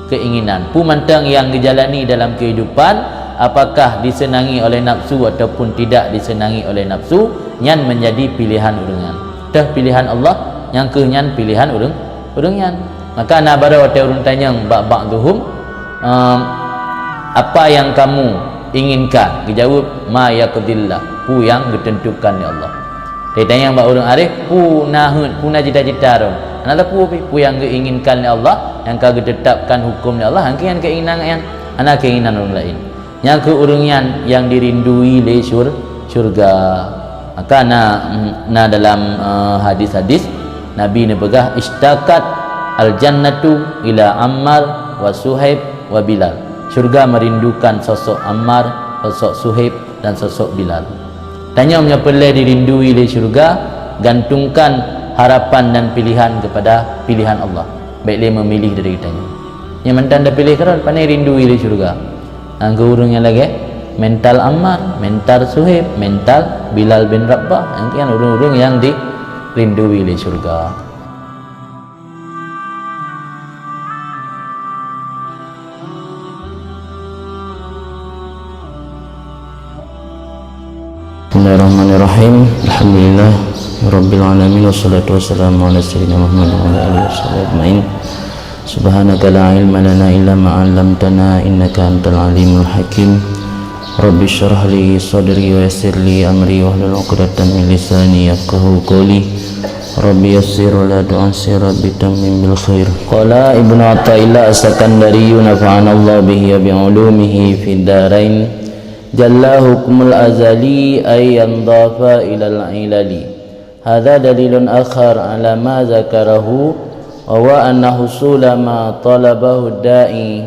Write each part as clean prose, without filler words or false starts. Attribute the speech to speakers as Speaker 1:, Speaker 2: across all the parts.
Speaker 1: keinginan. Pemantang yang dijalani dalam kehidupan, apakah disenangi oleh nafsu ataupun tidak disenangi oleh nafsu, nyan menjadi pilihan urengan. Dah pilihan Allah, yang ke nyan pilihan urengan. Maka na bara wate urun tanyang ba'duhum, apa yang kamu inginkan? Dijawab, ma yaqdillah, pu yang ditentukan ya Allah. Dia tanya mbak orang arif, pu na cita-cita ron. Anak pu yang diinginkan oleh Allah, yang kau ditetapkan hukum oleh Allah, yang keinginan yang anak keinginan orang lain. Yang keurungan yang dirindui oleh syurga. Maka na dalam hadis-hadis Nabi ni begah istakat al jannatu ila Ammar wa Suhaib wa Bilal. Syurga merindukan sosok Ammar, sosok Suhaib dan sosok Bilal. Tanya menyapelai dirindui oleh syurga, gantungkan harapan dan pilihan kepada pilihan Allah. Baiklah memilih dari kitanya. Yang mentan dah pilih kerana pandai rindui oleh syurga. Angka urungnya lagi mental Ammar, mental Suhaib, mental Bilal bin Rabah. Yang urung-urung yang dirindui oleh syurga.
Speaker 2: Bismillahirrahmanirrahim. Alhamdulillah Rabbil alamin, wassalatu wassalamu ala sayyidina Muhammad wa ala alihi wasallam. Subhanaka la ilma lana illa ma 'allamtana innaka antal alimul hakim. Rabbi shrah li sadri wa yassir li amri wahlul 'uqdatam min lisani yafqahu qawli. Rabbi yassir wa la tu'assir, rabbi tammim bil khair. Qala Ibnu Athaillah As-Sakandari nafa'ana Allah bihi wa bi 'ulumihi fid darain. Jalla hukmul azali ay yandafa ilal ilali. Hadha dalilun akhar ala ma zakarahu wa wa anna husula ma talabahu da'i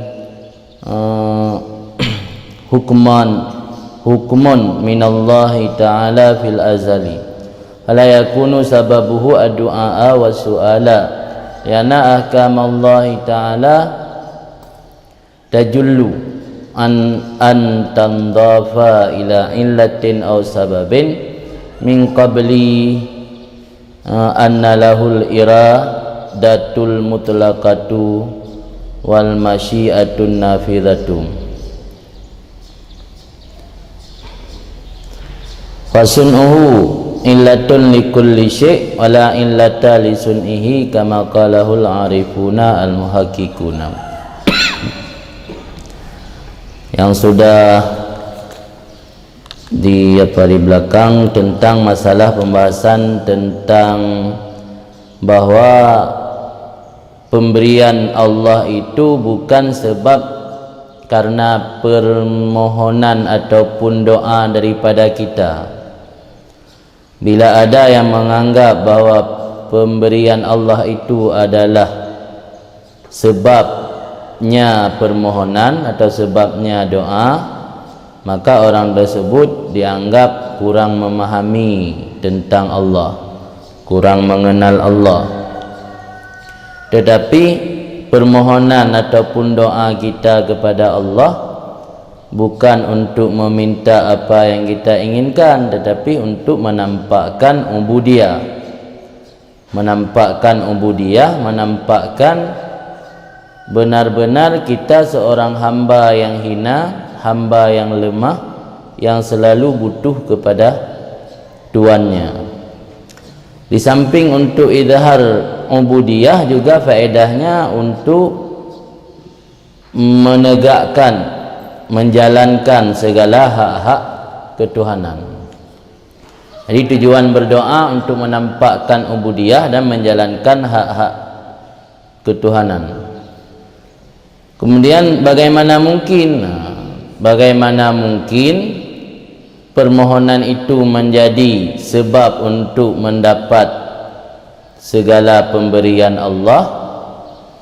Speaker 2: hukmun minallahi ta'ala fil azali. Fala yakunu sababuhu ad-du'a wa su'ala. Yana ahkamallahi ta'ala tajullu an tandafa ila illatin aw sababin min qabli anna lahul iradatul mutlaqatu wal masyiatun nafidhatu. Fasun'uhu illatun likulli syai' wala illata li sun'ihi kama qalahul arifuna al muhaqqiquna. Yang sudah di belakang tentang masalah pembahasan tentang bahwa pemberian Allah itu bukan sebab karena permohonan ataupun doa daripada kita. Bila ada yang menganggap bahwa pemberian Allah itu adalah sebabnya permohonan atau sebabnya doa, maka orang tersebut dianggap kurang memahami tentang Allah, kurang mengenal Allah. Tetapi permohonan ataupun doa kita kepada Allah bukan untuk meminta apa yang kita inginkan, tetapi untuk menampakkan ubudiyah, menampakkan benar-benar kita seorang hamba yang hina, hamba yang lemah, yang selalu butuh kepada tuannya. Di samping untuk izhar ubudiyah, juga faedahnya untuk menegakkan, menjalankan segala hak-hak ketuhanan. Jadi tujuan berdoa untuk menampakkan ubudiyah dan menjalankan hak-hak ketuhanan. Kemudian bagaimana mungkin permohonan itu menjadi sebab untuk mendapat segala pemberian Allah,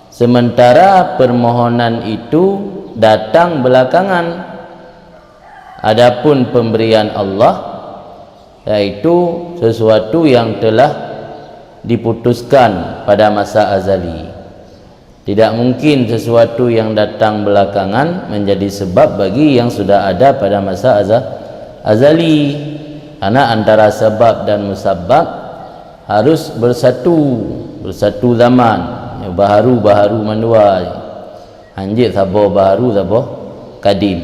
Speaker 2: sementara permohonan itu datang belakangan. Adapun pemberian Allah yaitu sesuatu yang telah diputuskan pada masa azali. Tidak mungkin sesuatu yang datang belakangan menjadi sebab bagi yang sudah ada pada masa azali. Karena antara sebab dan musabbab harus bersatu zaman, baharu menua.
Speaker 1: Anjir sabar baru sabar kadim.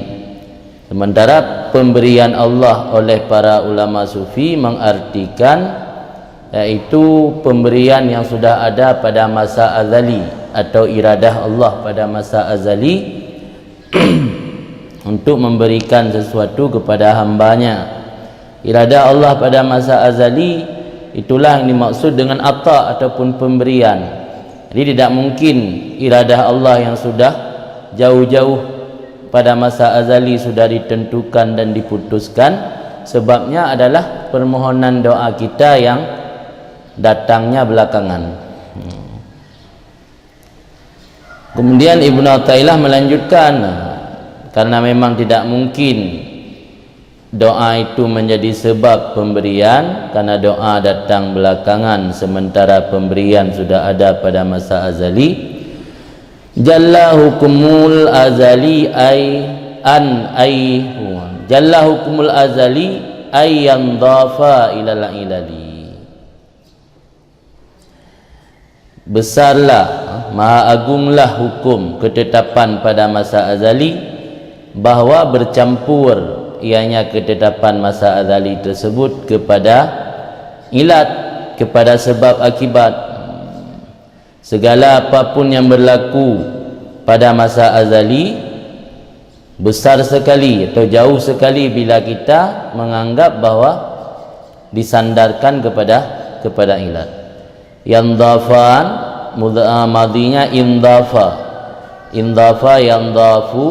Speaker 1: Sementara pemberian Allah oleh para ulama sufi mengartikan iaitu pemberian yang sudah ada pada masa azali atau iradah Allah pada masa azali untuk memberikan sesuatu kepada hambanya. Iradah Allah pada masa azali itulah yang dimaksud dengan ata ataupun pemberian. Jadi tidak mungkin iradah Allah yang sudah jauh-jauh pada masa azali sudah ditentukan dan diputuskan. Sebabnya adalah permohonan doa kita yang datangnya belakangan. Kemudian Ibnu Athaillah melanjutkan, karena memang tidak mungkin doa itu menjadi sebab pemberian, karena doa datang belakangan sementara pemberian sudah ada pada masa azali. Jalla hukumul azali Jalla hukumul azali ayyan dhafa ilal ilali. Besarlah, maha agunglah hukum ketetapan pada masa azali, bahawa bercampur ianya ketetapan masa azali tersebut kepada ilat, kepada sebab akibat. Segala apapun yang berlaku pada masa azali besar sekali atau jauh sekali bila kita menganggap bahawa disandarkan kepada ilat. Yandafan madinya indafa, yandafu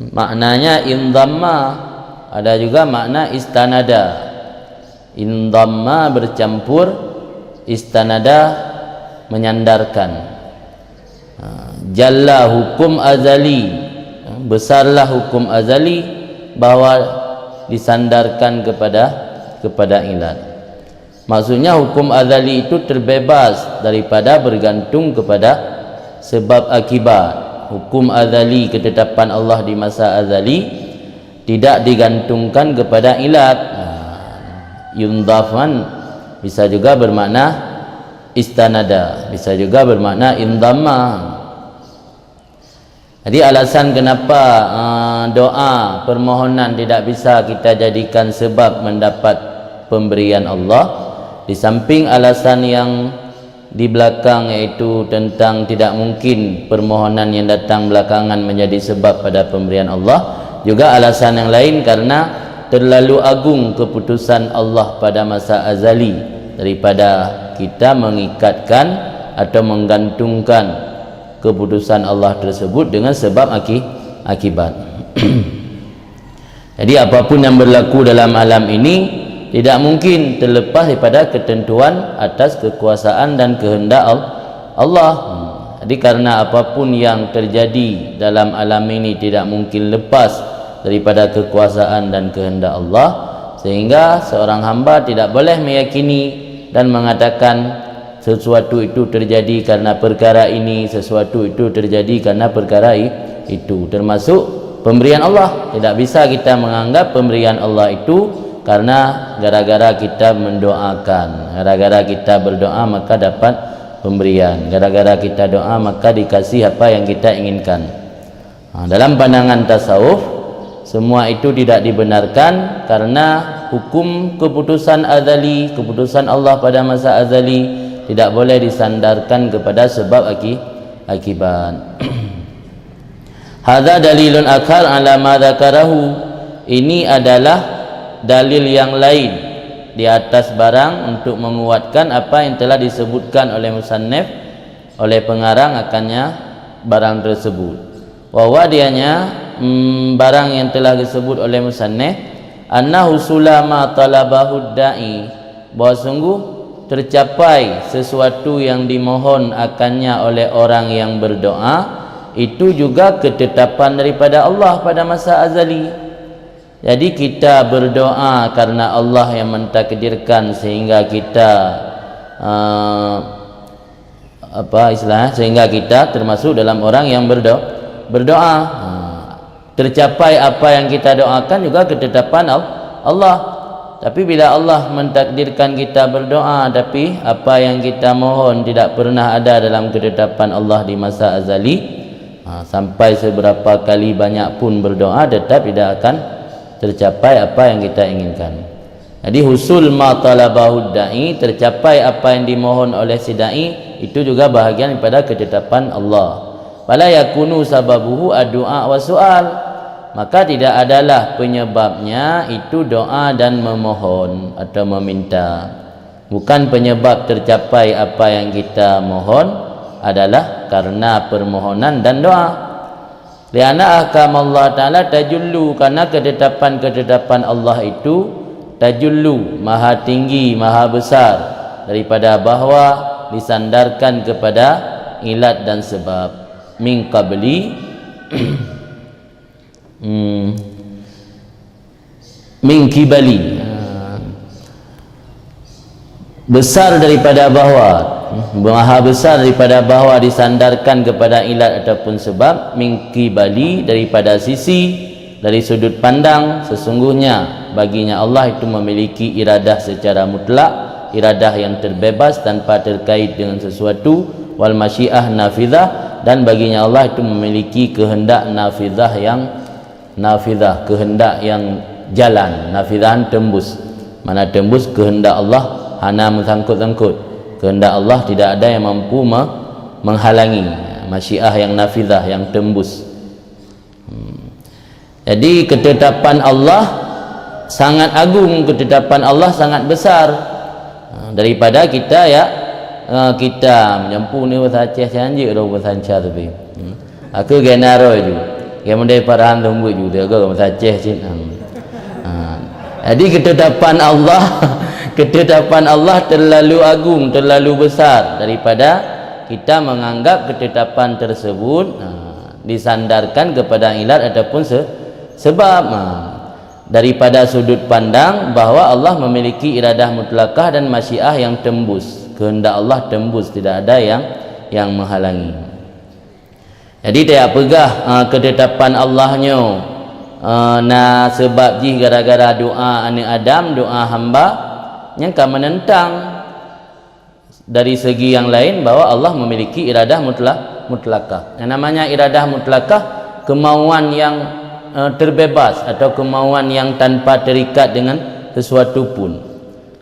Speaker 1: maknanya indamma, ada juga makna istanada. Indamma bercampur, istanada menyandarkan. Jalla hukum azali, besarlah hukum azali bahwa disandarkan kepada ilat. Maksudnya hukum azali itu terbebas daripada bergantung kepada sebab akibat. Hukum azali, ketetapan Allah di masa azali tidak digantungkan kepada ilat. Yundafan bisa juga bermakna istanada, bisa juga bermakna indamma. Jadi alasan kenapa doa permohonan tidak bisa kita jadikan sebab mendapat pemberian Allah, di samping alasan yang di belakang yaitu tentang tidak mungkin permohonan yang datang belakangan menjadi sebab pada pemberian Allah, juga alasan yang lain karena terlalu agung keputusan Allah pada masa azali daripada kita mengikatkan atau menggantungkan keputusan Allah tersebut dengan sebab akibat. Jadi apapun yang berlaku dalam alam ini tidak mungkin terlepas daripada ketentuan atas kekuasaan dan kehendak Allah. Jadi karena apapun yang terjadi dalam alam ini tidak mungkin lepas daripada kekuasaan dan kehendak Allah, sehingga seorang hamba tidak boleh meyakini dan mengatakan sesuatu itu terjadi karena perkara ini, sesuatu itu terjadi karena perkara itu, termasuk pemberian Allah. Tidak bisa kita menganggap pemberian Allah itu karena gara-gara kita mendoakan, gara-gara kita berdoa maka dapat pemberian, gara-gara kita doa maka dikasih apa yang kita inginkan. Dalam pandangan tasawuf semua itu tidak dibenarkan, karena hukum keputusan azali, keputusan Allah pada masa azali tidak boleh disandarkan kepada sebab akibat. Hadza dalilun akhar ala ma dzakarahu. Ini adalah dalil yang lain di atas barang untuk menguatkan apa yang telah disebutkan oleh musannif, oleh pengarang akannya barang tersebut. Wa dianya barang yang telah disebut oleh musannif, annahu sulama talabahu da'i, bahwa sungguh tercapai sesuatu yang dimohon akannya oleh orang yang berdoa, itu juga ketetapan daripada Allah pada masa azali. Jadi kita berdoa karena Allah yang mentakdirkan sehingga kita sehingga kita termasuk dalam orang yang berdoa. Tercapai apa yang kita doakan juga ketetapan Allah. Tapi bila Allah mentakdirkan kita berdoa tapi apa yang kita mohon tidak pernah ada dalam ketetapan Allah di masa azali, Sampai seberapa kali banyak pun berdoa tetap tidak akan tercapai apa yang kita inginkan. Jadi husul ma talabahu da'i, tercapai apa yang dimohon oleh si da'i, itu juga bahagian daripada ketetapan Allah. Fala yakunu sababuhu ad-du'a wa su'al, maka tidak adalah penyebabnya itu doa dan memohon atau meminta. Bukan penyebab tercapai apa yang kita mohon adalah karena permohonan dan doa. Lianna ahkam Allah Ta'ala tajullu, karena ketetapan-ketetapan Allah itu tajullu, maha tinggi, maha besar, daripada bahwa disandarkan kepada ilat dan sebab. Min qabli min kibali, besar daripada bahwa, maha besar daripada bahwa disandarkan kepada ilat ataupun sebab. Min kibali, daripada sisi, dari sudut pandang, sesungguhnya baginya Allah itu memiliki iradah secara mutlak, iradah yang terbebas tanpa terkait dengan sesuatu. Wal masyiah nafidah, dan baginya Allah itu memiliki kehendak nafidah yang nafidah, kehendak yang jalan. Nafidah tembus, mana tembus kehendak Allah hana mengsangkut-sangkut. Kehendak Allah tidak ada yang mampu menghalangi. Masyiah yang nafidah, yang tembus. Jadi ketetapan Allah sangat agung, ketetapan Allah sangat besar daripada kita kita menyampu ni bahasa Aceh sanjik dah bahasa Aceh tapi aku genaro ju yang mendai parahan tunggu ju dia ke bahasa Aceh cin. Jadi ketetapan Allah terlalu agung, terlalu besar daripada kita menganggap ketetapan tersebut disandarkan kepada ilat ataupun sebab. Daripada sudut pandang bahawa Allah memiliki iradah mutlakah dan masyiah yang tembus, kehendak Allah tembus, tidak ada yang menghalangi. Jadi tidak pegah ketetapan Allahnya sebab jih gara-gara doa anak Adam, doa hamba yang akan menentang dari segi yang lain bahawa Allah memiliki iradah mutlakah. Yang namanya iradah mutlakah, kemauan yang terbebas atau kemauan yang tanpa terikat dengan sesuatu pun.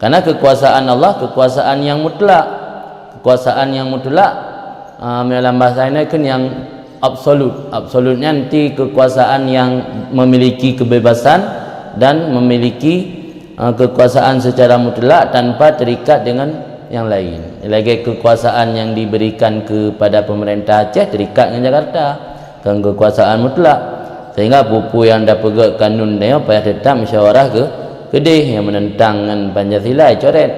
Speaker 1: Karena kekuasaan Allah kekuasaan yang mutlak. Kekuasaan yang mutlak dalam bahasa ini kan yang absolut. Absolutnya nanti kekuasaan yang memiliki kebebasan dan memiliki kekuasaan secara mutlak tanpa terikat dengan yang lain. Lagi kekuasaan yang diberikan kepada pemerintah Aceh terikat dengan Jakarta, kan kekuasaan mutlak. Sehingga pupu yang dah pegak kanun dia payah tetap musyawarah ke Kedah yang menentang dengan Pancasila coret.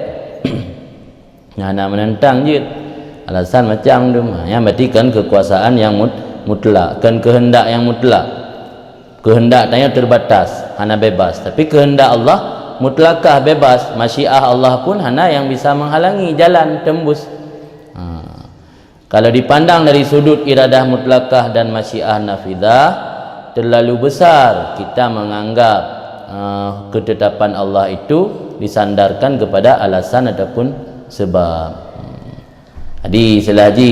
Speaker 1: Nak menentang je alasan macam tu. Yang berarti kan kekuasaan yang mutlak, kan kehendak yang mutlak. Kehendak tanya terbatas, hana bebas. Tapi kehendak Allah mutlakah bebas. Masyiah Allah pun hana yang bisa menghalangi jalan tembus. Kalau dipandang dari sudut iradah mutlakah dan masyiah nafidah, terlalu besar kita menganggap ketetapan Allah itu disandarkan kepada alasan ataupun sebab. Jadi selagi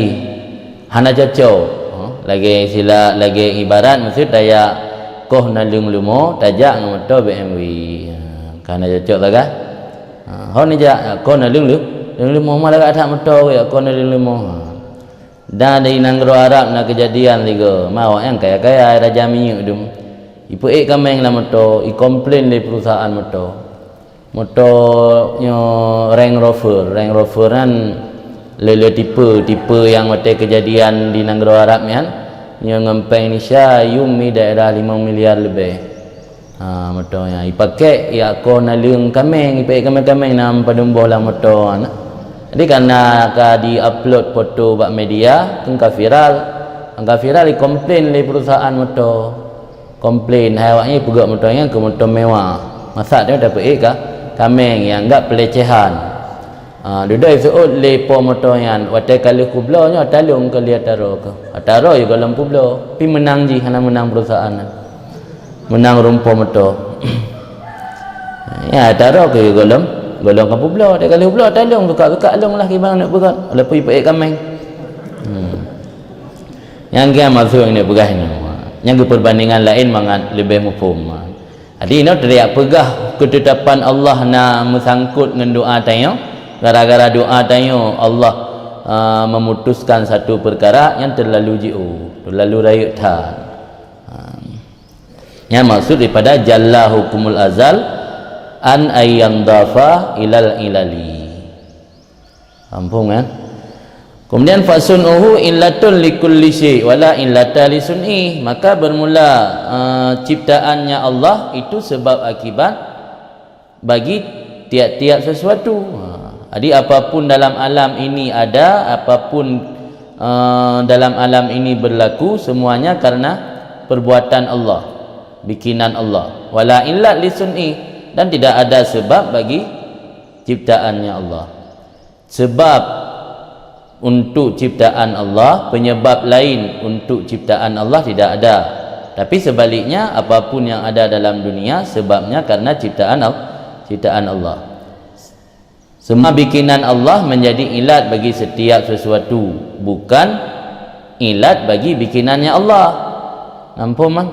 Speaker 1: hana cocok lagi ibarat maksud daya koh nalung lumo tajak ngoto BMW kana cocok tak kan hon ja koh nalung lumo malah ada motor ya koh nalung lumo. Dan dari Nanggro Arab nak kejadian juga mau yang kaya-kaya raja minyak dum ipu kameng lah motor komplain le perusahaan motornya Range Rover kan lele tipe yang mati kejadian di Nanggro Arab kan yang ngempeng Indonesia yumi daerah 5 miliar lebih motornya ipakai ya ko nalung kameng kameng nam padumboh lah motor anak. Jadi karena di upload foto buat media angka viral komplain le perusahaan motor, komplain hawaknya pegak motornya ke motor mewah, masa dia dapat kameng yang enggak pelecehan. Duduk suut le po motornya watai kali kublonya talung kali ataro juga lampu blo pi menang ji hana menang perusahaan menang rumpo motor ya ataro ke golong kapu blo dia kali blo talung buka long lah kibang nak berat lepas ipai kameng. yang kan masuk ini pegah ini yang ke perbandingan lain mangan lebih mufhum. Jadi ini teriak pegah ketetapan Allah na mesangkut dengan doa tanya, gara-gara doa tanya Allah memutuskan satu perkara yang terlalu jauh, terlalu rayut tan. Yang maksud daripada jalla hukumul azal an ayyam dafa ilal ilali. Ampun kan? Kemudian fasunuhu illatun likulli syai' wala illata li sun'i, maka bermula ciptaannya Allah itu sebab akibat bagi tiap-tiap sesuatu. Jadi apapun dalam alam ini ada, apapun dalam alam ini berlaku, semuanya karena perbuatan Allah, bikinan Allah. Wala illat li sun'i, dan tidak ada sebab bagi ciptaannya Allah. Sebab untuk ciptaan Allah, penyebab lain untuk ciptaan Allah tidak ada. Tapi sebaliknya, apapun yang ada dalam dunia sebabnya karena ciptaan Allah. Semua bikinan Allah menjadi ilat bagi setiap sesuatu, bukan ilat bagi bikinannya Allah. Nampak man?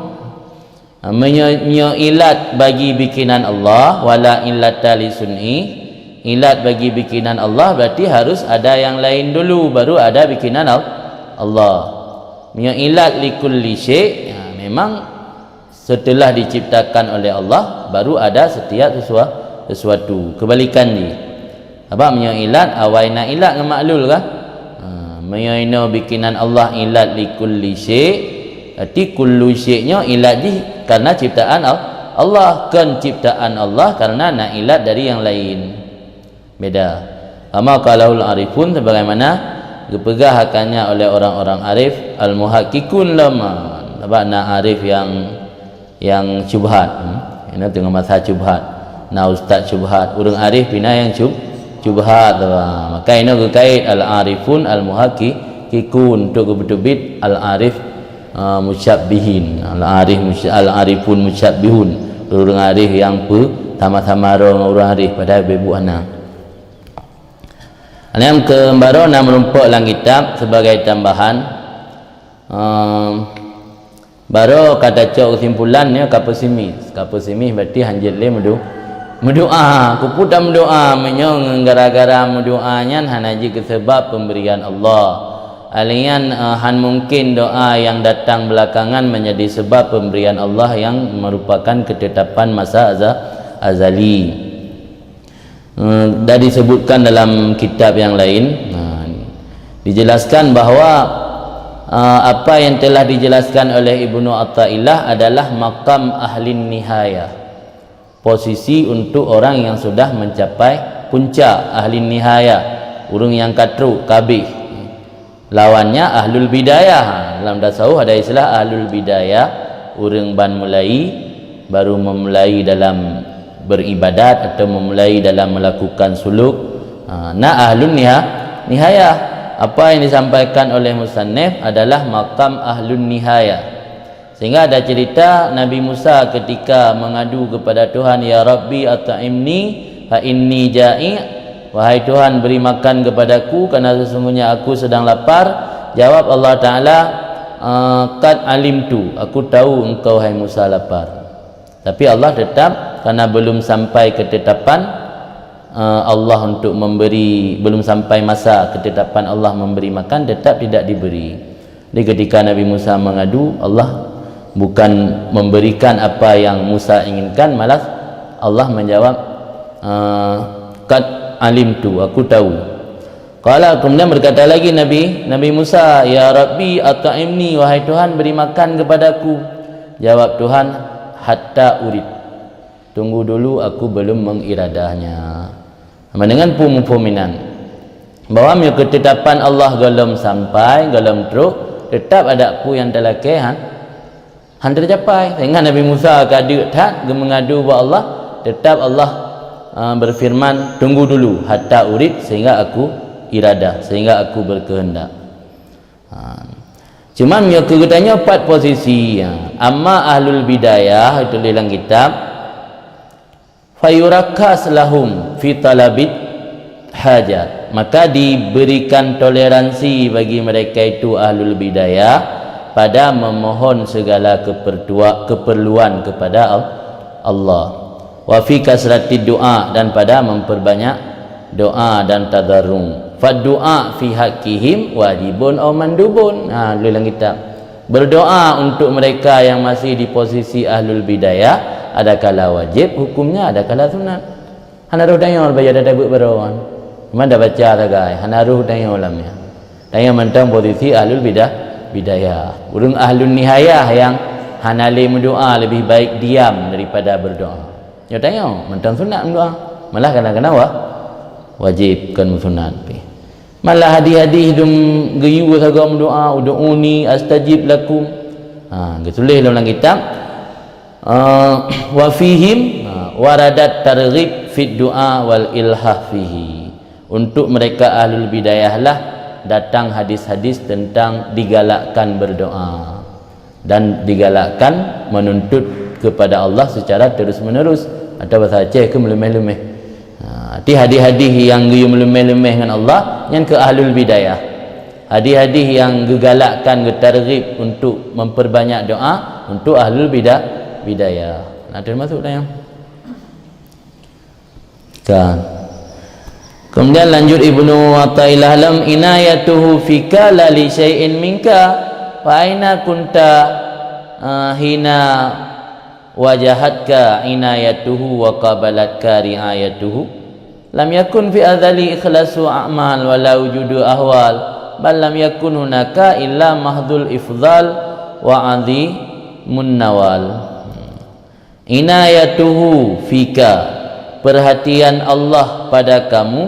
Speaker 1: Ilat bagi bikinan Allah, wala illata li sun'i. Ilat bagi bikinan Allah berarti harus ada yang lain dulu, baru ada bikinan Allah. Ilat likulli syai', memang setelah diciptakan oleh Allah baru ada setiap sesuatu. Kebalikan ni. Apa ilat awaina ilat dengan maklul kan? Menyoino bikinan Allah ilat likulli syai', berarti kullu syai'nya ilat di karena ciptaan Allah, kan ciptaan Allah karena nak ilat dari yang lain. Beda. Ama qalahul arifun, sebagaimana dipegah akannya oleh orang-orang arif, al-muhakkikun lama. Apa nak arif yang syubhat. Ini tengah masa syubhat. Na ustaz syubhat, urang arif pina yang syubhat. Maka ini kait al-arifun al-muhakkikun untuk betul-betul al-arif musyabbihin. Al-arifun musyabbihun. Urang arif yang sama-sama orang arif pada bebu anak. Yang kembara nak merumpuk dalam kitab sebagai tambahan, baru kata cok kesimpulannya kapesimis berarti hanjit le mendoa aku pun tak mendoa menyong gara-gara mendoanya hanaji ke sebab pemberian Allah alian han mungkin doa yang datang belakangan menjadi sebab pemberian Allah yang merupakan ketetapan masa azali. Dah disebutkan dalam kitab yang lain, dijelaskan bahawa apa yang telah dijelaskan oleh Ibnu Athaillah adalah maqam ahlin nihayah, posisi untuk orang yang sudah mencapai puncak. Ahlin nihayah, urang yang katruk kabih. Lawannya ahlul bidayah. Dalam tasawuf ada istilah ahlul bidayah, urang ban mulai baru memulai dalam beribadat atau memulai dalam melakukan suluk. Ahlun nihayah, apa yang disampaikan oleh musannif adalah maqam ahlun nihayah. Sehingga ada cerita Nabi Musa ketika mengadu kepada Tuhan, ya Rabbi at'imni fa inni ja'i, wahai Tuhan beri makan kepadaku karena sesungguhnya aku sedang lapar. Jawab Allah Ta'ala, qad alimtu, aku tahu engkau hai Musa lapar. Tapi Allah tetap, karena belum sampai ketetapan Allah untuk memberi, belum sampai masa ketetapan Allah memberi makan, tetap tidak diberi. Jadi ketika Nabi Musa mengadu, Allah bukan memberikan apa yang Musa inginkan, malah Allah menjawab, qad alimtu, aku tahu. Qala, kemudian berkata lagi Nabi Musa, ya Rabbi at'imni, wahai Tuhan beri makan kepadaku. Jawab Tuhan, hatta urid, tunggu dulu, aku belum mengiradahnya. Dengan pumupuminan bahwa ketetapan Allah belum sampai, belum teruk, tetap ada pu yang terlakai han tercapai. Sehingga Nabi Musa kadu tak mengadu kepada Allah, tetap Allah berfirman, tunggu dulu hatta urid, sehingga aku iradah, sehingga aku berkehendak. Cuman kegetanya 4 posisi. Amma ahlul bidayah, itu dalam kitab, fayurakas lahum fi talabit hajat, maka diberikan toleransi bagi mereka itu ahlul bidayah pada memohon segala keperluan kepada Allah. Wa fi kasratid doa, dan pada memperbanyak doa dan tadarrung. Fa doa fi haqqihim wajibun aw mandubun. Dulu dalam kitab. Berdoa untuk mereka yang masih di posisi ahlul bidayah adakala wajib hukumnya, adakala sunat. Hanaruh tanya baca dah buat berawan. Mana dah baca dah guys. Hanaruh tanya ulamnya. Tanya mentang posisi ahlul bidayah. Urang ahlul nihayah yang hanali mendoa lebih baik diam daripada berdoa. Ya tanya mentang sunat mendoa. Malah kadang-kadang wajib kan sunat. Malah hadis-hadis dum geyu saga mendoa, ud'uni astajib lakum. Ditulis dalam kitab wa fihim waradat targhib fid du'a wal ilhah fihi. Untuk mereka ahlul bidayah lah datang hadis-hadis tentang digalakkan berdoa dan digalakkan menuntut kepada Allah secara terus-menerus, atau bahasa Aceh ke melemeh-lemeh. Di hadis-hadis yang melemeh-lemeh dengan Allah yang ke ahlul bidayah. Hadis-hadis yang gegalakkan, getarghib untuk memperbanyak doa untuk ahlul bidayah. Termasuk dah yang kan. Kemudian lanjut Ibnu Athaillah, lam inayatuhu fika la li syai'in minka fa aina kunta hina wajahatka inayatuhu wa qabalatka riayatuhu. Lam yakun fi adzali ikhlasu a'mal wala wujudu ahwal, bal lam yakun hunaka illa mahdhul ifdal wa adhimun nawal. Inayatuhu fika, perhatian Allah pada kamu,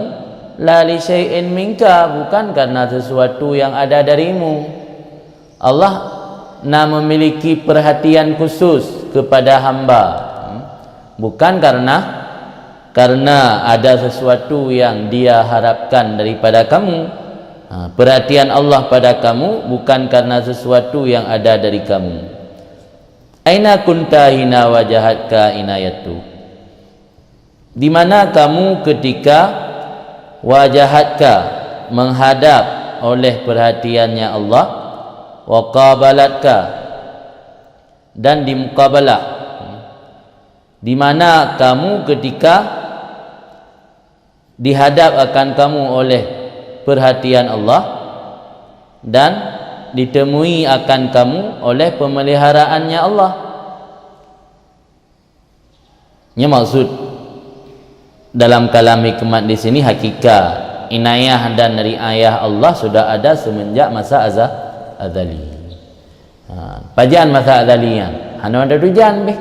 Speaker 1: la li syai'in minka, bukan karena sesuatu yang ada darimu. Allah memiliki perhatian khusus kepada hamba, bukan karena ada sesuatu yang dia harapkan daripada kamu. Perhatian Allah pada kamu bukan karena sesuatu yang ada dari kamu. Aina kunta hina wajahatka inayatu, di mana kamu ketika wajahatka, menghadap oleh perhatiannya Allah, wa qabalatka, dan di muqabalah, di mana kamu ketika dihadap akan kamu oleh perhatian Allah dan ditemui akan kamu oleh pemeliharaannya Allah. Ini maksud dalam kalam hikmat di sini, hakikat inayah dan riayah Allah sudah ada semenjak masa azali. Pajan masa azalian hana ada tujuan be.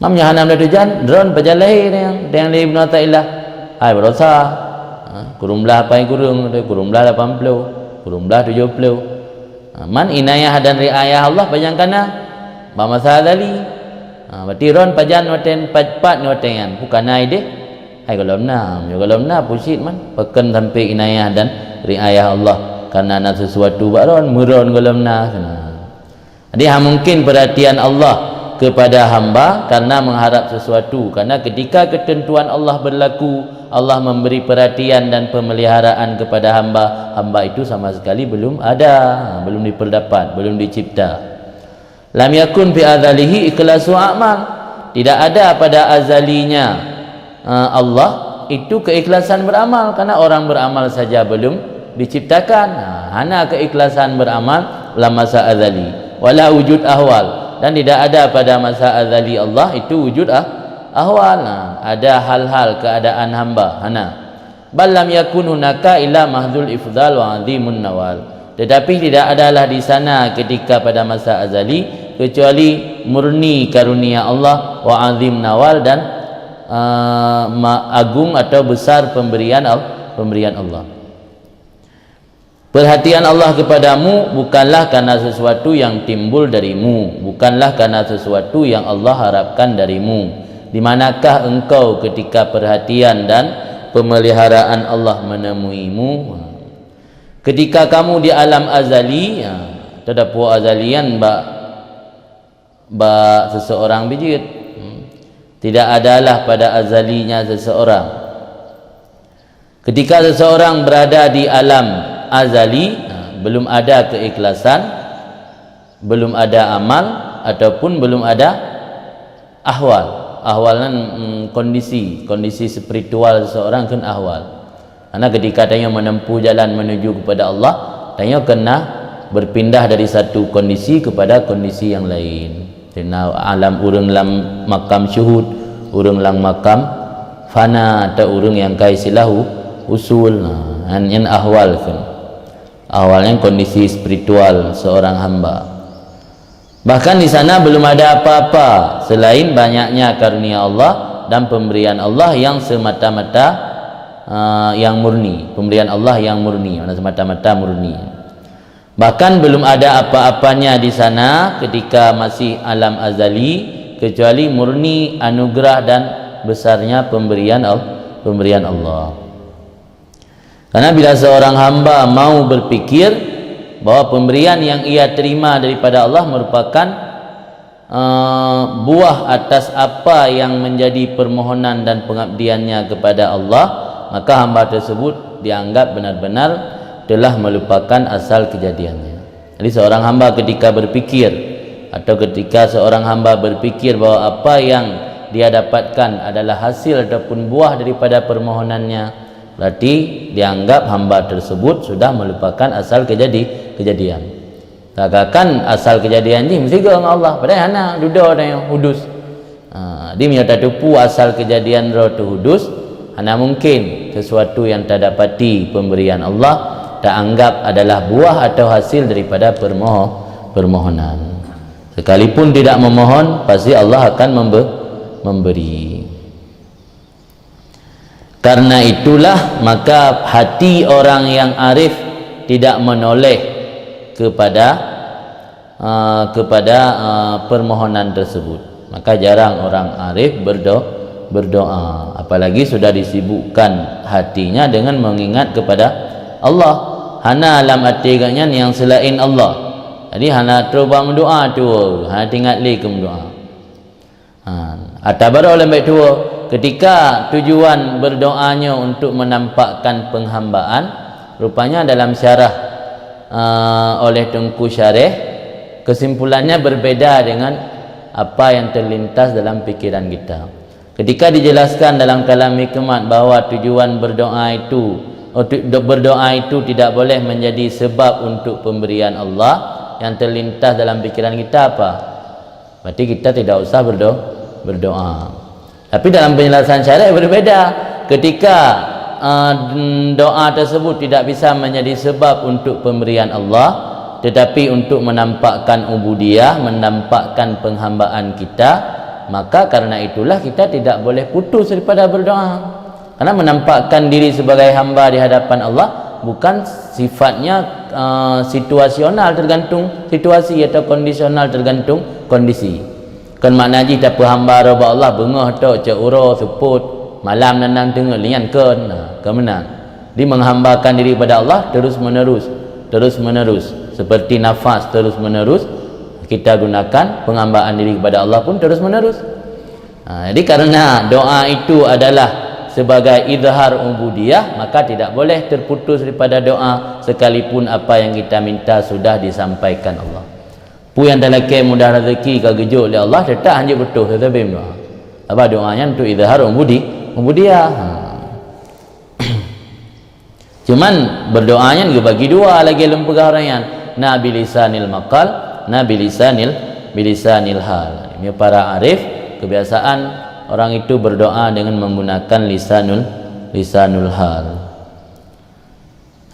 Speaker 1: Mamnya hana ada tujuan drone pajan lahir yang dari Ibnu Athaillah. Hai berosa. Kurumlah apa yang kurumlah 80, kurumlah 70. Man inayah dan riayah Allah pajan kana ba masa azali. Berarti ron pajan noten pat noten bukan nai deh. Hai kalau na pusit man pekan sampai inayah dan riayah Allah karena ada sesuatu baron muron kalau na. Jadi mungkin perhatian Allah kepada hamba karena mengharap sesuatu, karena ketika ketentuan Allah berlaku, Allah memberi perhatian dan pemeliharaan kepada hamba itu sama sekali belum ada, belum diperdapat, belum dicipta. Lam yakun fi adzalihi ikhlasu a'mal, tidak ada pada azalinya Allah itu keikhlasan beramal, karena orang beramal saja belum diciptakan. Hana keikhlasan beramal dalam masa azali, wala wujud ahwal, dan tidak ada pada masa azali Allah itu wujud ahwal. Ada hal-hal keadaan hamba. Bal lam yakun hunaka illa mahdhul ifdal wa adhimun nawal, tetapi tidak adalah di sana ketika pada masa azali kecuali murni karunia Allah, wa azim nawal, dan agung atau besar pemberian Allah. Perhatian Allah kepadamu bukanlah karena sesuatu yang timbul darimu, bukanlah karena sesuatu yang Allah harapkan darimu. Di manakah engkau ketika perhatian dan pemeliharaan Allah menemuimu? Ketika kamu di alam azali, terdapat azalian ba seseorang bijit. Tidak adalah pada azalinya seseorang. Ketika seseorang berada di alam azali, belum ada keikhlasan, belum ada amal ataupun belum ada ahwal. Ahwal kan kondisi spiritual seseorang kan ahwal. Karena ketika tanya menempuh jalan menuju kepada Allah, tanya kena berpindah dari satu kondisi kepada kondisi yang lain. Kena alam urang dalam makam syuhud, urang dalam makam fana, atau urang yang kai silahu usul. Yang ahwal kan. Awalnya kondisi spiritual seorang hamba. Bahkan di sana belum ada apa-apa selain banyaknya karunia Allah dan pemberian Allah yang semata-mata yang murni. Pemberian Allah yang murni, mana semata-mata murni. Bahkan belum ada apa-apanya di sana ketika masih alam azali kecuali murni anugerah dan besarnya pemberian Allah. Karena bila seorang hamba mau berpikir bahwa pemberian yang ia terima daripada Allah merupakan buah atas apa yang menjadi permohonan dan pengabdiannya kepada Allah, maka hamba tersebut dianggap benar-benar telah melupakan asal kejadiannya. Jadi seorang hamba ketika berpikir atau ketika seorang hamba berpikir bahwa apa yang dia dapatkan adalah hasil ataupun buah daripada permohonannya, berarti dianggap hamba tersebut sudah melupakan asal kejadian. Katakan asal kejadian ni mesti ke dengan Allah, padahal hana duda dan hudus. Dia menyata tupu asal kejadian roh tu hudus, hana mungkin sesuatu yang tak dapati pemberian Allah tak anggap adalah buah atau hasil daripada permohonan. Sekalipun tidak memohon, pasti Allah akan memberi. Karena itulah maka hati orang yang arif tidak menoleh kepada permohonan tersebut. Maka jarang orang arif berdoa, apalagi sudah disibukkan hatinya dengan mengingat kepada Allah. Hana alam hati katnya yang selain Allah. Jadi hana terubah mendoa tu, hana tinggal lagi ke mendoa. Atabara oleh baik tua, ketika tujuan berdoanya untuk menampakkan penghambaan, rupanya dalam syarah oleh Tengku Syarih, kesimpulannya berbeda dengan apa yang terlintas dalam pikiran kita. Ketika dijelaskan dalam kalam hikmat bahawa tujuan berdoa itu tidak boleh menjadi sebab untuk pemberian Allah, yang terlintas dalam pikiran kita apa? Berarti kita tidak usah berdoa. Tapi dalam penjelasan syariat berbeda. Ketika doa tersebut tidak bisa menjadi sebab untuk pemberian Allah, tetapi untuk menampakkan ubudiyah, menampakkan penghambaan kita, maka karena itulah kita tidak boleh putus daripada berdoa. Karena menampakkan diri sebagai hamba di hadapan Allah bukan sifatnya situasional, tergantung situasi, atau kondisional, tergantung kondisi. Kan makna ji tak hamba roba Allah bengah tok cak uro suput malam nanang tengah lian kan kemenang. Dia menghambakan diri pada Allah terus menerus seperti nafas terus menerus kita gunakan penghambaan diri kepada Allah pun terus menerus. Jadi karena doa itu adalah sebagai izhar ubudiyah, maka tidak boleh terputus daripada doa sekalipun apa yang kita minta sudah disampaikan Allah. Pu yang dalake mudah rezeki ke gejuk oleh Allah tetap hanya betul tetapi doa. Apa doanya untuk izhar ubudiyah. Cuman berdoanya juga bagi dua lagi lempegah orayan. Nabi lisanil maqal, nabi bilisanil hal. Ini para arif kebiasaan orang itu berdoa dengan menggunakan lisanul hal.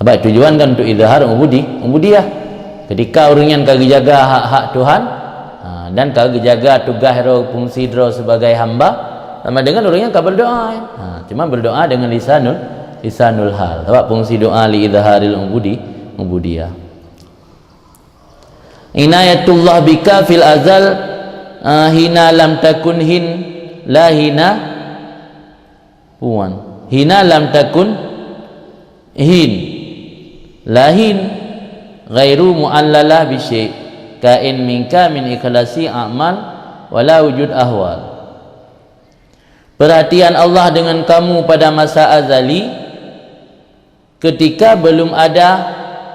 Speaker 1: Apa tujuan kan untuk izhar ubudiyah. Ketika orang yang kagak jaga hak-hak Tuhan dan kagak jaga tugas fungsi sebagai hamba, sama dengan orang yang kagak berdoa. Cuma berdoa dengan lisanul hal. Sebab fungsi doa li izharil ubudiyah. Inayatullah bika fil azal hina lam takun hina lam takun lahin ghairu mu'allalah bi syai' kain minka min ikhlasi a'mal wala wujud ahwal. Perhatian Allah dengan kamu pada masa azali ketika belum ada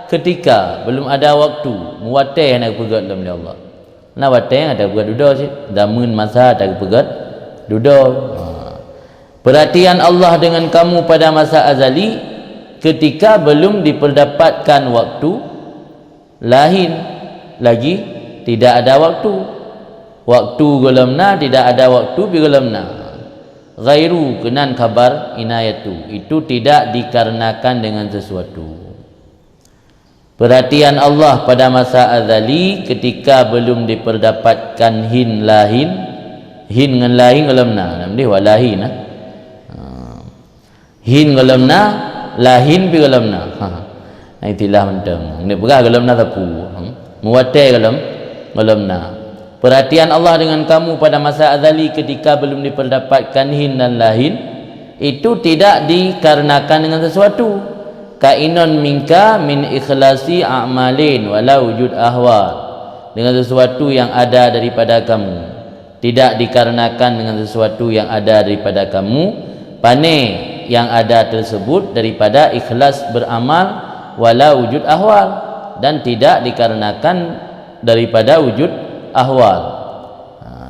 Speaker 1: ketika belum ada waktu muwatai nak pegat dalam Allah. Nah watai ada pegat duda sih. Zaman masa ada pegat duda. Perhatian Allah dengan kamu pada masa azali ketika belum diperdapatkan waktu lahin lagi tidak ada waktu. Waktu gelamna tidak ada waktu bi gelamna. Ghairu kenan kabar inayatu itu tidak dikarenakan dengan sesuatu. Perhatian Allah pada masa azali ketika belum diperdapatkan hin lahin, hin dengan lahin gelamna namanya walahin hin gelamna lahin bi gelamna itilah mentang ni pegah gelamna tapu muwatai gelamna. Perhatian Allah dengan kamu pada masa azali ketika belum diperdapatkan hin dan lahin itu tidak dikarenakan dengan sesuatu. Kainon minka min ikhlasi a'malin wala wujud ahwal, dengan sesuatu yang ada daripada kamu, tidak dikarenakan dengan sesuatu yang ada daripada kamu, pane yang ada tersebut daripada ikhlas beramal wala wujud ahwal, dan tidak dikarenakan daripada wujud ahwal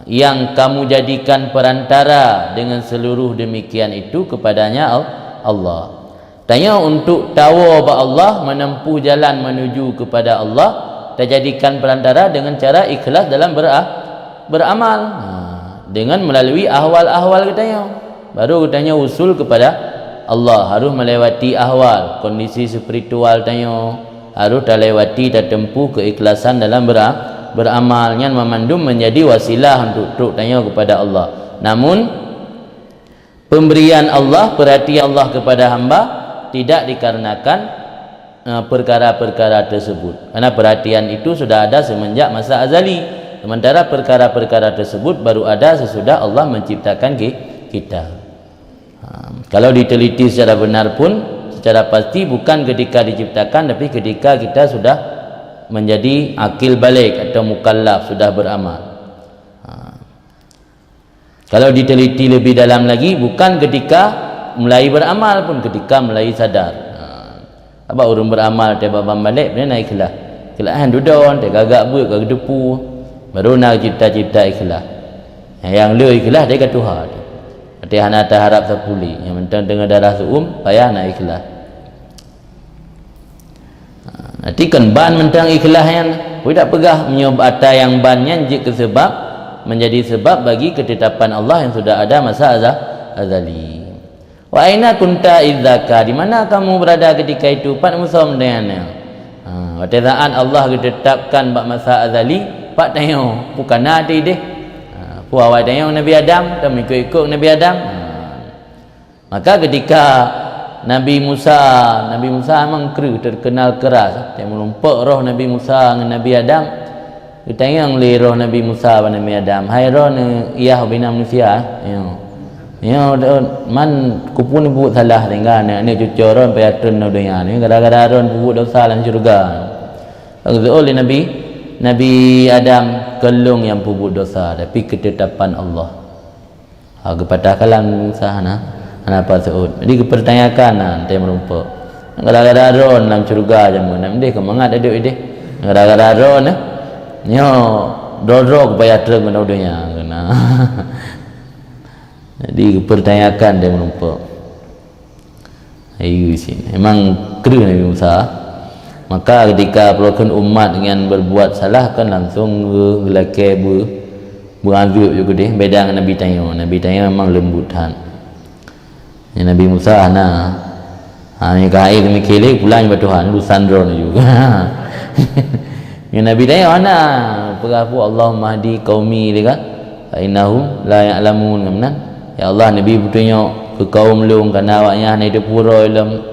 Speaker 1: yang kamu jadikan perantara dengan seluruh demikian itu kepadanya Allah. Tanya untuk tahu bahawa Allah menempuh jalan menuju kepada Allah, dijadikan perantara dengan cara ikhlas dalam beramal, dengan melalui ahwal-ahwal katanya. Baru katanya usul kepada Allah, harus melewati ahwal, kondisi spiritual tanya, harus terlewati dan tempuh keikhlasan dalam beramal yang memandum menjadi wasilah untuk tanya kepada Allah. Namun pemberian Allah, perhatian Allah kepada hamba tidak dikarenakan perkara-perkara tersebut, karena perhatian itu sudah ada semenjak masa azali, sementara perkara-perkara tersebut baru ada sesudah Allah menciptakan kita. Kalau diteliti secara benar pun secara pasti bukan ketika diciptakan, tapi ketika kita sudah menjadi akil balik atau mukallaf, sudah beramal. Kalau diteliti lebih dalam lagi, bukan ketika mulai beramal pun, ketika mulai sadar. Apa orang beramal tiba balik dia naik ikhlas. Ikhlasan dudon, dia gagak buat gagak depu, baru nak cipta-cipta ikhlas. Yang le ikhlas dia kata Tuhan. Berarti hana tak harap sepuli. Yang penting dengan darah suum payah nak ikhlas. Nanti kan ban mentang ikhlas yang tidak pegah menyebabkan yang bannya jika sebab menjadi sebab bagi ketetapan Allah yang sudah ada masa azali. Wa aina kunta idzaka, di mana kamu berada ketika itu? Pak musom dengannya. Wataan Allah ditetapkan bak masa azali, pak tanya bukan nanti deh. Puawa tanya Nabi Adam, dan ikut Nabi Adam. Maka ketika Nabi Musa memang terkenal keras, dia melumpak roh Nabi Musa dengan Nabi Adam. Kita yang li roh Nabi Musa dan Nabi Adam, hai roh ni ia bina manusia. Ya man kupun buat salah tinggal ni cucur ron payatun dunia ni gara-gara ron buat dosa dalam syurga. Oleh Nabi Adam kelung yang buat dosa, tapi ketetapan Allah. Kepada kalam sahana apa Saud. Jadi kepertanyakan nanti merumpak. Gara-gara ron dalam syurga jamu nak dia kemangat ada ide. Gara-gara ron nyo dodok payatun dunia kena. Jadi pertanyakan dia melumpak. Ayu sini. Memang kera Nabi Musa. Maka ketika pelakon umat dengan berbuat salah kan langsung gelake berazub juga dia. Beda dengan Nabi tanya. Nabi tanya memang lembutan. Yang Nabi Musa ni kahir demi kelek pulang kepada Tuhan lu sandron juga. Yang Nabi tanya mana? Perapu Allahumma hdi qaumi dia kan. Fa innahum la ya'lamun kemenan. Ya Allah, Nabi bertanya ke kaum lung kerana awaknya hanya hidup pura ilm.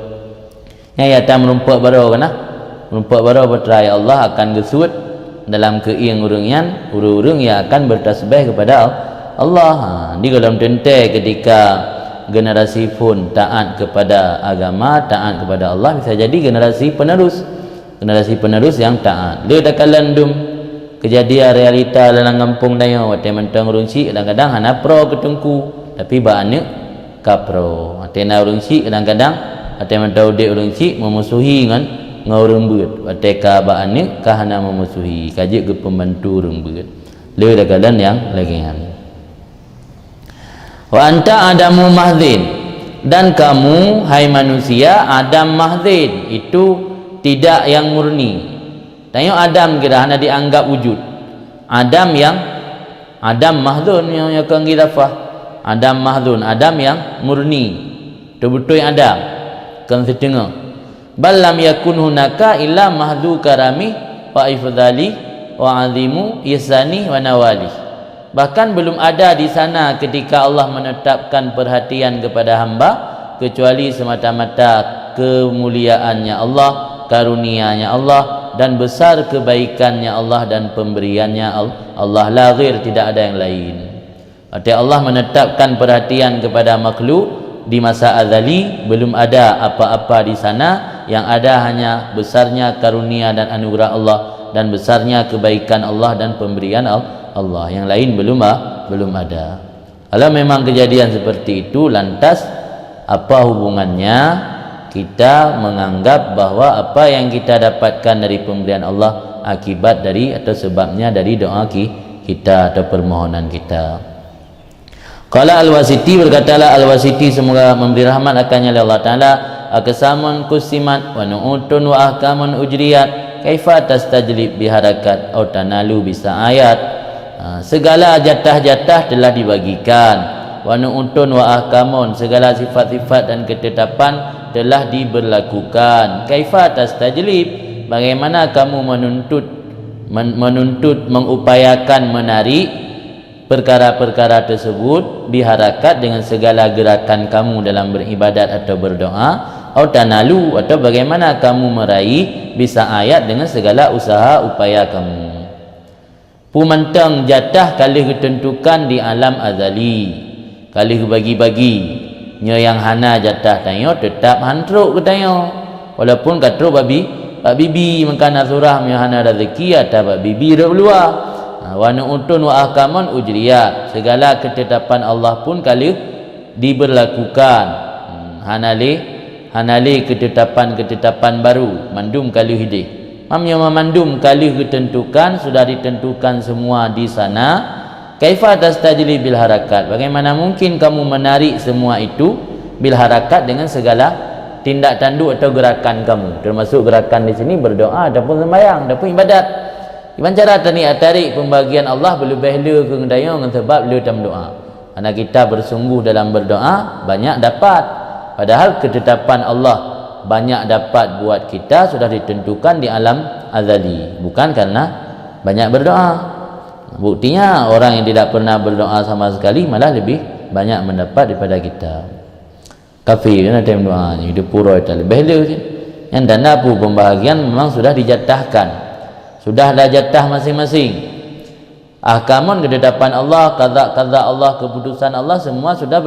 Speaker 1: Ya tak merumpak baru kena. Merumpak baru berterai Allah akan gesut dalam keing urung yang akan bertasbih kepada Allah. Di dalam tentai ketika generasi pun taat kepada agama, taat kepada Allah, bisa jadi generasi penerus yang taat. Dia dah kalandum kejadian realita dalam kampung dayo, waktu mentang urung si kadang-kadang hana pro ketungku. Tapi bahannya kapro. Atena urung si kadang-kadang atena mentau dek urung si memusuhi dengan ngau rembut wateka ba'ani kahana memusuhi kajik ke pembantu rembut le dakalan yang lagian. Wa anta adamu mahdin, dan kamu hai manusia adam mahdin, itu tidak yang murni. Tanya Adam kira hana dianggap wujud. Adam yang Adam mahdun yang akan gilafah. Adam mahdun, Adam yang murni. Betul-betul yang Adam. Kan setengah. Bal lam yakun hunaka illa mahdu karami wa ifdali wa azimu ihsani wa nawali. Bahkan belum ada di sana ketika Allah menetapkan perhatian kepada hamba kecuali semata-mata kemuliaannya Allah, karunia-Nya Allah, dan besar kebaikannya Allah dan pemberiannya Allah, la ghair, tidak ada yang lain. Arti Allah menetapkan perhatian kepada makhluk di masa azali, belum ada apa-apa di sana, yang ada hanya besarnya karunia dan anugerah Allah dan besarnya kebaikan Allah dan pemberian Allah. Yang lain belum ada. Kalau memang kejadian seperti itu, lantas apa hubungannya kita menganggap bahwa apa yang kita dapatkan dari pemberian Allah akibat dari atau sebabnya dari doa kita atau permohonan kita. Qala Al-Wasiti, berkatalah Al-Wasiti, semoga memberi rahmat akannya Allah Ta'ala, aqsamun kusimat wa nu'utun wa ahkamun ujriyat kaifa tastajlib biharakat atau tanalu bisa ayat. Segala jatah-jatah telah dibagikan, wa nu'utun wa ahkamun, segala sifat-sifat dan ketetapan telah diberlakukan. Kaifa tastajlib, bagaimana kamu menuntut mengupayakan menarik perkara-perkara tersebut biharakat dengan segala gerakan kamu dalam beribadat atau berdoa, atau tanalu, atau bagaimana kamu meraih bisa ayat dengan segala usaha upaya kamu. Pumantang jatah kali ditentukan di alam azali, kali bagi-bagi nya yang hana jatah tanyo tetap hantruk ke tanyo, walaupun katro bak bibi mengkana surah nya hana rezeki atau bak bibi dak luar. Wa nu'utun wa ahkamun ujriyat, segala ketetapan Allah pun kali diberlakukan. Hanali ketetapan baru mandum kali hidih. Mamnya memandum kali ditentukan, sudah ditentukan semua di sana. Kaifa tastajli bil harakat, bagaimana mungkin kamu menarik semua itu bil harakat dengan segala tindak tanduk atau gerakan kamu, termasuk gerakan di sini berdoa ataupun sembahyang ataupun ibadat. Iban cara tani tarik pembagian Allah berlebih le ke ngdayo dengan sebab le dalam doa. Karena kita bersungguh dalam berdoa banyak dapat, padahal ketetapan Allah banyak dapat buat kita sudah ditentukan di alam azali, bukan karena banyak berdoa. Buktinya orang yang tidak pernah berdoa sama sekali malah lebih banyak mendapat daripada kita. Kafir nak time doa ni hidup pura itu lebih le. Yang dana pu pembahagian memang sudah dijatahkan. Sudah ada jatah masing-masing. Ahkamun ketetapan Allah, qada Allah, keputusan Allah semua sudah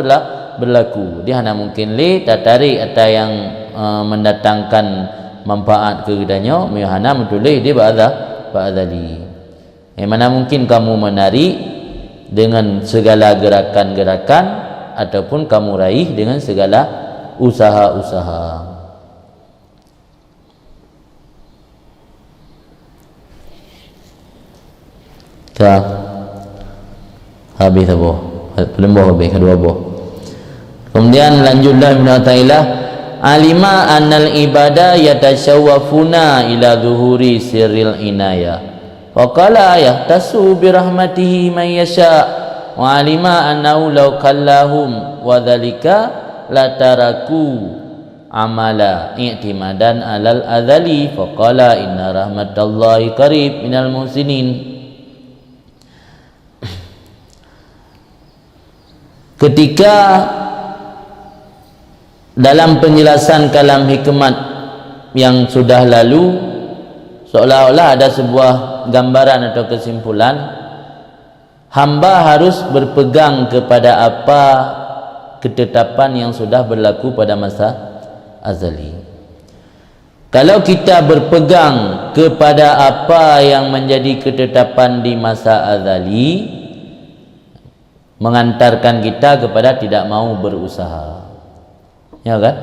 Speaker 1: berlaku. Dia hanya mungkin li tatari atau yang mendatangkan manfaat ke kedanyo, mihana mutulih dia ba'adzali. Mana mungkin kamu menarik dengan segala gerakan-gerakan ataupun kamu raih dengan segala usaha-usaha. Habis apa? Belum habis kedua apa? Kemudian lanjutlah Ibn Athaillah, alima annal ibadah yatashawwafuna ila zuhuri sirril inayah wa qala yahtasu bi rahmatihi man yasha wa alima annahu law kallahum wa dhalika la taraku amala i'timadan alal azali fa qala inna rahmatallahi qarib minal muhsinin. Ketika dalam penjelasan kalam hikmat yang sudah lalu, seolah-olah ada sebuah gambaran atau kesimpulan, hamba harus berpegang kepada apa ketetapan yang sudah berlaku pada masa azali. Kalau kita berpegang kepada apa yang menjadi ketetapan di masa azali, mengantarkan kita kepada tidak mau berusaha, ya kan?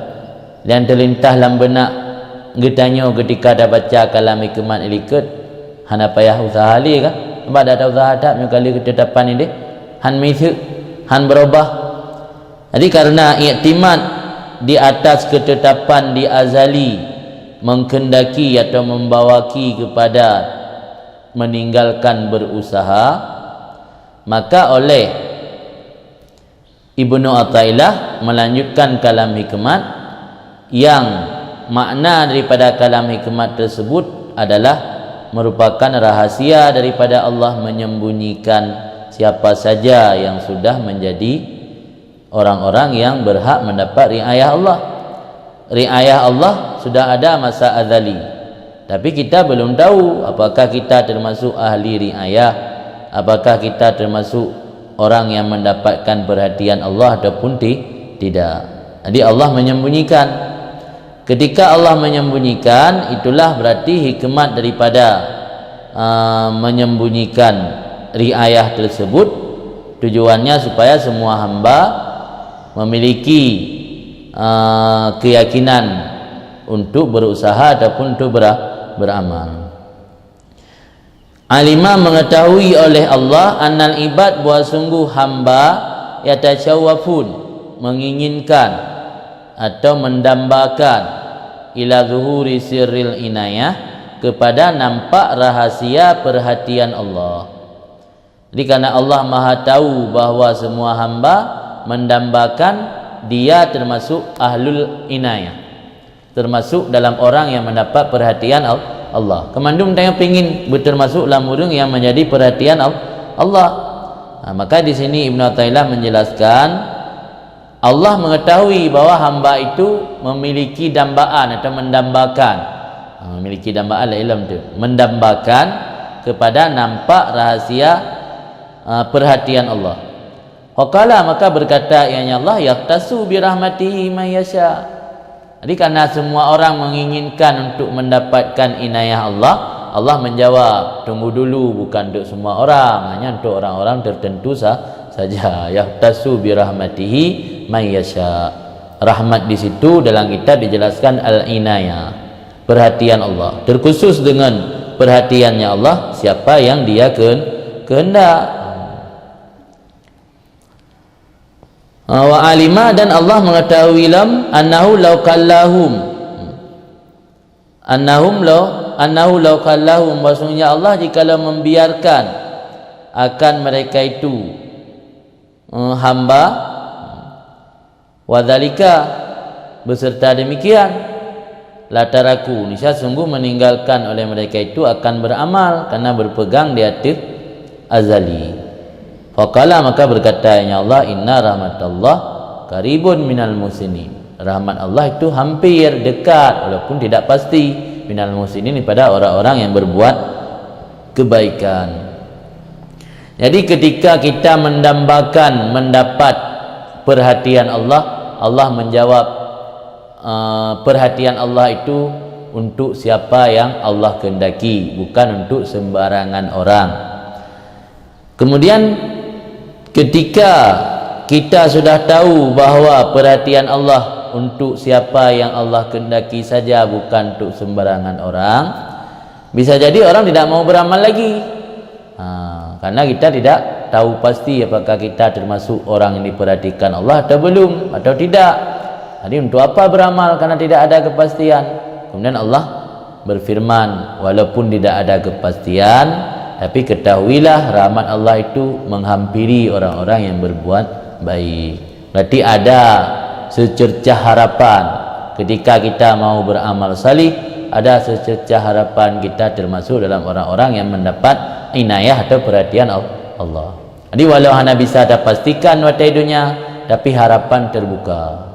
Speaker 1: Dan terlintah dalam benak Getanyo ketika dah baca kalam hikmat ilikut hana payah usaha li kan sebab dah ada usaha tak kali ketetapan ini han mithu han berubah. Jadi karena iktimad di atas ketetapan di azali mengkendaki atau membawaki kepada meninggalkan berusaha, maka oleh Ibnu Athaillah melanjutkan kalam hikmat yang makna daripada kalam hikmat tersebut adalah merupakan rahasia daripada Allah menyembunyikan siapa saja yang sudah menjadi orang-orang yang berhak mendapat riayah Allah. Riayah Allah sudah ada masa azali, tapi kita belum tahu apakah kita termasuk ahli riayah, apakah kita termasuk orang yang mendapatkan perhatian Allah ataupun tidak. Jadi Allah menyembunyikan. Ketika Allah menyembunyikan, itulah berarti hikmat daripada menyembunyikan riayah tersebut, tujuannya supaya semua hamba memiliki keyakinan untuk berusaha ataupun untuk beramal. Alima mengetahui oleh Allah annal ibad bahwa sungguh hamba yatashawwafun menginginkan atau mendambakan ila zuhuri sirril inayah kepada nampak rahasia perhatian Allah. Jadi karena Allah Maha tahu bahawa semua hamba mendambakan dia termasuk ahlul inayah, termasuk dalam orang yang mendapat perhatian Allah. Kemandum tanya pingin bertermasuk dalam orang yang menjadi perhatian Allah. Maka di sini Ibnu Athaillah menjelaskan Allah mengetahui bahawa hamba itu memiliki dambaan atau mendambakan, memiliki dambaan lah ilmu itu, mendambakan kepada nampak rahasia perhatian Allah. Waqala maka berkata ianya Allah yaqtasu bi rahmatihi may yasha. Jadi karena semua orang menginginkan untuk mendapatkan inayah Allah, Allah menjawab tunggu dulu, bukan untuk semua orang, hanya untuk orang-orang tertentu saja. Yaqtasu bi rahmatihi may yasha. Rahmat di situ dalam kitab dijelaskan al-inayah, perhatian Allah, terkhusus dengan perhatiannya Allah siapa yang dia kehendak. Wa alima dan Allah mengetahui lam annahu law kallahum annahu law kallahum, maksudnya Allah jikalau membiarkan akan mereka itu hamba wadzalika beserta demikian lataraku niscaya sungguh meninggalkan oleh mereka itu akan beramal karena berpegang di atas azali. Faqala maka berkatanya Allah inna rahmatallah qaribun minal musinin. Rahmat Allah itu hampir dekat walaupun tidak pasti minal musinin pada orang-orang yang berbuat kebaikan. Jadi ketika kita mendambakan mendapat perhatian Allah, Allah menjawab perhatian Allah itu untuk siapa yang Allah kehendaki, bukan untuk sembarangan orang. Kemudian ketika kita sudah tahu bahawa perhatian Allah untuk siapa yang Allah kehendaki saja, bukan untuk sembarangan orang, bisa jadi orang tidak mau beramal lagi, karena kita tidak tahu pasti apakah kita termasuk orang yang diperhatikan Allah atau belum, atau tidak. Jadi untuk apa beramal karena tidak ada kepastian? Kemudian Allah berfirman, walaupun tidak ada kepastian, tapi ketahuilah rahmat Allah itu menghampiri orang-orang yang berbuat baik. Berarti ada secercah harapan ketika kita mau beramal salih, ada secercah harapan kita termasuk dalam orang-orang yang mendapat inayah atau perhatian Allah. Jadi walau hanya bisa ada pastikan watai dunia, tapi harapan terbuka,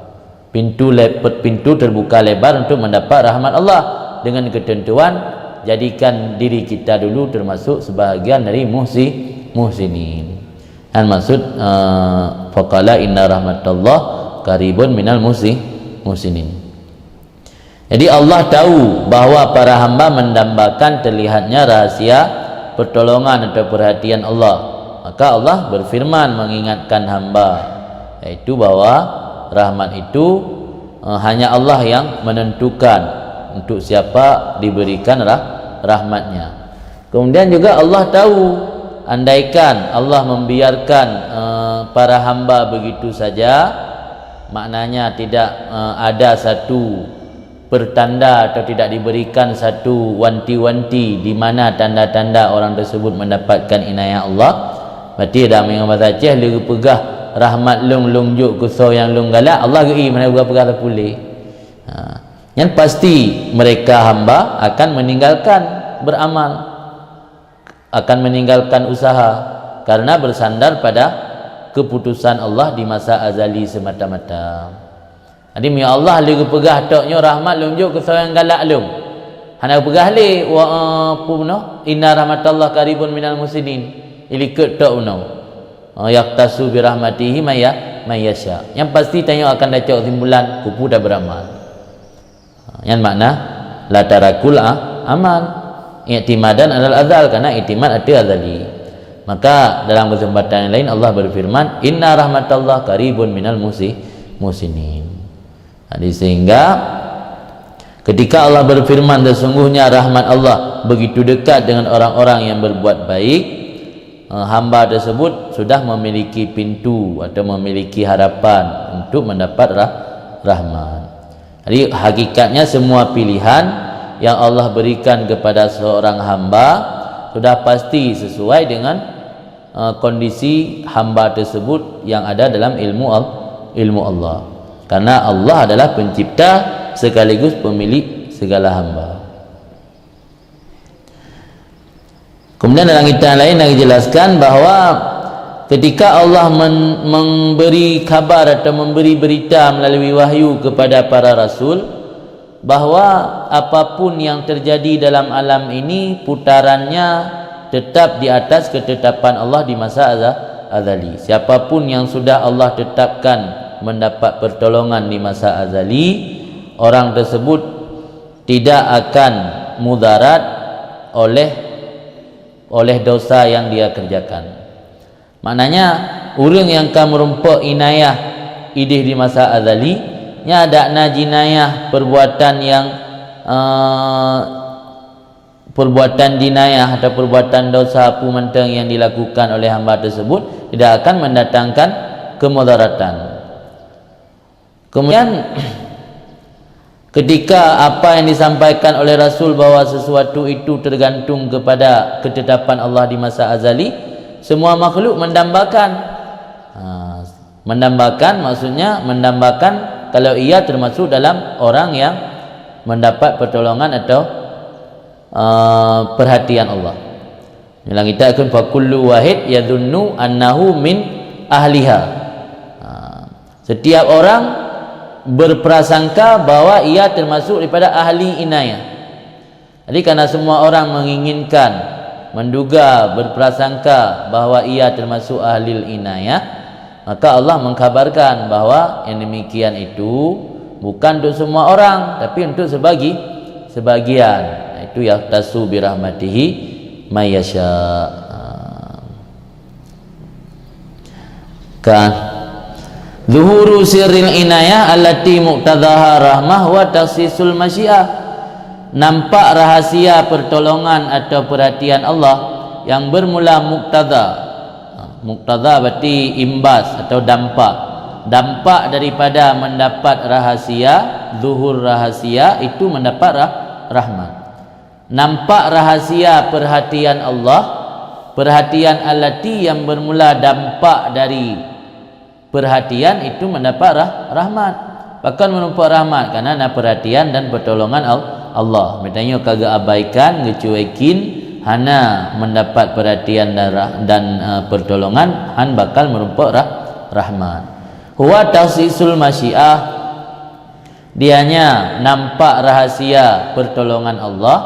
Speaker 1: pintu terbuka lebar untuk mendapat rahmat Allah dengan ketentuan jadikan diri kita dulu termasuk sebahagian dari muhsinin. Dan maksud faqala inna rahmatallah qaribun minal muhsinin. Jadi Allah tahu bahawa para hamba mendambakan terlihatnya rahasia pertolongan atau perhatian Allah. Maka Allah berfirman mengingatkan hamba, yaitu bahawa rahmat itu hanya Allah yang menentukan untuk siapa diberikan rahmatnya. Kemudian juga Allah tahu, andaikan Allah membiarkan para hamba begitu saja, maknanya tidak ada satu pertanda atau tidak diberikan satu wanti-wanti di mana tanda-tanda orang tersebut mendapatkan inayah Allah, berarti dah memang bahasa Aceh dia pegah rahmat lung juk kuso yang lung galak Allah gei mana pegah terpulih. Yang pasti mereka hamba akan meninggalkan beramal, akan meninggalkan usaha karena bersandar pada keputusan Allah di masa azali semata-mata. Jadi mi Allah lagi pegah toknya rahmat lunjuk ke seorang galak lum. Hana pegah le wa puno inna rahmatallah qaribun minal muslimin. Ilikut tok uno. Yaqtasu bi rahmatihi mayasya. Yang pasti tanya akan dacok timbulan kupu dah beramal. Yang makna la tarakul amal. I'timadan alal azal, karena i'timad ada azali. Maka dalam kesempatan yang lain Allah berfirman inna rahmatallah qaribun minal muslimin. Jadi sehingga ketika Allah berfirman sesungguhnya rahmat Allah begitu dekat dengan orang-orang yang berbuat baik, hamba tersebut sudah memiliki pintu atau memiliki harapan untuk mendapat rahmat. Jadi hakikatnya semua pilihan yang Allah berikan kepada seorang hamba sudah pasti sesuai dengan kondisi hamba tersebut yang ada dalam ilmu Allah. Karena Allah adalah pencipta sekaligus pemilik segala hamba. Kemudian dalam kitab lain yang dijelaskan bahawa ketika Allah memberi kabar atau memberi berita melalui wahyu kepada para rasul bahawa apapun yang terjadi dalam alam ini putarannya tetap di atas ketetapan Allah di masa azali. Siapapun yang sudah Allah tetapkan mendapat pertolongan di masa azali, orang tersebut tidak akan mudarat oleh dosa yang dia kerjakan. Maknanya orang yang akan merumpak inayah idih di masa azali nya ada jinayah perbuatan yang perbuatan jinayah atau perbuatan dosa apa mentang yang dilakukan oleh hamba tersebut tidak akan mendatangkan kemudaratan. Kemudian ketika apa yang disampaikan oleh Rasul bahawa sesuatu itu tergantung kepada ketetapan Allah di masa azali, semua makhluk mendambakan. Mendambakan maksudnya mendambakan kalau ia termasuk dalam orang yang mendapat pertolongan atau perhatian Allah. Dalam kita akan fa kullu wahid yadhunnu annahu min ahliha. Setiap orang berprasangka bahwa ia termasuk daripada ahli inayah. Jadi karena semua orang menginginkan, menduga, berprasangka bahwa ia termasuk ahli inayah, maka Allah mengkabarkan bahwa yang demikian itu bukan untuk semua orang, tapi untuk sebagian. Itu yaqtasu bi rahmatihi mayasya. Kan zuhuru sirril inayah allati muqtadaha rahmah wa taksisul masyiah. Nampak rahasia pertolongan atau perhatian Allah yang bermula muqtada. Muqtada berarti imbas atau dampak. Dampak daripada mendapat rahasia, zuhur rahasia itu mendapat rahmat. Nampak rahasia perhatian Allah, perhatian allati yang bermula dampak dari perhatian itu mendapat rahmat. Bahkan mendapat rahmat karena ada perhatian dan pertolongan Allah. Maknanya kagak abaikan, ngecuekin, hana mendapat perhatian dan pertolongan, han bakal merupakan rahmat. Huwa tasisul masyiah, dianya nampak rahasia pertolongan Allah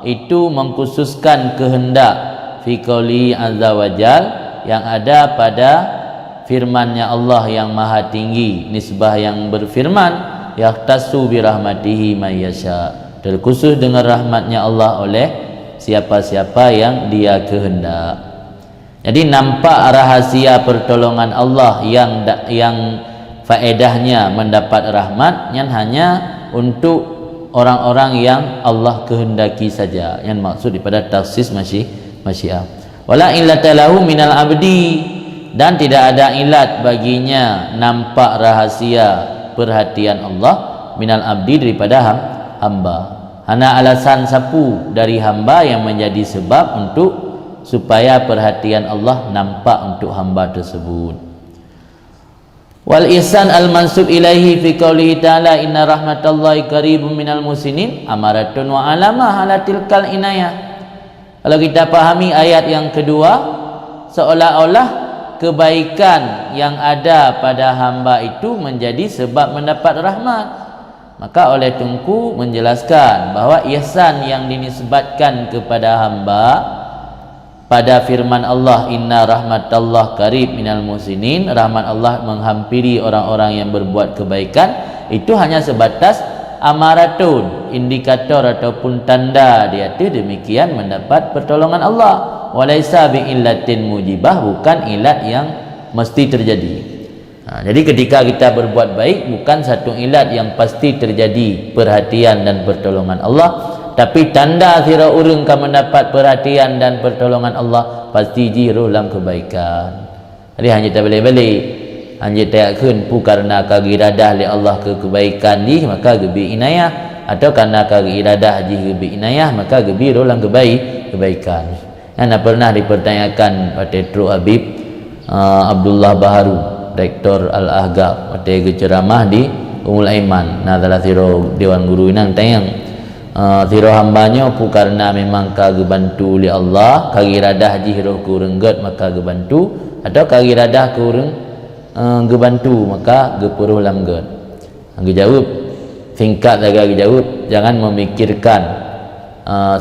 Speaker 1: itu mengkhususkan kehendak fi qouli azza wajal yang ada pada firman-Nya Allah yang maha tinggi, nisbah yang berfirman yaqtasu bi rahmatihi mayyasha, terkhusus dengan rahmatnya Allah oleh siapa-siapa yang dia kehendak. Jadi nampak rahasia pertolongan Allah yang faedahnya mendapat rahmat yang hanya untuk orang-orang yang Allah kehendaki saja. Yang maksud daripada taksis masyiah. Wala illata lahu minal abdi, dan tidak ada ilat baginya nampak rahasia perhatian Allah minal abdi daripada hamba. Hana alasan sapu dari hamba yang menjadi sebab untuk supaya perhatian Allah nampak untuk hamba tersebut. Wal ihsan al mansub ilaihi fi qoulihi ta'ala inna rahmatallahi qaribun minal musinin amaratun wa alamah ala tilkal inayah. Kalau kita pahami ayat yang kedua, seolah-olah kebaikan yang ada pada hamba itu menjadi sebab mendapat rahmat. Maka oleh Tunku menjelaskan bahawa ihsan yang dinisbatkan kepada hamba pada firman Allah inna rahmatallah qarib minal musinin, rahmat Allah menghampiri orang-orang yang berbuat kebaikan, itu hanya sebatas amaratun, indikator ataupun tanda dia itu demikian mendapat pertolongan Allah. Walaisa bi illatin mujibah, bukan ilat yang mesti terjadi. Jadi ketika kita berbuat baik, bukan satu ilat yang pasti terjadi perhatian dan pertolongan Allah, tapi tanda kira orang kan mendapat perhatian dan pertolongan Allah pasti jiruh dalam kebaikan. Jadi hanya tak balik-balik, hanya tak kun pu karena kagiradah li Allah ke kebaikan ni maka gebi inayah, atau karena kagiradah ji gebi inayah maka gebi dalam kebaikan. Yang pernah dipertanyakan pada Tru Habib Abdullah Baharu, Rektor Al-Ahgab, pada ceramah di Umul Aiman. Nah, dalam siro Dewan Guru inang tayang tiro hambanya pu karena memang kage bantu li Allah, kage radah jihroh kurang get maka ge bantu, atau kage radah kurang ge bantu maka ge puruh lam get. Ge jawab singkat saja, ge jawab jangan memikirkan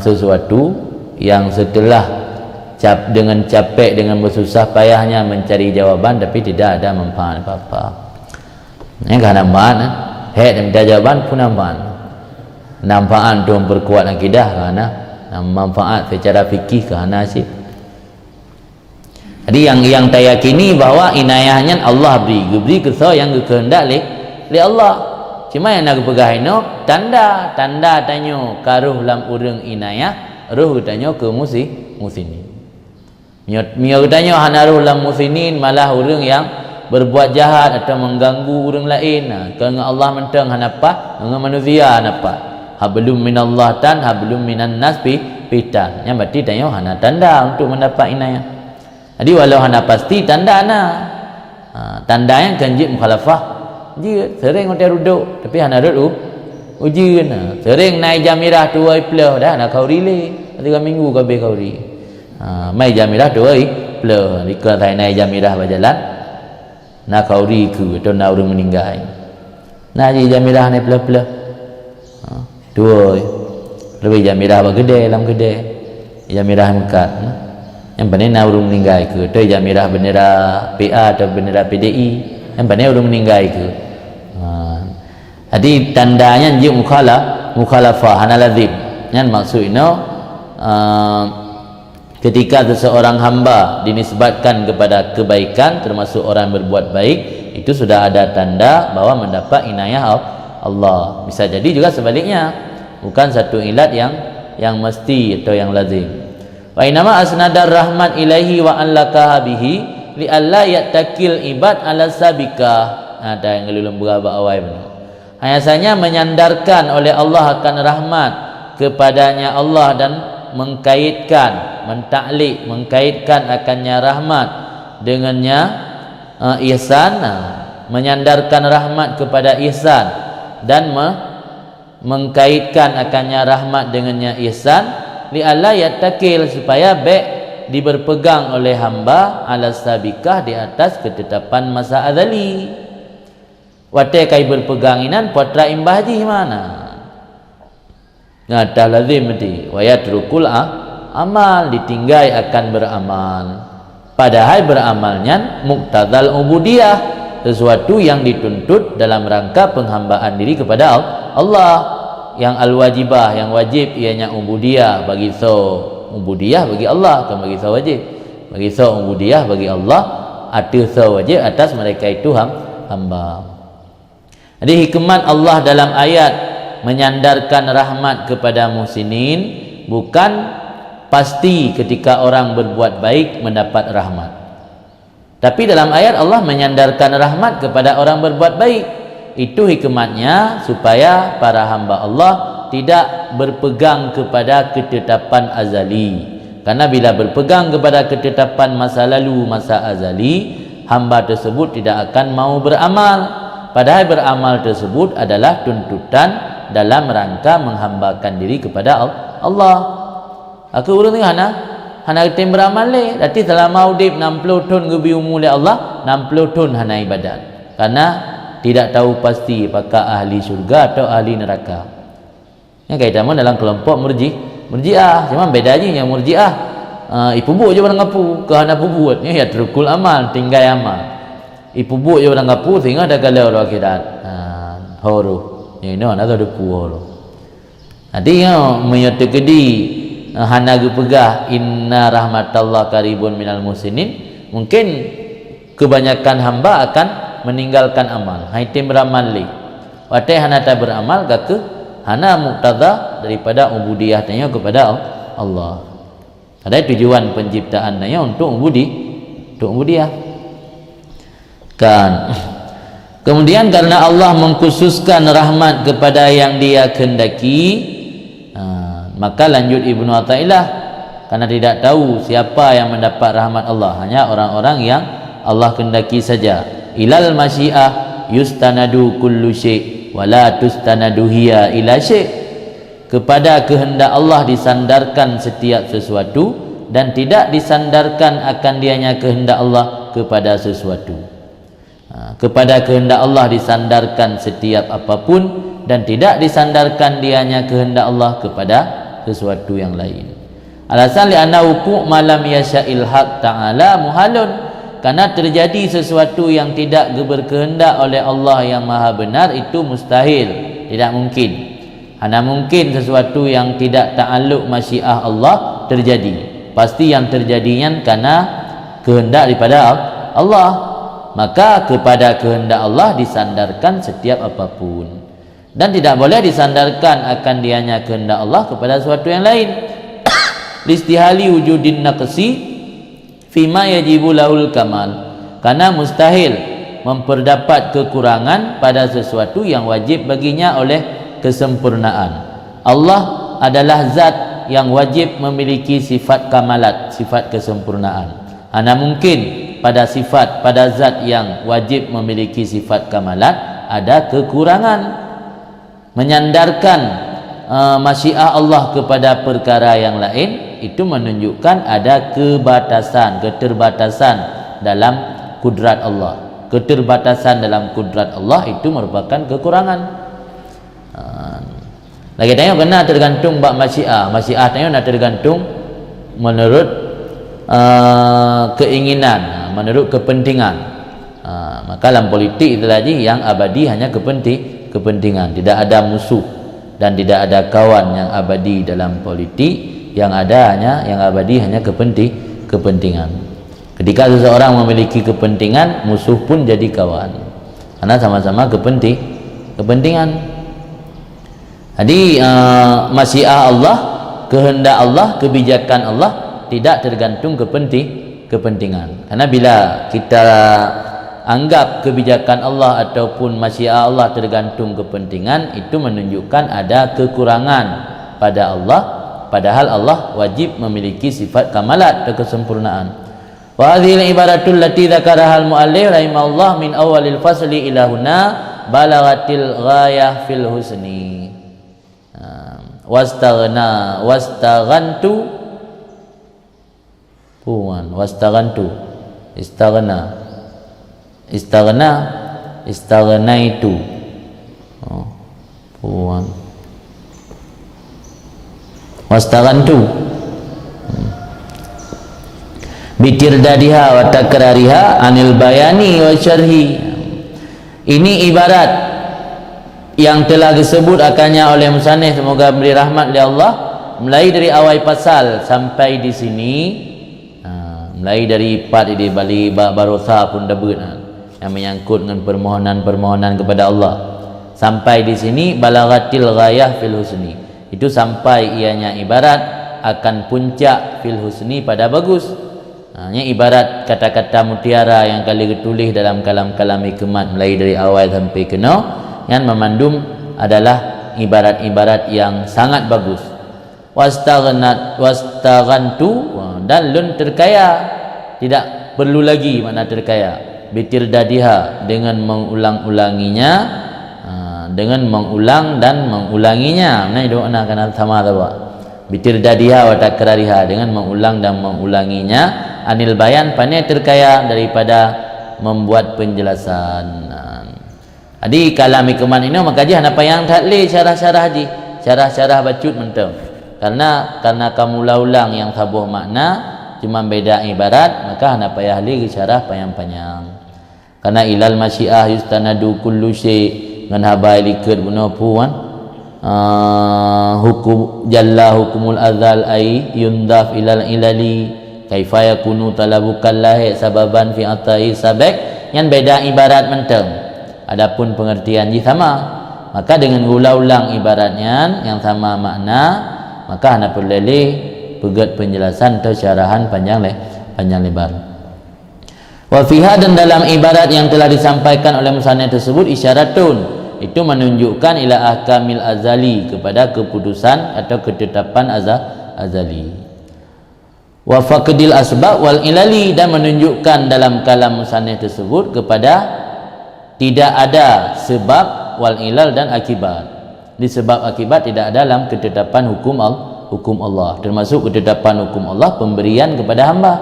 Speaker 1: sesuatu yang setelah dengan capek, dengan bersusah payahnya mencari jawaban tapi tidak ada manfaat apa-apa. Ini kan manfaat, dan minta jawaban pun manfaat untuk memperkuat akidah kerana manfaat secara fikih kerana sih. Jadi yang tak yakini bahawa inayahnya Allah beri kesal yang kehendak li Allah. Cuma yang nak pegang ini tanda tanya karuh lam urang inayah, ruh tanya ke musinin. Mio tanya hanaruh lam musinin malah urang yang berbuat jahat atau mengganggu orang lain. Kerana Allah mentang hanapa dengan manusia hanapa. Hablum minallah tan hablum minan nas pitan. Yang berarti tanya hana tanda untuk mendapat inayah. Jadi walau hana pasti tanda tanda yang kanjik mukhalafah. Dia sering hotel duduk tapi hana duduk ujian. Sering naik jamirah 2 puluh dah nak kau rile 3 minggu kau be kau ri. Mai jamirah 2 puluh dikau tai naik jamirah berjalan nak kau ri ke atau nak orang meninggal. Nah di jamirah naik puluh-puluh. Dua lebih jamirah bergede dalam gede jamirah mekat yang benar orang meninggal ke atau jamirah bendera PA atau bendera PDI yang benar orang meninggal ke. Jadi tandanya je mukhalafah hana lazim. Yang maksud ini ketika seseorang hamba dinisbatkan kepada kebaikan termasuk orang berbuat baik, itu sudah ada tanda bahawa mendapat inayah Allah. Bisa jadi juga sebaliknya, bukan satu ilat yang mesti atau yang lazim. Wa inama asnadar rahmat ilaihi wa allaka bihi li alla yatakil ibad ala sabika. Ada yang ngelulung beraba awai benar. Hanya menyandarkan oleh Allah akan rahmat kepadanya Allah dan mengkaitkan, mentaklik, mengkaitkan akannya rahmat dengannya ihsan, menyandarkan rahmat kepada ihsan dan mengkaitkan akannya rahmat dengannya ihsan li alla yatakil supaya baik diberpegang oleh hamba ala sabikah di atas ketetapan masa azali. Watai kai berpegang inan potra imbah di mana? Ngata lazim mesti wa yatrukul amal, ditinggai akan beramal. Padahal beramalnya muqtadal ubudiyah, sesuatu yang dituntut dalam rangka penghambaan diri kepada Allah. Yang al-wajibah, yang wajib ianya ubudiyah, bagi so ubudiyah bagi Allah, bukan bagi so wajib. Bagi so ubudiyah bagi Allah, ada so wajib atas mereka itu hamba. Jadi hikmat Allah dalam ayat menyandarkan rahmat kepada muhsinin bukan pasti ketika orang berbuat baik mendapat rahmat. Tapi dalam ayat Allah menyandarkan rahmat kepada orang berbuat baik. Itu hikmatnya supaya para hamba Allah tidak berpegang kepada ketetapan azali. Karena bila berpegang kepada ketetapan masa lalu, masa azali, hamba tersebut tidak akan mau beramal. Padahal beramal tersebut adalah tuntutan dalam rangka menghambakan diri kepada Allah. Aku urung tengah hana tim beramal le. Dati selama udip 60 tahun gebi umur oleh Allah, 60 tahun hana ibadat. Karena tidak tahu pasti apakah ahli syurga atau ahli neraka. Ya kaitan dalam kelompok murji'ah. Cuma bedanya yang murji'ah ipubuk je barang ngapu, ke hana pubut ya terukul amal, tinggal amal. Ipubuk je barang ngapu sehingga ada kalau orang akhirat. Horo. Ya ini ada depu horo. Nanti ya menyetekedi hana gepegah inna rahmatallah karibun minal muhsinin, mungkin kebanyakan hamba akan meninggalkan amal. Haitim beramal li. Watai hana tak beramal gake hana muqtada daripada ubudiyahnya kepada Allah. Ada tujuan penciptaannya untuk ubudiyah. Kan. Kemudian karena Allah mengkhususkan rahmat kepada yang Dia kehendaki, maka lanjut Ibnu Athaillah, karena tidak tahu siapa yang mendapat rahmat Allah, hanya orang-orang yang Allah kehendaki saja. Ilal masyiah yustanadu kullu syai' wala tustanadu hiya ila syai'. Kepada kehendak Allah disandarkan setiap sesuatu dan tidak disandarkan akan dianya kehendak Allah kepada sesuatu. Kepada kehendak Allah disandarkan setiap apapun dan tidak disandarkan dianya kehendak Allah kepada sesuatu yang lain. Alasan li'anna wuqu' ma lam yasha'il haq ta'ala muhalun, karena terjadi sesuatu yang tidak berkehendak oleh Allah yang maha benar itu mustahil, tidak mungkin. Hanya mungkin sesuatu yang tidak ta'alluq masyiah Allah terjadi. Pasti yang terjadinya karena kehendak daripada Allah. Maka kepada kehendak Allah disandarkan setiap apapun. Dan tidak boleh disandarkan akan dianya kehendak Allah kepada sesuatu yang lain. Listihali wujudin naqsi fima yajibu lahul kamal, karena mustahil memperdapat kekurangan pada sesuatu yang wajib baginya oleh kesempurnaan. Allah adalah zat yang wajib memiliki sifat kamalat, sifat kesempurnaan. Hanya mungkin pada zat yang wajib memiliki sifat kamalat ada kekurangan. Menyandarkan masyiah Allah kepada perkara yang lain itu menunjukkan ada keterbatasan dalam kudrat Allah. Keterbatasan dalam kudrat Allah itu merupakan kekurangan. Lagi tanya kena tergantung bab masyiah. Masyiah tanya nak tergantung menurut keinginan, menurut kepentingan. Maka dalam politik itu tadi yang abadi hanya kepentingan, tidak ada musuh dan tidak ada kawan yang abadi dalam politik. Yang ada yang abadi hanya kepentingan. Ketika seseorang memiliki kepentingan, musuh pun jadi kawan karena sama-sama kepentingan. Jadi masyiah Allah, kehendak Allah, kebijakan Allah tidak tergantung kepentingan. Karena bila kita anggap kebijakan Allah ataupun masyiah Allah tergantung kepentingan, itu menunjukkan ada kekurangan pada Allah, padahal Allah wajib memiliki sifat kamalat atau kesempurnaan. Wa hadhil ibaratul lati dzakaraha al-muallif rahimahullah min awalil fasli ila huna balaghatil ghayah fil husni. Wastaghantu istaghnaitu wastaghantu bitirdadiha wa takrariha anil bayani wa syarhi. Ini ibarat yang telah disebut akannya oleh musannif, semoga beri rahmat oleh Allah, mulai dari awal pasal sampai di sini. Mulai dari part di balik barotha pun debut yang menyangkut dengan permohonan kepada Allah. Sampai di sini balaghatil ghayah fil husni. Itu sampai ianya ibarat akan puncak fil husni pada bagus. Ini ibarat kata-kata mutiara yang kali ditulis dalam kalam-kalam hikmat mulai dari awal sampai kena, yang memandum adalah ibarat-ibarat yang sangat bagus. Wastaghantu, dan lun terkaya, tidak perlu lagi makna terkaya. Bitirdadiha, dengan mengulang-ulanginya, dengan mengulang dan mengulanginya. Nah itu akan sama tahu. Bitirdadiha wa takrariha, dengan mengulang dan mengulanginya. Anil bayan, pandai terkaya daripada membuat penjelasan. Jadi kalam hikmat ini maka dia apa yang tak leh syarah-syarah haji, syarah-syarah bacut mentang. Karena kamu ulang yang sabuh makna cuma beda ibarat, maka hana payah lagi syarah panjang-panjang. Karena ilal masyiah yustanadu kullu syai' ngan habai liket guna puan hukum jalla hukumul azal ai yundaf ilal ilali kaifa yakunu talabukallahi sababan fi atai sabek, yang beda ibarat menteng. Adapun pengertian ji sama, maka dengan ulang-ulang ibaratnya yang sama makna, maka hana perlu pegat penjelasan atau syarahan panjang lebar. Wa fiha, dan dalam ibarat yang telah disampaikan oleh musannif tersebut isyaratun, itu menunjukkan ila ahkamil azali, kepada keputusan atau ketetapan azali. Wa faqdil asbab wal ilali, dan menunjukkan dalam kalam musannif tersebut kepada tidak ada sebab wal ilal dan akibat. Di sebab akibat tidak ada dalam ketetapan hukum Allah, termasuk ketetapan hukum Allah pemberian kepada hamba.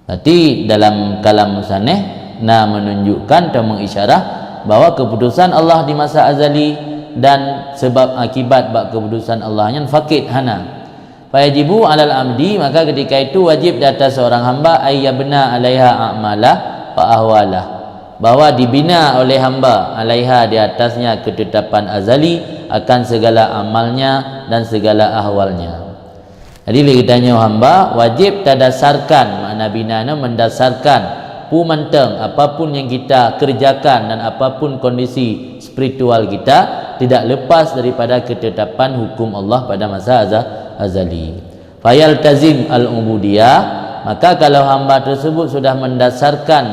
Speaker 1: Berarti dalam kalam musannif menunjukkan atau mengisyarah bahwa keputusan Allah di masa azali dan sebab akibat bab keputusan Allah yang faqid hana. Fayajibu alal abdi, maka ketika itu wajib di atas seorang hamba ayyabna alaiha a'malah wa ahwalah, bahwa dibina oleh hamba alaiha, di atasnya ketetapan azali, akan segala amalnya dan segala ahwalnya. Jadi kitanya hamba wajib terdasarkan, makna binana mendasarkan pu menteng apapun yang kita kerjakan dan apapun kondisi spiritual kita tidak lepas daripada ketetapan hukum Allah pada masa azali. Fayal tazim al-ubudiyah, maka kalau hamba tersebut sudah mendasarkan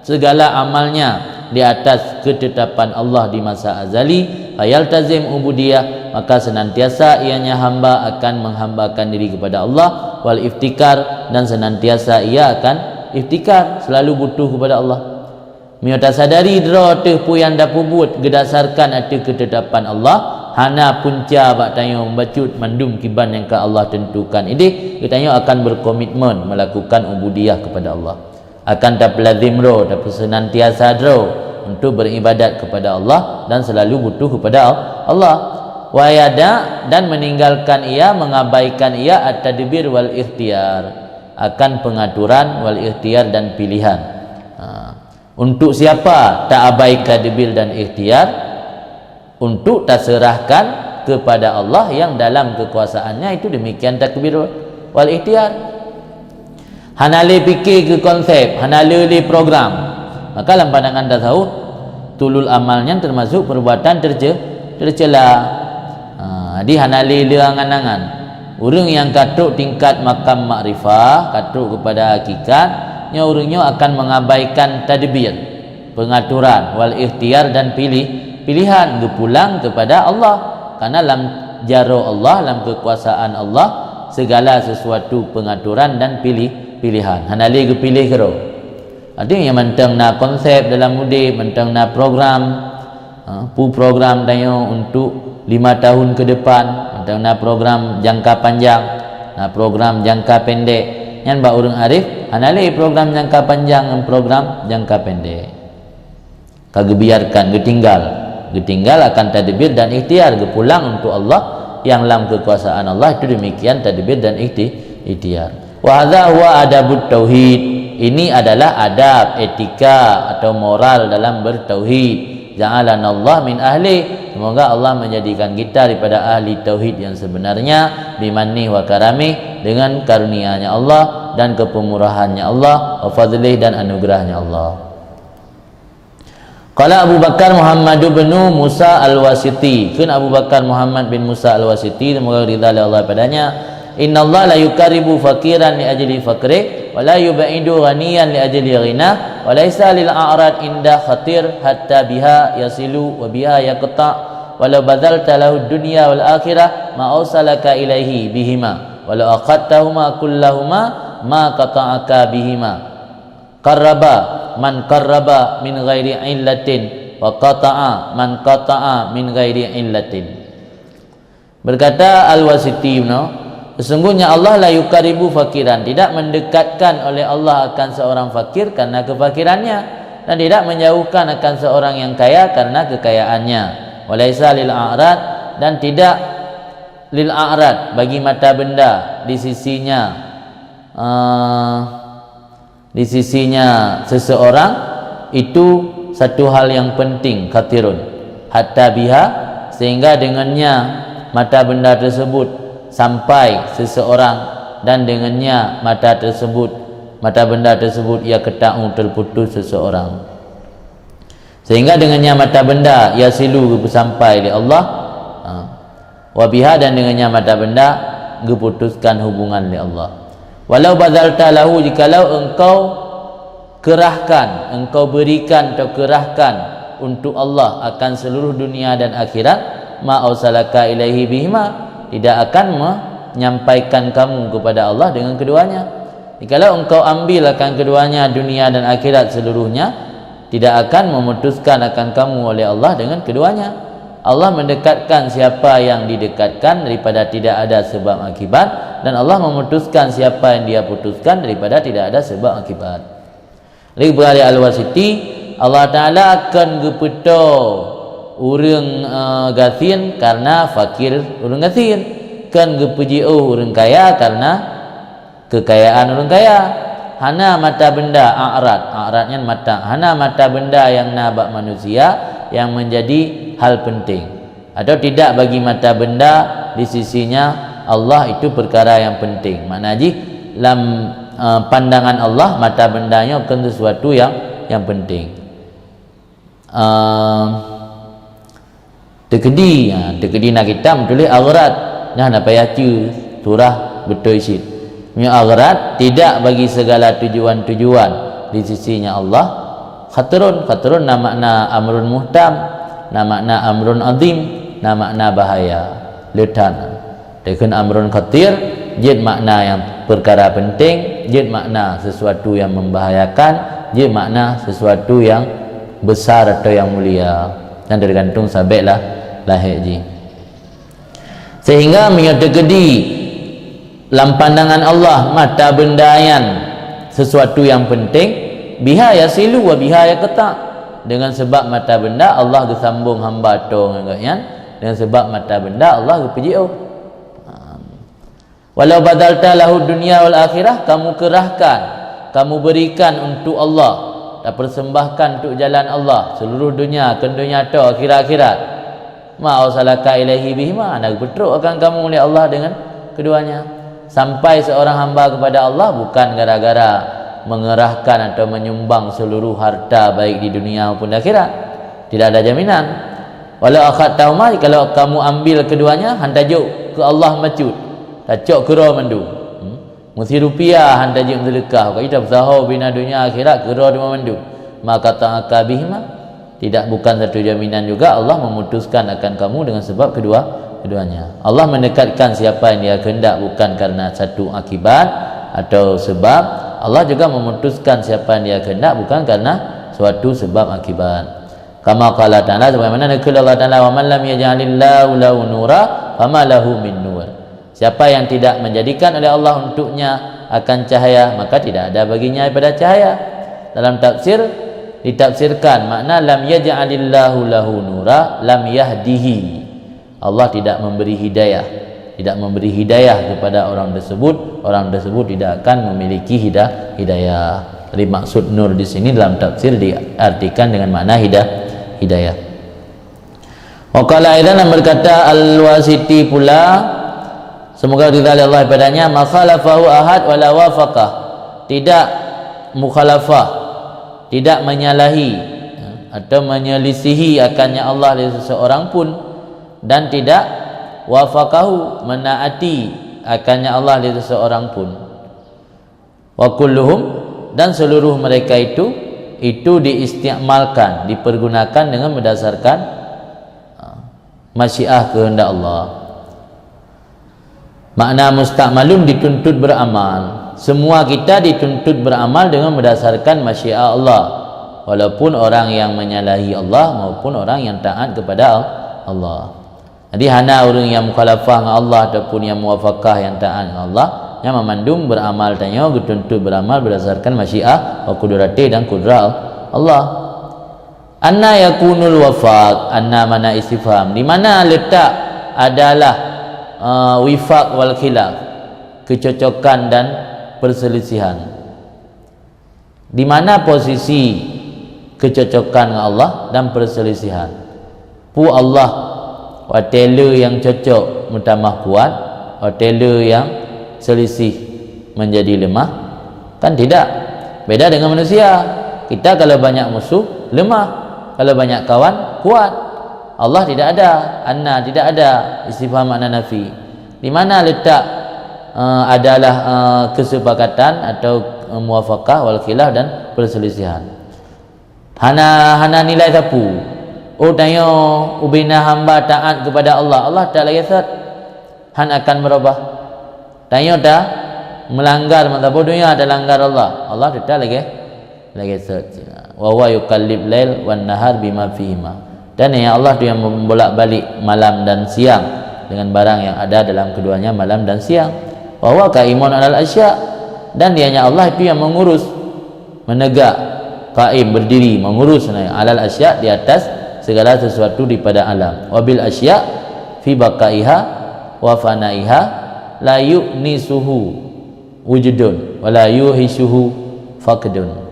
Speaker 1: segala amalnya di atas ketetapan Allah di masa azali, fayal tazim ubudiyah, maka senantiasa ianya hamba akan menghambakan diri kepada Allah, wal iftikar, dan senantiasa ia akan iftikar, selalu butuh kepada Allah. Miota sadari dro teh pu yang dapat buat berdasarkan atas ketetapan Allah, hana punca bak tanya membacut mandum kiban yang ke Allah tentukan. Ini kitanya akan berkomitmen melakukan ubudiyah kepada Allah, akan tak lazim ro, tapi senantiasa ro untuk beribadat kepada Allah dan selalu butuh kepada Allah. Wa yada, dan meninggalkan ia, mengabaikan ia at-tadbir wal ikhtiyar, akan pengaturan wal ikhtiyar dan pilihan. Untuk siapa tak abaikan tadbir dan ikhtiar? Untuk tak serahkan kepada Allah yang dalam kekuasaannya, itu demikian takbir wal ikhtiar. Hanale fikir ke konsep, hanale program, maka dalam pandangan tasawuf tulul amalnya termasuk perbuatan tercela. Di hanale angan-angan orang yang katuk tingkat makam makrifah, katuk kepada hakikat, orangnya akan mengabaikan tadbir, pengaturan wal ikhtiar dan pilihan pulang kepada Allah, karena dalam jaro Allah, dalam kekuasaan Allah segala sesuatu pengaturan dan pilihan. Hanali ke pilih kero. Artinya mentang na konsep dalam mudi, mentang na program, program tanya untuk 5 tahun ke depan, mentang na program jangka panjang, na program jangka pendek. Yang ba orang arif hanali program jangka panjang dan program jangka pendek. Kagebiarkan getinggal akan tadbir dan ikhtiar, pulang untuk Allah yang dalam kekuasaan Allah, itu demikian tadbir dan ikhtiar. Wa hadza huwa adabut tauhid. Ini adalah adab, etika atau moral dalam bertauhid. Ja'alanallah min ahli, semoga Allah menjadikan kita daripada ahli tauhid yang sebenarnya, bimanni wa karami, dengan karunia-Nya Allah dan kepemurahan-Nya Allah, wa fadlih, dan anugerah-Nya Allah. Qala Abu Bakar Muhammad bin Musa Al-Wasiti, kun Abu Bakar Muhammad bin Musa Al-Wasiti, semoga ridha Allah padanya, inna Allah la yukaribu fakiran li ajli fakri wa la yubaidu ghaniyan li ajli ghina wa laisa lil a'rad inda khatir hatta biha yasilu wa biha yaqta walau badalta lahu dunya wal akhirah ma ausalaka ilaihi bihima walau aqattahuma kullahuma ma qata'aka bihima. Qarraba man qarraba min ghairi illatin wa qata'a man qata'a min ghairi illatin. Berkata Al-Wasiti, sesungguhnya Allah la yukaribu fakiran, tidak mendekatkan oleh Allah akan seorang fakir karena kefakirannya, dan tidak menjauhkan akan seorang yang kaya karena kekayaannya. Walaisa lil a'rad, dan tidak lil a'rad bagi mata benda di sisinya seseorang itu satu hal yang penting, khatirun hatta biha, sehingga dengannya mata benda tersebut sampai seseorang, dan dengannya mata benda tersebut ia ketau terputus seseorang, sehingga dengannya mata benda ia silu sampai oleh Allah, wa biha, dan dengannya mata benda geputuskan hubungan oleh Allah. Walau badalta lahu, jikalau engkau kerahkan, engkau berikan atau kerahkan untuk Allah akan seluruh dunia dan akhirat, ma ausalaka ilaihi bihima, tidak akan menyampaikan kamu kepada Allah dengan keduanya. Jikalau engkau ambil akan keduanya, dunia dan akhirat seluruhnya, tidak akan memutuskan akan kamu oleh Allah dengan keduanya. Allah mendekatkan siapa yang didekatkan daripada tidak ada sebab akibat, dan Allah memutuskan siapa yang dia putuskan daripada tidak ada sebab akibat. Lagi berali Al-Wasiti, Allah Ta'ala akan gepeto urang gatin karena fakir urang gatin, kan gepuji urang kaya karena kekayaan urang kaya. Hana mata benda a'radnya mata, hana mata benda yang nabak manusia yang menjadi hal penting, atau tidak bagi mata benda di sisinya Allah itu perkara yang penting. Makna haji dalam pandangan Allah mata bendanya bukan sesuatu yang penting. Tekedi nak kita menulis agharat dah nak payah surah betul isi. Punya agharat tidak bagi segala tujuan-tujuan di sisinya Allah. Khatrun makna amrun muhtam, makna amrun azim, makna bahaya letan. Dengan amrun khatir, jid makna yang perkara penting, jid makna sesuatu yang membahayakan, jid makna sesuatu yang besar atau yang mulia, dan tergantung sabeklah lahir ji. Sehingga menyatakan dalam pandangan Allah mata bendayan sesuatu yang penting, biha yasilu wa biha yaqta, dengan sebab mata benda Allah gesambung hamba to ngagaknya, dengan sebab mata benda Allah gepuji. Walau badalta lahu dunya wal akhirah, kamu kerahkan, kamu berikan untuk Allah, dan persembahkan untuk jalan Allah seluruh dunia, ke dunia tu akhirat, ma ausalaka ilaihi bihima, nak betruk akan kamu oleh Allah dengan keduanya. Sampai seorang hamba kepada Allah bukan gara-gara mengerahkan atau menyumbang seluruh harta baik di dunia maupun di akhirat, tidak ada jaminan. Walau akhadtahuma, kalau kamu ambil keduanya, hantajuk ke Allah macut tacok kira mandu, mesti rupiah hantajuk sedekah, kau kita bersahau bina dunia akhirat kira di mandu, maka ta'aka bihima, tidak, bukan satu jaminan juga Allah memutuskan akan kamu dengan sebab keduanya. Allah mendekatkan siapa yang dia kehendak bukan karena satu akibat atau sebab. Allah juga memutuskan siapa yang dia kehendak bukan karena suatu sebab akibat. Kama qala ta'ala, sebagaimana nakul Allah Ta'ala, wa man lam yaj'alillahu lahu nura fama lahu min nur. Siapa yang tidak menjadikan oleh Allah untuknya akan cahaya, maka tidak ada baginya daripada cahaya. Dalam tafsir ditafsirkan makna lam yaj'alillahu lahu nura lam yahdihi. Allah tidak memberi hidayah kepada orang tersebut tidak akan memiliki hidayah. Jadi maksud nur di sini dalam tafsir diartikan dengan makna hidayah. Wa qala aidan, berkata Al-Wasiti pula, semoga ridha Allah padanya, makhalafahu ahad wala wafaqah, tidak mukhalafah, tidak menyalahi atau menyelisihi akannya Allah dari seseorang pun, dan tidak wafaqahu menaati akannya Allah dari seseorang pun. Wa kulluhum, dan seluruh mereka itu diistiamalkan, dipergunakan dengan berdasarkan masyiah kehendak Allah. Makna mustakmalun dituntut beramal. Semua kita dituntut beramal dengan berdasarkan masyiah Allah, walaupun orang yang menyalahi Allah maupun orang yang taat kepada Allah. Jadi hana orang yang mukhalafah dengan Allah ataupun yang muwafaqah yang taat dengan Allah, yang memandung beramal tanya dituntut beramal berdasarkan masyiah wa qudrati dan kudrah Allah. Anna yakunul wafaq, anna mana istifham, di mana letak adalah wifaq wal khilaf, kecocokan dan perselisihan. Di mana posisi kecocokan dengan Allah dan perselisihan? Pu Allah watela yang cocok mutamah kuat, watela yang selisih menjadi lemah, kan tidak. Beda dengan manusia. Kita kalau banyak musuh lemah, kalau banyak kawan kuat. Allah tidak ada, anna tidak ada istifham makna nafi. Di mana letak adalah kesepakatan atau muwafaqah wal khilaf dan perselisihan. Hana nilai sapu. Oh tanya ubina hamba taat kepada Allah, Allah tak lagi sat. Han akan merubah. Tanya dah melanggar mata bodohnya ada langgar Allah, Allah tak lagi sat. Wa huwa yuqallib lail wan nahar bima fihima. Dan ya Allah tu yang membolak-balik malam dan siang dengan barang yang ada dalam keduanya, malam dan siang. Wa huwa qaimun 'alal asya', dan dianya Allah itu yang mengurus, menegak, qaim berdiri, mengurus 'alal asya' di atas segala sesuatu daripada alam. Wa bil asya' fi baqaiha wa fanaiha la yu'nisuhu wujudun wa la yuhisuhu faqdun.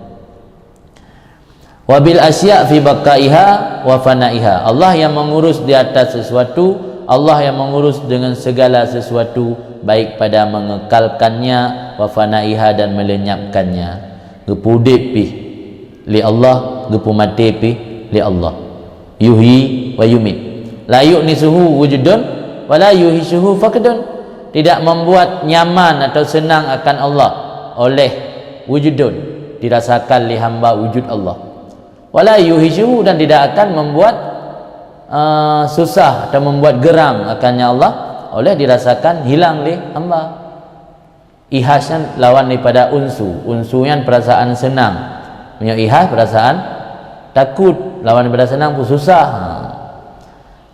Speaker 1: Wabil asya' fi baqaiha wa fanaiha, Allah yang mengurus di atas sesuatu, Allah yang mengurus dengan segala sesuatu, baik pada mengekalkannya wa fanaiha dan melenyapkannya. Gepu udip pi li Allah, gepu mati pi li Allah. Yuhyi wa yumit. La yu'nisuhu wujudun wa la yuhisuhu faqdun. Tidak membuat nyaman atau senang akan Allah oleh wujudun, dirasakan li hamba wujud Allah. Wala yuhiju, dan tidak akan membuat susah atau membuat geram akannya Allah oleh dirasakan hilang oleh hamba. Ihasnya lawan daripada unsu yang perasaan senang, punya ihas perasaan takut, lawan daripada senang pun susah.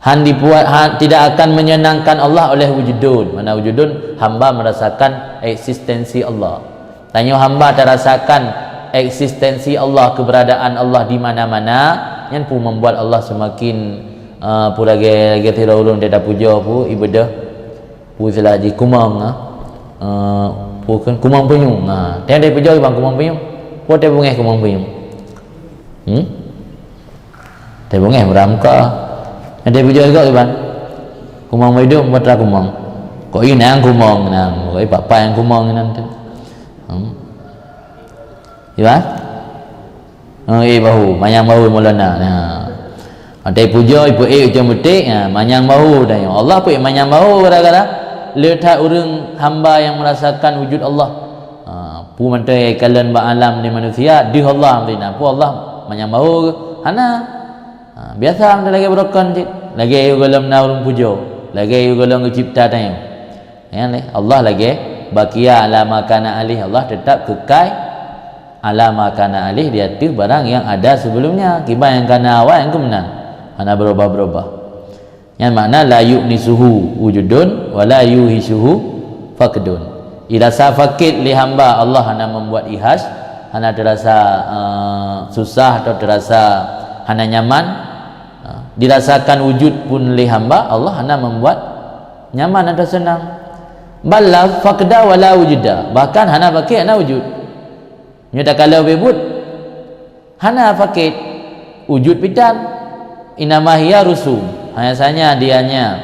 Speaker 1: Tidak akan menyenangkan Allah oleh wujudun. Mana wujudun? Hamba merasakan eksistensi Allah. Tanya hamba terasakan eksistensi Allah, keberadaan Allah di mana-mana, yang pun membuat Allah semakin lagi tidak ulun dia dah puja pu ibadah pu selaji kumang pu kan kumang penyung dia dah puja bang kumang penyung pu dia bungeh kumang penyung dia bungeh meramka dia puja juga bang kumang hidup matra kumang kok ini yang kumang nang kok papa yang kumang nanti ya bahu manyang bahu mulana ada puja ibu ujung betik manyang bahu dah Allah pun manyang bahu gara-gara letak orang hamba yang merasakan wujud Allah pu mantai kalian ba alam di manusia di Allah amrina pu Allah manyang bahu hana biasa anda lagi berokon lagi golem na orang puja lagi golem cipta tanya ya Allah lagi baqiya ala makana alih, Allah tetap kekal ala makana alih di atas barang yang ada sebelumnya. Kibar yang kana awal yang kemenang hana berubah-berubah. Yang makna la yu'nisuhu wujudun wa la yuhisuhu faqdun. Irasa fakir li hamba, Allah hana membuat ihas, hana terasa susah atau terasa hana nyaman. Dirasakan wujud pun li hamba, Allah hana membuat nyaman atau senang. Balla faqda wa la wujuda, bahkan hana fakir hana wujud. Nyata kalau bebut hana fakir wujud pitan inamahia rusum, hanya dianya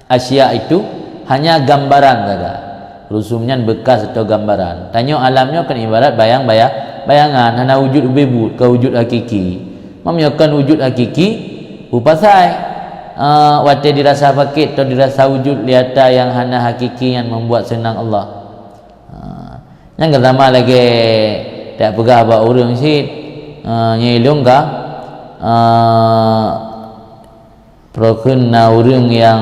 Speaker 1: asya itu hanya gambaran saja, rusumnya bekas atau gambaran. Tanya alamnya kan ibarat bayangan, hana wujud bebut ke wujud hakiki. Memyakan wujud hakiki upasai wate dirasa fakir atau dirasa wujud liata yang hana hakiki yang membuat senang Allah. Yang pertama lagi tak pegah abak orang sit nyelong ka prokena orang yang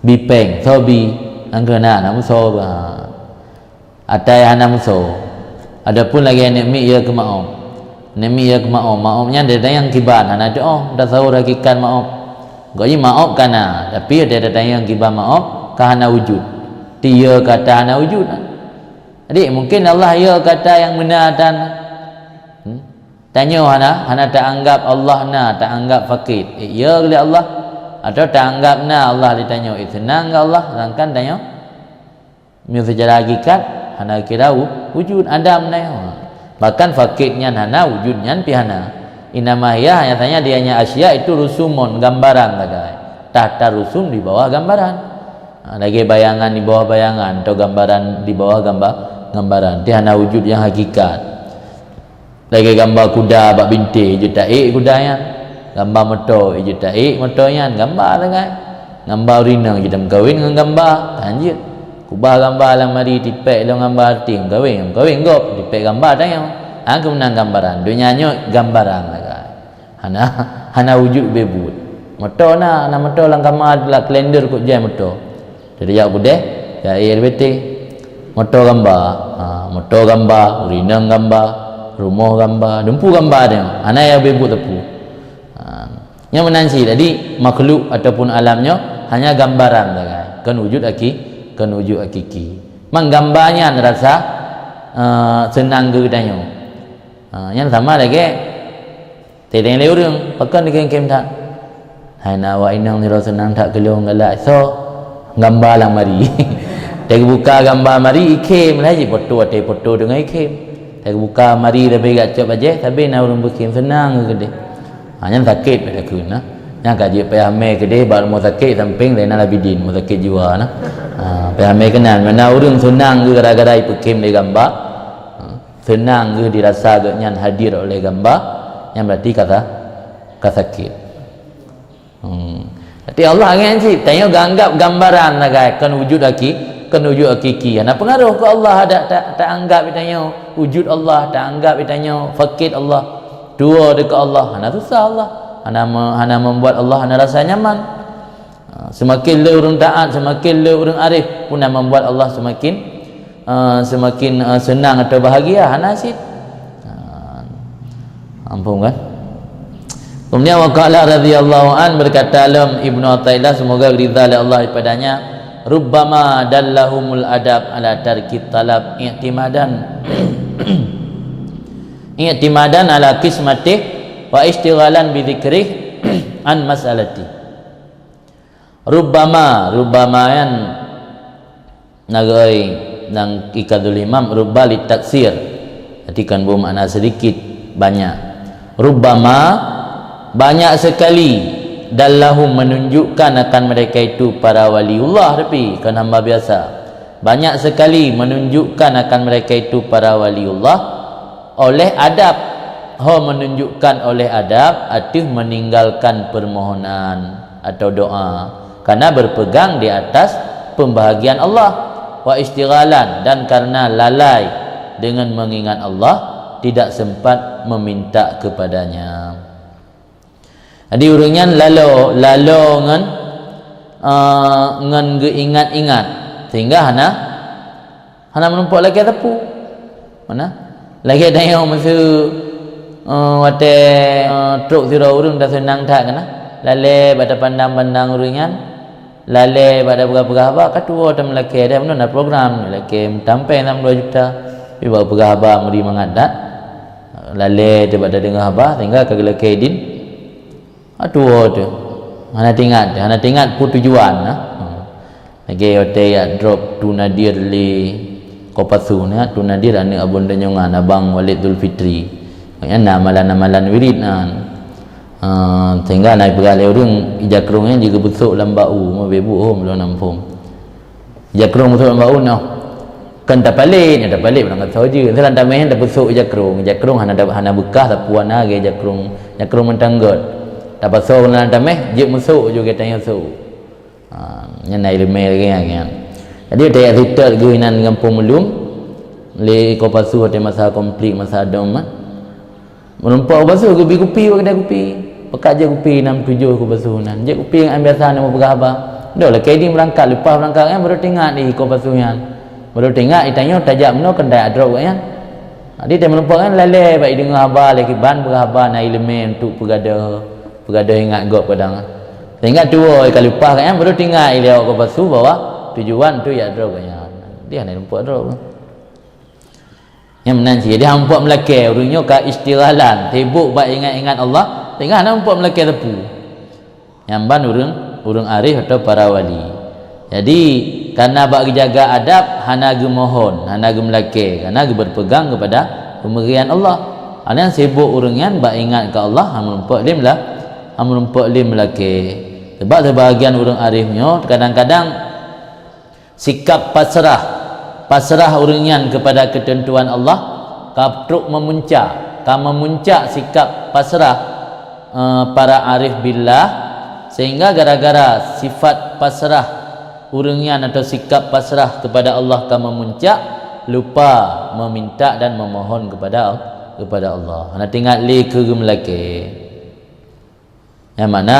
Speaker 1: bipeng sobi angkana nak muso ada yang nak muso. Adapun lagi yang mi ia ke maaf. Nemi ya ke maaf. Maafnya ada yang kiban hana doa dah tahu hakikat maaf. Goi maaf kana tapi ada yang kiban maaf kahana wujud. Dia kata hana wujud. Jadi mungkin Allah ya kata yang benar dan tanya hana tak anggap Allah tak anggap fakir. Ya oleh Allah atau tak anggap Allah ditanya senang ke Allah sedangkan tanya secara hakikat hana kira wujud Adam bahkan fakirnya hana wujudnya pihana inamahya hanya tanya dianya asya itu rusumun gambaran kadai tahta rusum di bawah gambaran lagi bayangan di bawah bayangan atau gambaran di bawah gambaran dia hana wujud yang hakikat. Lagi gambar kuda bak binti je taik kudanya, gambar motor je taik motornya, gambar dengan gambar rinang je kawin dengan gambar anjir kubah gambar lamari tipek lo gambar ting kawin gop tipek gambar tanya aku menang gambaran dunianya gambaran lah hana wujud bebut motor na motor lang kamar lah kalender kok jam motor jadi ya budeh ya RBT motor gambar rinang gambar rumah gambar dempu gambar dia hana ya bebut tepu yang menansi tadi makhluk ataupun alamnya hanya gambaran lah kan wujud hakiki menggambarnya rasa senang ke tanya yang sama lagi tedeng le urang pakan dengan kem tak hana wa inang ni senang tak kelong galak so gambar lang mari tak buka gambar mari ikem lagi foto dengan ikem tak buka mari lebih gacap aja tapi na urang bekim senang ke dia hanya sakit pada kuna yang kaji payahme kedai baru mau sakit samping lain lah bidin mau sakit jiwa nah payahme kenal mana orang senang ke gara-gara ipekim le gambar senang ke dirasa agaknya hadir oleh gambar yang berarti kata sakit jadi Allah kan sih tanya anggap gambaran lah guys kan wujud hakiki ana pengaruh ke Allah ada tak anggap ditanya wujud Allah tak anggap ditanya fakir Allah dua dekat Allah hana susah Allah hana membuat Allah hana rasa nyaman semakin le orang taat semakin le orang arif pun membuat Allah semakin senang atau bahagia hana asid ampun kan. Kemudian waqala radhiyallahu an berkata Alam Ibnu Athaillah semoga ridha oleh Allah padanya rubbama dallahumul adab ala tarkit talab i'timadan ala qismatih wa istighalan bi dzikrih an mas'alati rubbama yan nagai nang ikadul imam rubbali taksir artikan bermakna sedikit banyak rubbama banyak sekali dallahum menunjukkan akan mereka itu para waliullah tapi kan hamba biasa banyak sekali menunjukkan akan mereka itu para waliullah oleh adab menunjukkan oleh adab arti meninggalkan permohonan atau doa karena berpegang di atas pembahagian Allah wa istighalan dan karena lalai dengan mengingat Allah tidak sempat meminta kepadanya. Jadi urangnya lalo ngan ingat-ingat sehingga hana menumpak lagi tepu mana lagi ada yang masa wate truk sira urang dah senang tak kana lale pada pandang-pandang urangnya lale pada berapa katua tam laki ada mana program laki tampai 62 juta iba berapa meri mengadat lale daripada dengar habah sehingga kagak laki din aduh tu hana tinggal pun tujuan lagi ote ya drop tu nadir li kopasu na tu nadir ane abon denyongan abang Walid Zulfitri maknanya amalan wirid sehingga naik berale orang ijakrungnya juga besok lambau mau bebu belum nampung ijakrung besok lambau kan tak balik berangkat saja selan tak main dah busuk jakrung hana bekas tak puana ge jakrung mentanggot tak pasal lan tak meh je musuk juga tanya su nyanai lemel ge yang jadi dia cerita guinan kampung melum le ko pasu ada masa komplit masa dom menumpang pasu kopi kedai kopi pekat je kopi 6 7 ko pasu nan je kopi yang biasa nak berapa dah lah kedi berangkat lepas berangkat kan baru tengok di ko pasu yang baru tengok ditanya tajak meno kendai adrok kan dia menumpang kan lale baik dengar khabar lagi ban berkhabar na elemen untuk pegada ingat gop padang tengok tua kalau lepas kan baru tengok dia ko pasu bawa tujuan tu ya adrok kan dia nak nampak adrok yang menanti dia nampak melakir orangnya ka istighalan sibuk baik ingat Allah tengah nampak melakir tepu yang ban urang arif atau para wali jadi karena bagi jaga adab hana gemohon hana gemelake karena berpegang kepada pemberian Allah ana sibuk urengan bak ingat ke Allah hamun empak lim melake sebab sebahagian urang arifnya kadang-kadang sikap pasrah urengan kepada ketentuan Allah katruk memuncak sikap pasrah para arif billah sehingga gara-gara sifat pasrah urengan atau sikap pasrah kepada Allah kan memuncak lupa meminta dan memohon kepada Allah. Ana tinggal li ke melake yang mana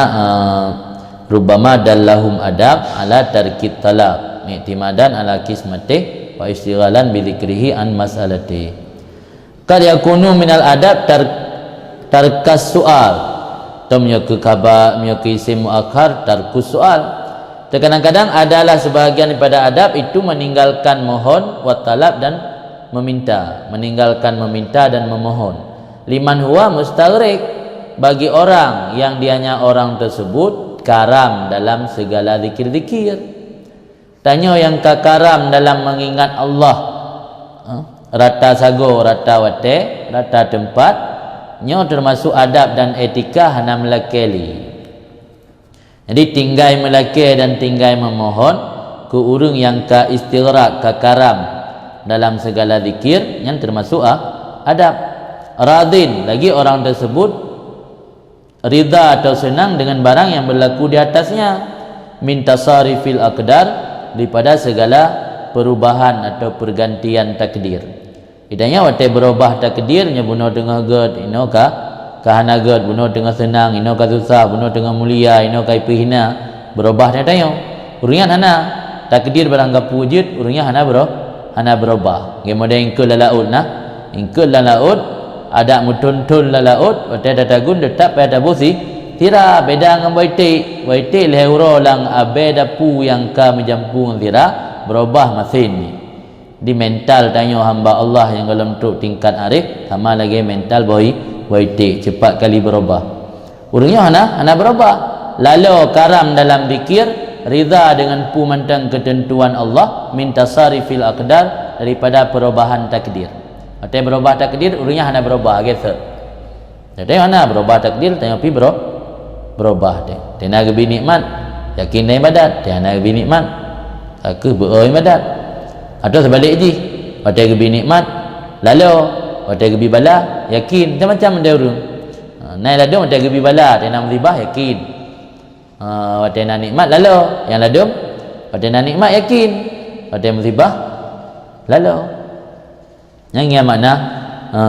Speaker 1: rubbama dallahum adab ala tarkit talab i'timadan ala qismatih wa istighalan bi dzikrihi an mas'alati kad yakunu minal adab tarkas su'al tamya ke khabar mya ke isim muakhar tarkus su'al. Terkadang-kadang adalah sebahagian daripada adab itu meninggalkan mohon wa talab dan meminta dan memohon liman huwa mustaghriq bagi orang yang dianya orang tersebut karam dalam segala zikir-zikir tanya yang karam dalam mengingat Allah rata sago rata wate rata tempat nyo termasuk adab dan etika hana melakeli. Jadi tinggai melakir dan tinggai memohon ke urang yang ka istighraq ka karam dalam segala zikir yang termasuk adab. Radin lagi orang tersebut ridha atau senang dengan barang yang berlaku di atasnya min tasarifil aqdar daripada segala perubahan atau pergantian takdir. Idanya wate berubah takdirnya bunuh dengan god inoka kahanagat bunuh dengan senang ino ka susah bunuh dengan mulia ino ka hina berubah dia tanya uringan hana takdir barang wujud uringnya hana berubah ge model ingkul lalaut ingkul lalaut ada mutuntun lalaut wate datagun tetap pada bosi tira beda dengan waiti lehuro lang abeda pu yang ka menjampung tira berubah masin ni di mental tanya hamba Allah yang dalam tu tingkat arif sama lagi mental waiti cepat kali berubah urangnya hana berubah lalu karam dalam zikir ridha dengan pemandang ketentuan Allah min tasarifil aqdar daripada perubahan takdir artinya berubah takdir urangnya hana berubah gitu jadi hana berubah takdir tanya pi berubah deh tenaga bi nikmat yakin dai badat tenaga bi nikmat aku beroi badat atau sebalik ji pada bi nikmat lalu wata gebi bala yakin macam-macam dia urang naik ladum wata gebi bala dia nak musibah yakin wata nak nikmat lalu yang ladum wata nak nikmat yakin wata musibah lalu yang makna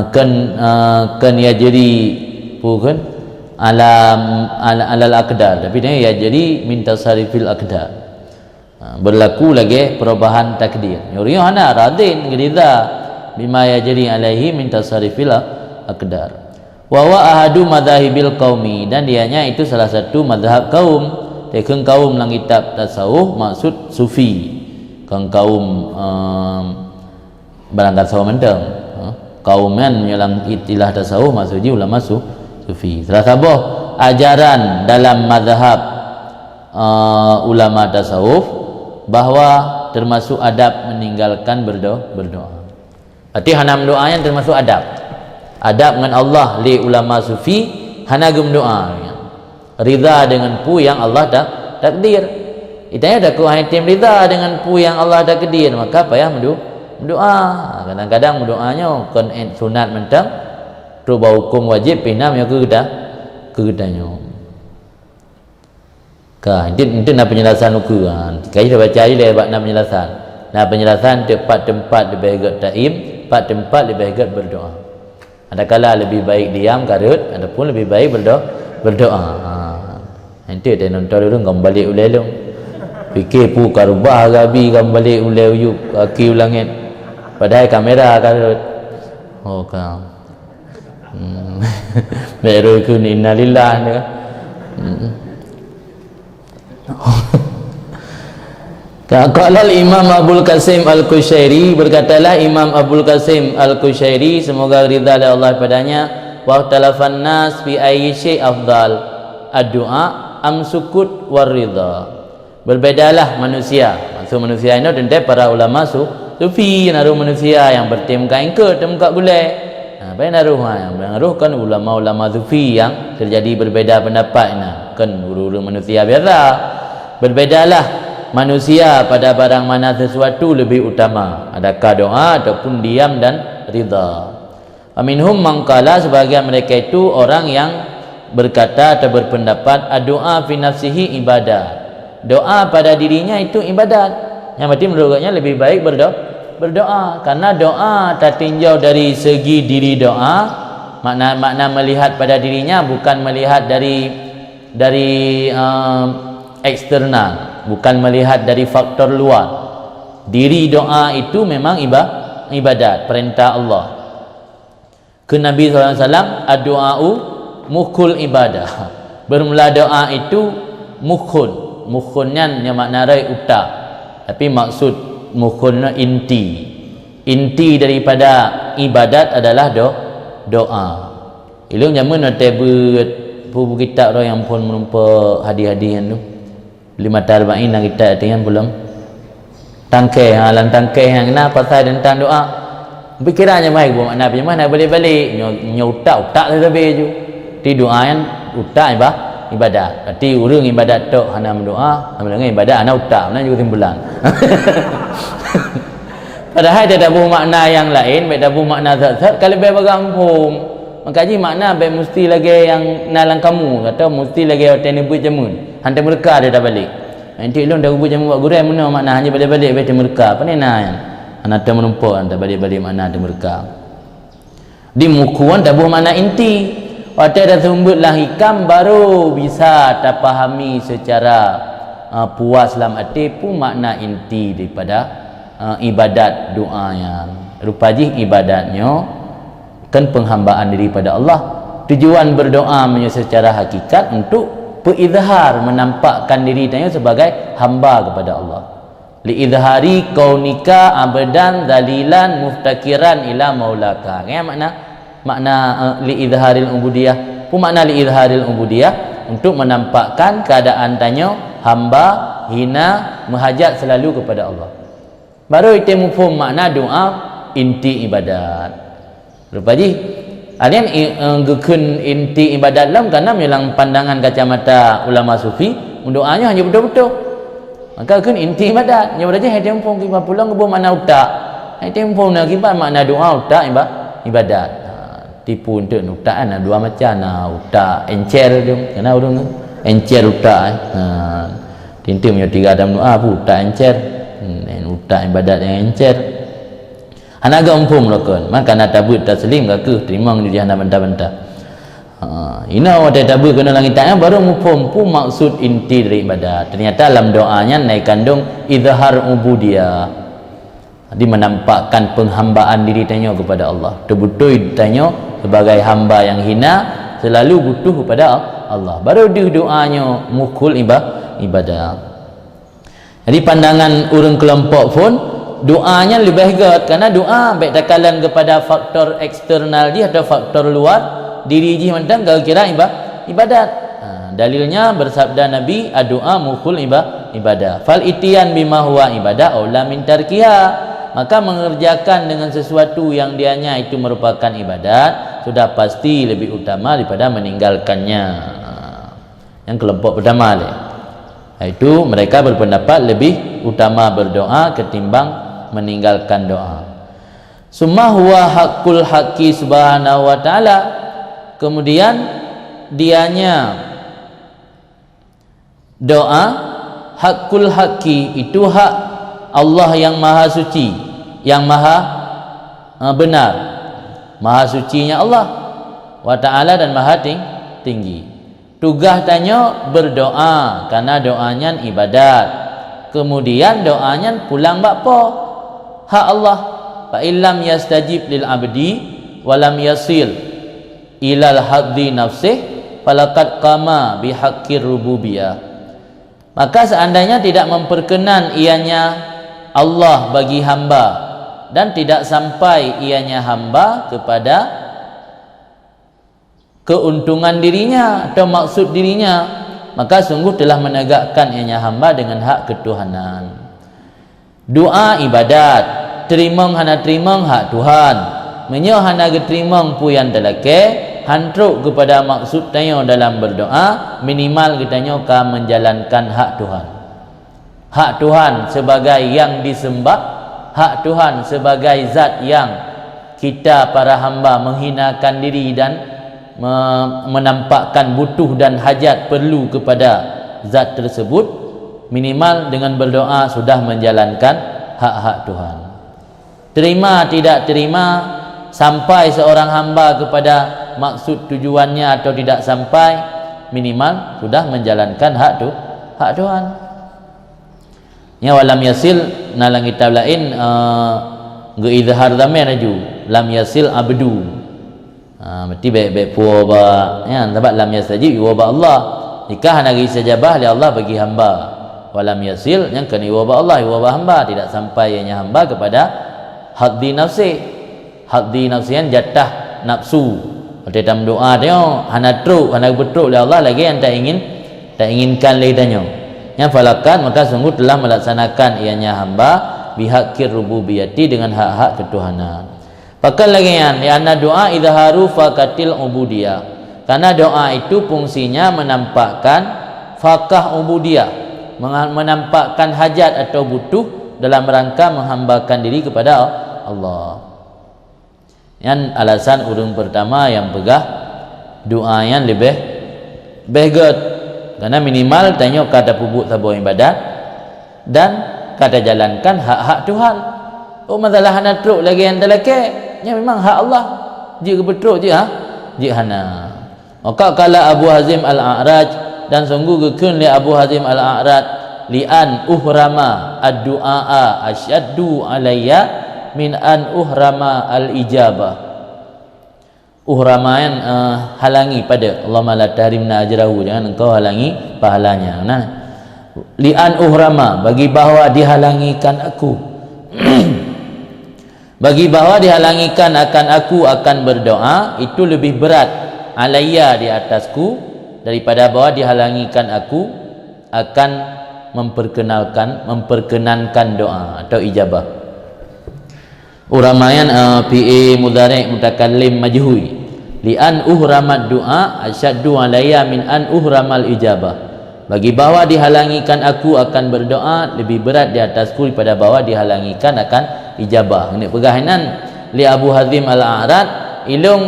Speaker 1: kan ya jadi bukan alal aqdar tapi dia ya jadi min tasarifil aqdar berlaku lagi perubahan takdir yuriyo hana radin ridha bima yajri alaihi min tasarifil aqdar wa wa ahadu madhahibil qaumi dan dianya itu salah satu mazhab kaum tekeng kaum lang kitab tasawuf maksud sufi kang kaum barangkat sawo menteng kauman yang istilah tasawuf maksudnya ulama sufi salah satu ajaran dalam mazhab ulama tasawuf bahwa termasuk adab meninggalkan berdoa. Arti hanam doa yang termasuk adab dengan Allah li ulama sufi hana gum doa ridha dengan pu yang Allah takdir itanya dak ku haitim ridha dengan pu yang Allah takdir maka payah berdoa. Kadang-kadang berdoanya kon sunat mentang rubah hukum wajib pinam yang kegedanyo. Itu nak penjelasan ukuran. Kai dah baca je lebat nak penjelasan. Nah penjelasan tempat-tempat lebih baik taim, tempat lebih baik berdoa. Ada kala lebih baik diam karut, adapun lebih baik berdoa. Nanti dia nonton dulu kembali ulelong. Fikir pu karubah gabi kembali ulel yuk kaki ulangit. Padahal kamera karut. Oh kau. Baru kun innalillah ni. Qala Imam Abdul Qasim Al-Kushairi, berkatalah Imam Abdul Qasim Al-Kushairi, semoga ridha dari Allah padanya, wa talafan nas fi ayyi syai' afdal, ad-du'a am sukut war ridha. Berbedalah manusia. Maksud manusia ini tentu para ulama sufi, naruh manusia yang bertim kaingke temka gulai. Apa yang naruh kan ulama-ulama sufi yang terjadi berbeda pendapat kan uru-uru manusia biasa. Berbedalah manusia pada barang mana sesuatu lebih utama, adakah doa ataupun diam dan ridha. Aminhum mangkala, sebagian mereka itu orang yang berkata atau berpendapat doa fi nafsihi ibadah, doa pada dirinya itu ibadat. Yang berarti menurutnya lebih baik berdoa karena doa tertinjau dari segi diri doa, makna melihat pada dirinya bukan melihat dari eksternal, bukan melihat dari faktor luar. Diri doa itu memang ibadat, perintah Allah. Ke Nabi SAW, ad-du'a'u mukul ibadah. Bermula doa itu mukhun. Mukhunnya yang makna rai utak. Tapi maksud mukhunnya inti daripada ibadat adalah doa. Ilung jamun tebet buku kitab orang yang pun menumpa hadiah-hadiah tu 5 tarba'in yang kita artinya belum tangkai halang tangkai yang kenapa pasal tentang doa. Pikirannya baik buat makna macam mana balik-balik utak lebih je. Di doa yang utak ibadat. Berarti urang ibadat tok hana berdoa, hana ibadat hana utak, mana juga timbulan. Padahal dia ada makna yang lain, ada makna zat-zat kalau lebih bagampung. Makaji makna baik mesti lagi yang nalang kamu kata mesti lagi hotel ni buat jamun. Hantar mereka dia dah balik. Nanti lu dah buat jamun buat gurai mana makna hanya balik-balik baik mereka. Apa ni nah? Anak dah menumpuk hantar balik-balik makna ada mereka. Di mukuan dah buat makna inti. Waktu dah sembutlah hikam baru bisa terpahami secara puas dalam hati pun makna inti daripada ibadat doa yang rupaji ibadatnya kan penghambaan diri pada Allah. Tujuan berdoa secara hakikat untuk berizhar, menampakkan diri tanya sebagai hamba kepada Allah. Liizhari kaunika abadan dalilan muftakiran ila maulaka. Ya makna liizharil ubudiyah. Pun makna liizharil ubudiyah untuk menampakkan keadaan tanya hamba hina menghajat selalu kepada Allah. Baru itu mufhum makna doa inti ibadat. Rupaji alian gekun inti ibadat lam karena melang pandangan kacamata ulama sufi doanya hanya betul-betul. Maka kan inti ibadat nya berarti hai tempong kiba pulang ke mana utak. Hai tempong nak kiba makna doa utak ibadat. Tipu untuk utaan dua macam utak encer tu kena urang encer utak. Tintim nya tiga dalam doa pu utak encer. Utak ibadat yang encer. Hanaga umpum lakon maka nak tabut taslim ke terima di jahannam benda-benda. Ina wada tabut kena langit tanya baru umpum pu maksud inti dari ibadat. Ternyata dalam doanya naik kandung izhar ubudiyah. Jadi menampakkan penghambaan diri tanya kepada Allah. Betul-betul tanya sebagai hamba yang hina selalu butuh kepada Allah. Baru doanya mukul ibadah. Jadi pandangan orang kelompok pun doanya lebih hebat karena doa baik takalan kepada faktor eksternal dia atau faktor luar diri dia mentang kira ibadat. Dalilnya bersabda Nabi doa mukul ibadah. Fal itian bima huwa ibadah aula min tarkiha. Maka mengerjakan dengan sesuatu yang dianya itu merupakan ibadat sudah pasti lebih utama daripada meninggalkannya. Yang kelompok pertama itu mereka berpendapat lebih utama berdoa ketimbang meninggalkan doa. Summa huwa haqqul haqqi subhanahu wa ta'ala, kemudian dianya doa haqqul haqqi, itu hak Allah yang maha suci, yang maha benar, maha sucinya Allah wa ta'ala dan maha tinggi. Tugas tanya berdoa, karena doanya ibadat. Kemudian doanya pulang bakpo hak Allah. Fa illam yastajib lil abdi walam yasil ilal haddi nafsih falaqad qama bihaqqir rububiyah. Maka seandainya tidak memperkenan ianya Allah bagi hamba dan tidak sampai ianya hamba kepada keuntungan dirinya atau maksud dirinya, maka sungguh telah menegakkan ianya hamba dengan hak ketuhanan. Doa ibadat, terima hana terima hak Tuhan, menyo hana geterima puyan telake, hantruk kepada maksud tanya dalam berdoa, minimal kitanya ka menjalankan hak Tuhan. Hak Tuhan sebagai yang disembah, hak Tuhan sebagai zat yang kita para hamba menghinakan diri dan menampakkan butuh dan hajat perlu kepada zat tersebut. Minimal dengan berdoa sudah menjalankan hak-hak Tuhan. Terima tidak terima, sampai seorang hamba kepada maksud tujuannya atau tidak sampai, minimal sudah menjalankan hak Tuhan. Ya walam yasil nalang kitab lain geizhar zaman aju lam yasil abdu. Berarti baik-baik puwa ba ya, sebab lam yastajib wa ba Allah. Jika hana istajabah li Allah bagi hamba. Walam yasil yang kena wa ba Allah wa ba hamba, tidak sampai ianya hamba kepada haddi nafsi. Haddi nafsian jatah nafsu. Pada dalam doa dia hana truk, hana betruk oleh Allah lagi yang tak inginkan lagi tanya. Yang falakan maka sungguh telah melaksanakan ianya hamba bihaqqir rububiyati, dengan hak-hak ketuhanan. Pakal lagi yang anna doa idharu faqatil ubudiyah, karena doa itu fungsinya menampakkan fakah ubudiyah, menampakkan hajat atau butuh dalam rangka menghambakan diri kepada Allah. Yang alasan urung pertama yang pegah doa yang lebih begot, karena minimal tanya kata pupuk sabar ibadat dan kata jalankan hak-hak Tuhan. Oh masalah hana truk lagi yang telake, ya memang hak Allah. Jika betruk je je hana. Maka kala Abu Hazim Al-A'raj, dan sungguh gekun li Abu Hazim Al-A'raj li'an uhrama ad-du'a asyaddu alayya min an uhrama al-ijabah. Uhramayan halangi pada Allahumma la tahrimna ajrahu, jangan engkau halangi pahalanya. Nah, li'an uhrama, bagi bahawa dihalangikan aku bagi bahawa dihalangikan akan aku akan berdoa, itu lebih berat alayya di atasku daripada bahawa dihalangikan aku akan memperkenankan doa atau ijabah. Uramayan PA mudhari' mutakallim majhui, li'an uhramad du'a asyaddu alayya min an uhramal ijabah, bagi bahawa dihalangikan aku akan berdoa lebih berat di atasku daripada bahawa dihalangikan akan ijabah. Ini pegahinan li Abu Hazim Al-A'raj ilung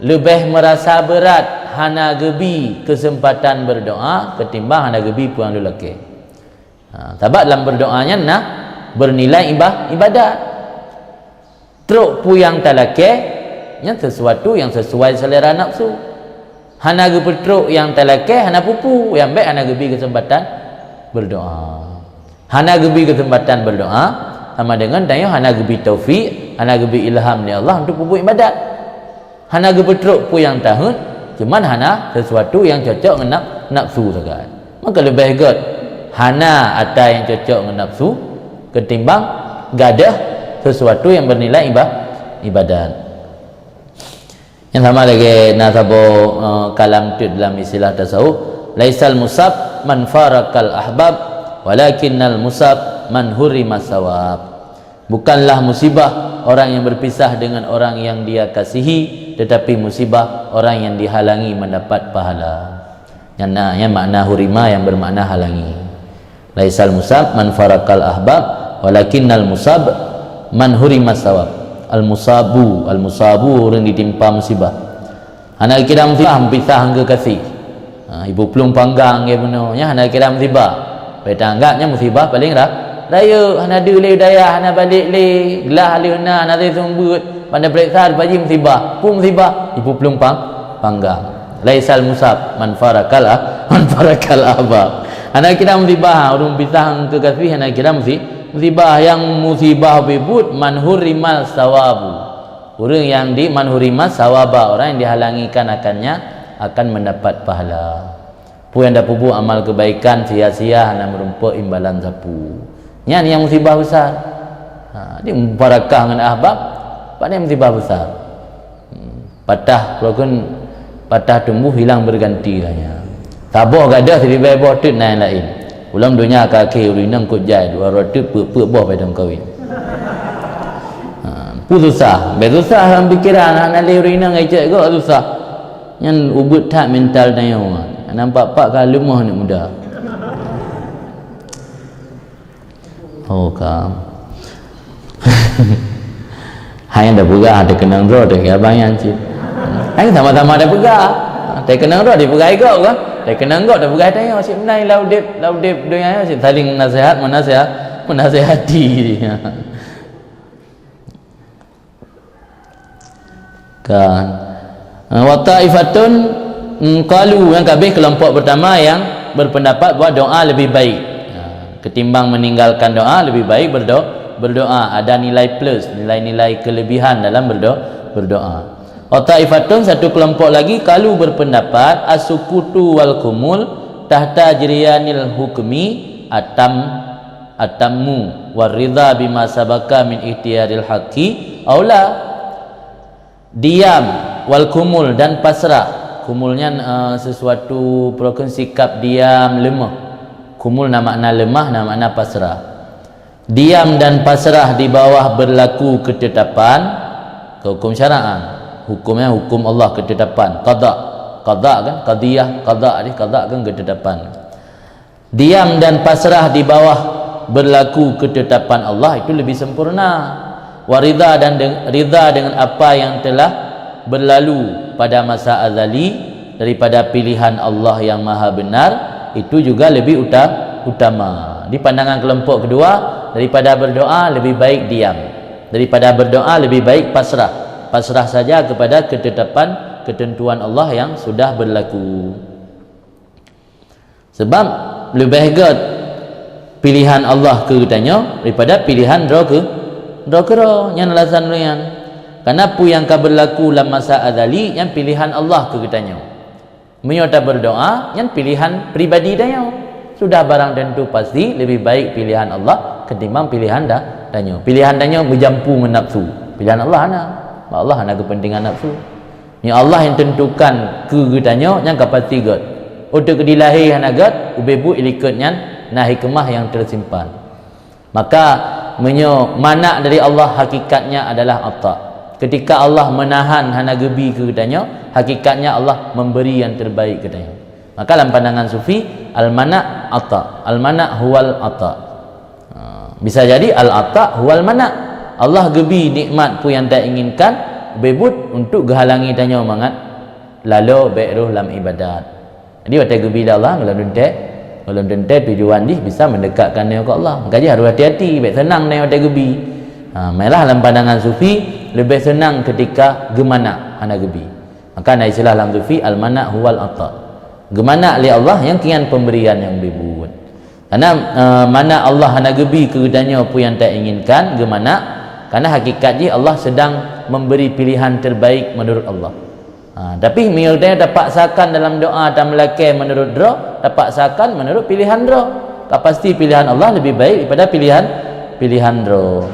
Speaker 1: lebih merasa berat hana gebi kesempatan berdoa ketimbang hana gebi puang lelaki. Sebab dalam berdoanya nak bernilai ibadat. Truk puyang talake yang sesuatu yang sesuai selera nafsu. Hana gepetruk yang talake hana pupu, yang baik hana gebi kesempatan berdoa. Hana gebi kesempatan berdoa sama dengan tanya hana gebi taufik, hana gebi ilham ni Allah untuk pupu ibadat. Hana gepetruk puyang tahun, cuman hana sesuatu yang cocok dengan nafsu saja. Maka lebih baik hana ada yang cocok dengan nafsu ketimbang gadah sesuatu yang bernilai ibadat. Yang sama lagi nasabo kalam tu dalam istilah tasawuf, laisal musab man farakal ahbab walakinnal musab man hurima sawab. Bukanlah musibah orang yang berpisah dengan orang yang dia kasihi, tetapi musibah orang yang dihalangi mendapat pahala. Yang makna hurima yang bermakna halangi. Laisal musab man farakal ahbab walakinnal musab man hurimas sawab. Al musabu orang ditimpa musibah. Anak kira musibah pisah hangga kasih. Ibu pelung panggang ke benarnya anak kira musibah. Petanggaknya musibah paling raya hana ada le daya hana balik le gelah le hana hana sumbut pada periksa baji musibah pun musibah ibu pelung panggang. Laisal musab man farakal abab. Anak kira musibah orang pisah ke kasih anak kira musibah yang musibah bebut manhurimal sawabu. Orang yang di manhurimal sawaba, orang yang dihalangikan akan mendapat pahala. Pu yang dah pubuh amal kebaikan sia-sia hanya merumpuk imbalan sapu. Yang musibah besar. Dia barakah dengan ahbab, pada musibah besar. Patah tumbuh hilang berganti lahnya. Tabah gadah lebih baik boh tut naik lain. Ulam dunia kaki urinang kut jai dua roti pek boh pada kawin. Pu susah, susah dalam pikiran anak le urinang ejek kok susah. Yang ubut tak mental tayo. Nampak pak kali lemah ni muda. Oh kam. Hang dah pegah ada kenang roh dah abang yang cik. Hang sama-sama ada pegah. Tak kenang roh dia pegah ikut ke? Tak kenang roh dah pegah tanya cik menai laudip dunia cik saling menasihati dia. Kan. Wa ta'ifatun qalu yang kabeh kelompok pertama yang berpendapat bahawa doa lebih baik. Ketimbang meninggalkan doa lebih baik berdoa. Ada nilai plus, nilai-nilai kelebihan dalam berdoa. Ta'ifatun satu kelompok lagi kalau berpendapat as-sukutu wal kumul tahta jriyanil hukmi atammu waridha bima sabaka min ihtiyaril haqqi aula. Diam wal kumul dan pasrah. Kumulnya sesuatu perokan sikap diam lemah. Kumul nama makna lemah, nama makna pasrah. Diam dan pasrah di bawah berlaku ketetapan hukum syara'an. Hukumnya hukum Allah, ketetapan. Qada kan, qadiyah, qada kan ketetapan. Diam dan pasrah di bawah berlaku ketetapan Allah itu lebih sempurna. Waridha dan ridha dengan apa yang telah berlalu pada masa azali daripada pilihan Allah yang maha benar, itu juga lebih utama. Di pandangan kelompok kedua, daripada berdoa lebih baik diam, daripada berdoa lebih baik pasrah saja kepada ketetapan ketentuan Allah yang sudah berlaku. Sebab lebih baik pilihan Allah ke katanya daripada pilihan roh yang alasan yang karena apa yang akan berlaku dalam masa azali yang pilihan Allah ke katanya. Menyota berdoa yang pilihan pribadi dia. Sudah barang tentu pasti lebih baik pilihan Allah ketimbang pilihan tanya. Pilihan tanya berjampu dengan nafsu. Pilihan Allah Allah ada kepentingan nafsu. Ni Allah yang tentukan ke tanya yang kapati god. Untuk dilahir hanagat ubebu ilikatnya nah hikmah yang tersimpan. Maka mana dari Allah hakikatnya adalah ata. Ketika Allah menahan hana gebi ke tanya, hakikatnya Allah memberi yang terbaik katanya. Maka dalam pandangan sufi al-mana' ata. Al-mana' huwal ata. Bisa jadi al-ata huwal mana'. Allah gebi nikmat pun yang tak inginkan bebut untuk gehalangi tanya mangat lalu baikruh dalam ibadat. Jadi waktu gebi Allah kalau dentek tujuan dia bisa mendekatkan dia ke Allah. Maka dia harus hati-hati, baik senang dia waktu gebi. Malah dalam pandangan sufi lebih senang ketika gemana hana gebi. Maka ada istilah dalam sufi al-mana' huwal ata. Gemana li Allah yang kian pemberian yang bebut. Karena mana Allah hana gebi kepadanya apa yang tak inginkan gemana, karena hakikat dia Allah sedang memberi pilihan terbaik menurut Allah. Tapi misalnya terpaksakan dalam doa dan melakai menurut roh, terpaksakan menurut pilihan roh. Pasti pilihan Allah lebih baik daripada pilihan roh.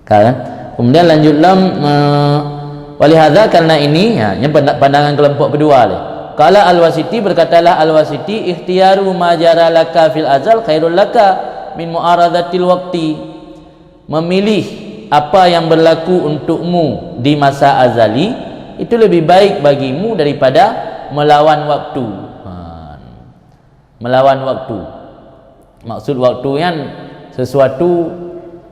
Speaker 1: Kan? Kemudian lanjutlah walihadza karena ini yang pandangan kelompok kedua ni. Qala Al-Wasiti, berkatalah Al-Wasiti, ikhtiyaru ma jara laka fil azal khairul laka min mu'aradatil waqti. Memilih apa yang berlaku untukmu di masa azali itu lebih baik bagimu daripada melawan waktu. Melawan waktu. Maksud waktu yang sesuatu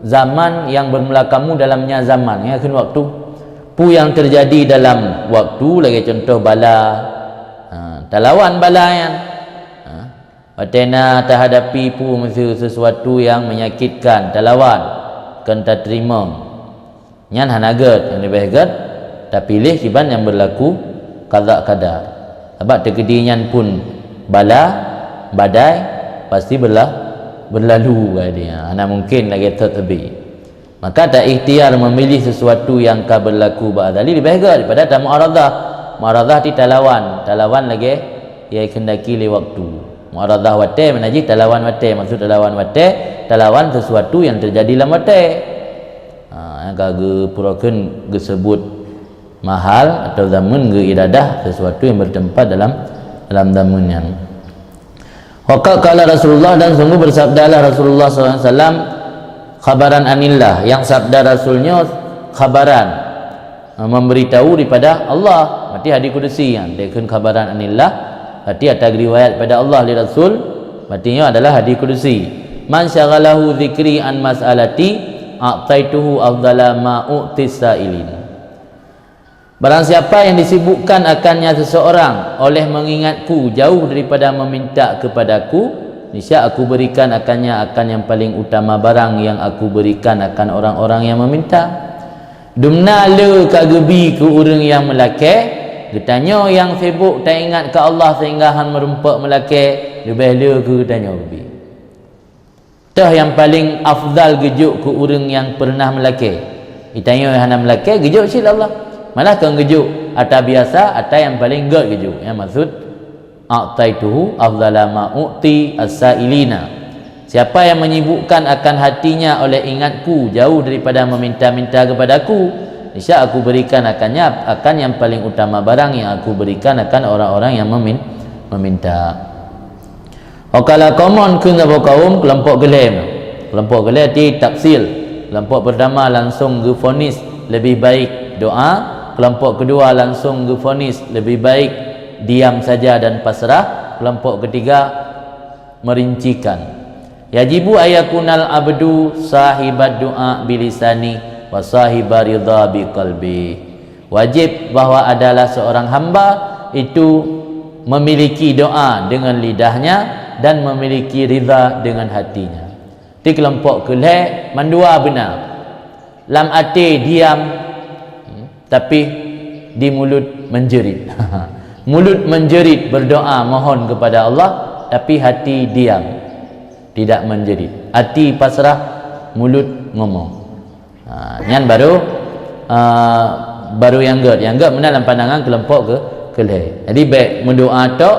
Speaker 1: zaman yang bermula kamu dalamnya zaman ya kan waktu pu yang terjadi dalam waktu lagi contoh bala talawan bala yang watena terhadapi pu sesuatu yang menyakitkan talawan kan tak terima nyan hanaget yang lebih hegat tak pilih kiban yang berlaku qada qadar sebab terjadinya pun bala badai pasti berlalu dia ana mungkin lagi tertebi maka tak ikhtiar memilih sesuatu yang ka berlaku ba'dali lebih baik daripada tak mu'aradah di talawan lagi ia kendaki le waktu mu'aradah wate menaji talawan wate maksud talawan wate talawan sesuatu yang terjadi dalam wate yang kage purakeun disebut mahal atau zaman ge iradah sesuatu yang bertempat dalam zamannya. Waqala Rasulullah dan sungguh bersabdalah Rasulullah SAW khabaran anillah yang sabda Rasulnya khabaran memberitahu daripada Allah berarti hadis kudusi yang dekun khabaran anillah berarti ada riwayat pada Allah li Rasul berarti adalah hadis kudusi man syaghalahu dzikri an mas'alati a'taituhu afdala ma u'tis sa'ilin. Barang siapa yang disibukkan akannya seseorang oleh mengingatku jauh daripada meminta kepadaku, niscaya aku berikan akannya akan yang paling utama barang yang aku berikan akan orang-orang yang meminta. Dumna le kagebi ke orang yang melake, getanya yang sibuk tak ingat ke Allah sehingga han merumpak melake, lebih le ke getanya gebi. Tah yang paling afdal gejuk ke orang yang pernah melake. Itanya yang melake gejuk sil Allah. Malah kan gejuk atau biasa atau yang paling gak gejuk yang maksud a'taituhu afdala ma u'ti as-sa'ilina. Siapa yang menyibukkan akan hatinya oleh ingatku jauh daripada meminta-minta kepadaku, niscaya aku berikan akannya akan yang paling utama barang yang aku berikan akan orang-orang yang meminta. Wakala kaumon kena kaum kelompok gelem. Kelompok gelem ti taksil. Kelompok pertama langsung gefonis lebih baik doa. Kelompok kedua langsung gefonis lebih baik diam saja dan pasrah. Kelompok ketiga merincikan. Yajibu ayakunal abdu sahibat doa bilisani wa sahiba ridha biqalbi. Wajib bahawa adalah seorang hamba itu memiliki doa dengan lidahnya dan memiliki ridha dengan hatinya. Di kelompok kelih mandua benar. Lam ati diam tapi di mulut menjerit. Mulut menjerit berdoa mohon kepada Allah tapi hati diam tidak menjerit. Hati pasrah, mulut ngomong. Yang baru yang gak benar dalam pandangan kelompok kelih. Jadi baik mendoa tok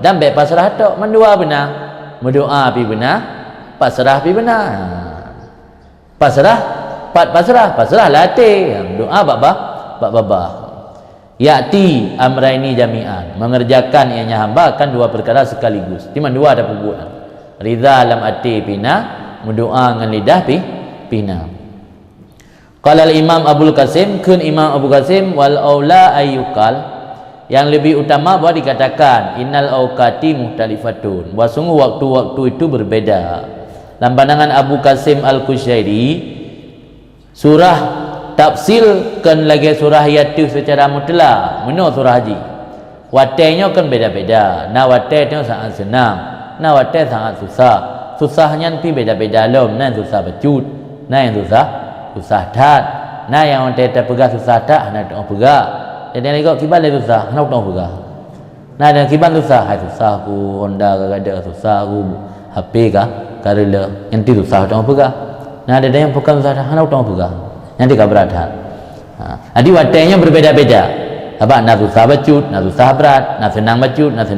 Speaker 1: dan baik pasrah tok mendua benar. Mendoa pi benar, pasrah pi benar. Pasrah latih. Doa baba ya'ti amraini jami'an, mengerjakan ianya hamba akan dua perkara sekaligus. Di mana dua ada perbuatan. Ridha lam ati pina, mendoa dengan lidah pina. Qala al-Imam Abul Qasim, kun Imam Abu Qasim wal aula ayyukal, yang lebih utama bahawa dikatakan innal awqati muhtalifatun, bahawa sungguh waktu-waktu itu berbeda. Dalam pandangan Abu Qasim Al-Kushairi, surah tafsilkan lagi surah Yasin secara mutlak menurut surah Haji. Watenya kan beda-beda. Nah watenya sangat senang, nah watenya sangat susah. Susahnya pi beda-beda lom. Nah susah bacut, nah yang susah tat, nah yang watenya terpegah susah tat, nah tak pegah. Jadi ni kau kiban le susah, nah tak pegah. Nah dan kiban susah, hai susah ku Honda kadang susah ku HP kah karela yang ti susah tak pegah. Nah ada yang bukan susah tat, nah tak pegah. Nanti kaberat hal. Jadi watenya berbeda-beda. Apa nak susah bacut, nak susah berat, nak senang bacut, nak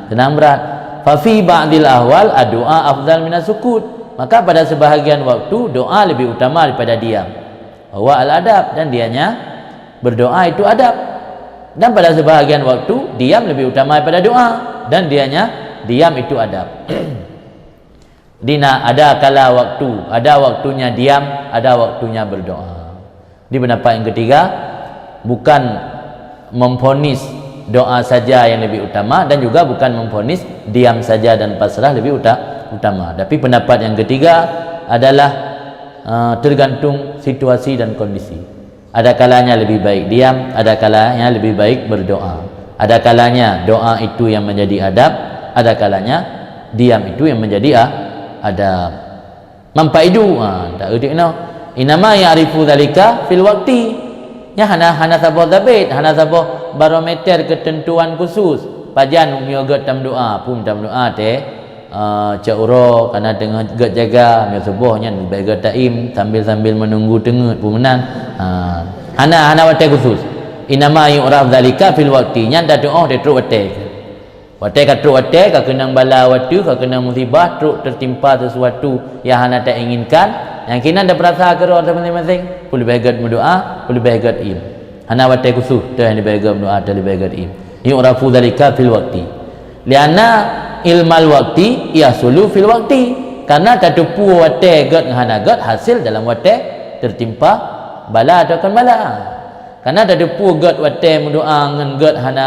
Speaker 1: senang berat. Fa fi ba'dil ahwal doa afdal minas sukut. Maka pada sebahagian waktu doa lebih utama daripada diam. Wa al-adab, dan dianya berdoa itu adab. Dan pada sebahagian waktu diam lebih utama daripada doa dan dianya diam itu adab. Dina ada kala waktu, ada waktunya diam, ada waktunya berdoa. Di pendapat yang ketiga, bukan memvonis doa saja yang lebih utama dan juga bukan memvonis diam saja dan pasrah lebih utama. Tapi pendapat yang ketiga, adalah tergantung situasi dan kondisi. Ada kalanya lebih baik diam, ada kalanya lebih baik berdoa. Ada kalanya doa itu yang menjadi adab, ada kalanya diam itu yang menjadi adab. Mampaidu tak erti no. Inama ya'rifu dzalika fil waqti. Ya hana sabah dabit, hana sabah barometer ketentuan khusus. Pajan miogat tam doa, pun tam doa teh cauro karena dengan get jaga mi subuhnya bagi taim sambil menunggu tengut pemenan hana wate khusus inama yu'raf zalika fil waqti nya dak doa de truk wate ka truk wate ka kenang bala watu ka kenang musibah truk tertimpa sesuatu yang hana tak inginkan yang kina dah perasa kero masing-masing boleh bahagia berdoa boleh bahagia im hana wate khusus tu yang bahagia berdoa dan bahagia im yu'rafu zalika fil waqti lianna ilmal waqti yasulu fil waqti karena tatupu wate gat hana gat hasil dalam wate tertimpa bala atau kan bala karena tatupu gat wate mendoa ngan gat hana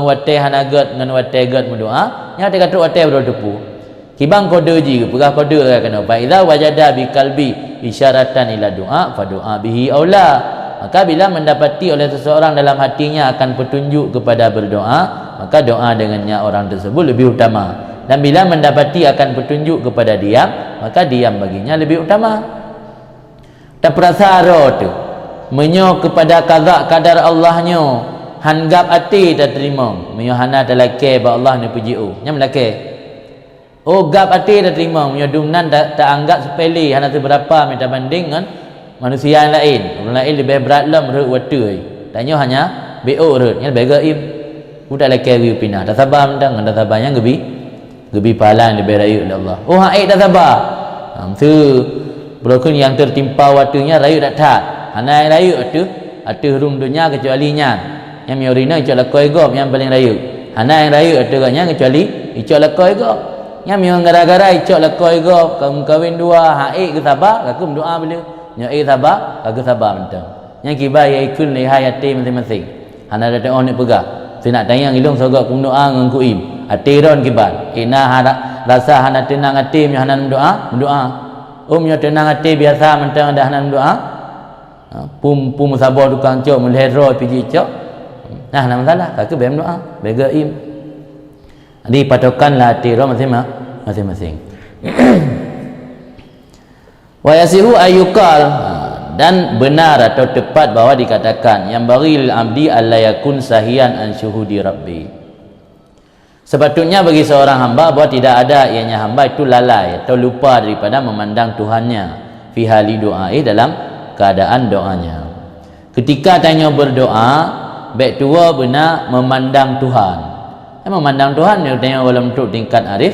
Speaker 1: wate hana gat ngan wate gat mendoa nya te kata wate bertupu kibang kode ji pegah kode kena fa idza wajada bi qalbi isyaratan ila doa fa doa bihi aula maka bila mendapati oleh seseorang dalam hatinya akan petunjuk kepada berdoa maka doa dengannya orang tersebut lebih utama dan bila mendapati akan petunjuk kepada diam maka diam baginya lebih utama tak perasaan tu menyo kepada qada kadar Allahnya hanggap hati tak terima menyo hana dalake ba Allah ni puji nya melake gap hati tak terima menyo dumnan tak anggap sepele hana seberapa minta banding dengan manusia yang lain orang lain lebih berat lam rek water tanya hanya bo rek nya lebih gaib budak lelaki riu pindah dah sabar mendang dah sabarnya gebi pahala lebih rayu oleh Allah haid dah sabar tu berokun yang tertimpa waktunya rayu dak tak hana rayu atu hurung dunia kecuali nya yang miorina icak lakoi gom yang paling rayu hana yang rayu atu ganya kecuali icak lakoi gom yang miong gara-gara icak lakoi gom kawin dua haid ke sabar aku berdoa bila nya sabar aku sabar mendang yang kibar ya ikun lihai hati masing-masing hana ada orang nak pegang saya nak tanya ngilung sogak kum doa ngan kuim hati ron kibar ina rasa hana tenang hati nya hana mendoa nya tenang hati biasa mentang dah hana mendoa pum sabar tukang cok melero piji cok nah nama salah kakak bem doa bega im jadi patokanlah hati ron masing-masing wa yasihu ayyukal dan benar atau tepat bahwa dikatakan yang baril abdi alla yakun sahian an syuhudi rabbi sepatutnya bagi seorang hamba bahwa tidak ada ianya hamba itu lalai atau lupa daripada memandang Tuhannya fi hali doai dalam keadaan doanya ketika tanya berdoa baik tua benar memandang Tuhan memandang Tuhan dia tanya dalam tingkat arif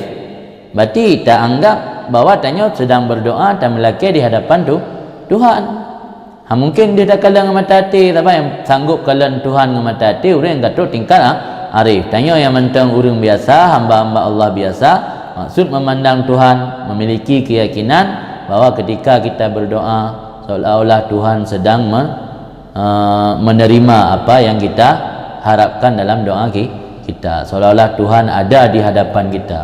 Speaker 1: berarti tak anggap bahwa tanya sedang berdoa dan melaki di hadapan Tuhan mungkin dia tak kalang mata hati apa yang sanggup kalang Tuhan dengan mata hati orang yang gatuk tingkat arif tanya yang mentang orang biasa hamba-hamba Allah biasa maksud memandang Tuhan memiliki keyakinan bahwa ketika kita berdoa seolah-olah Tuhan sedang menerima apa yang kita harapkan dalam doa kita seolah-olah Tuhan ada di hadapan kita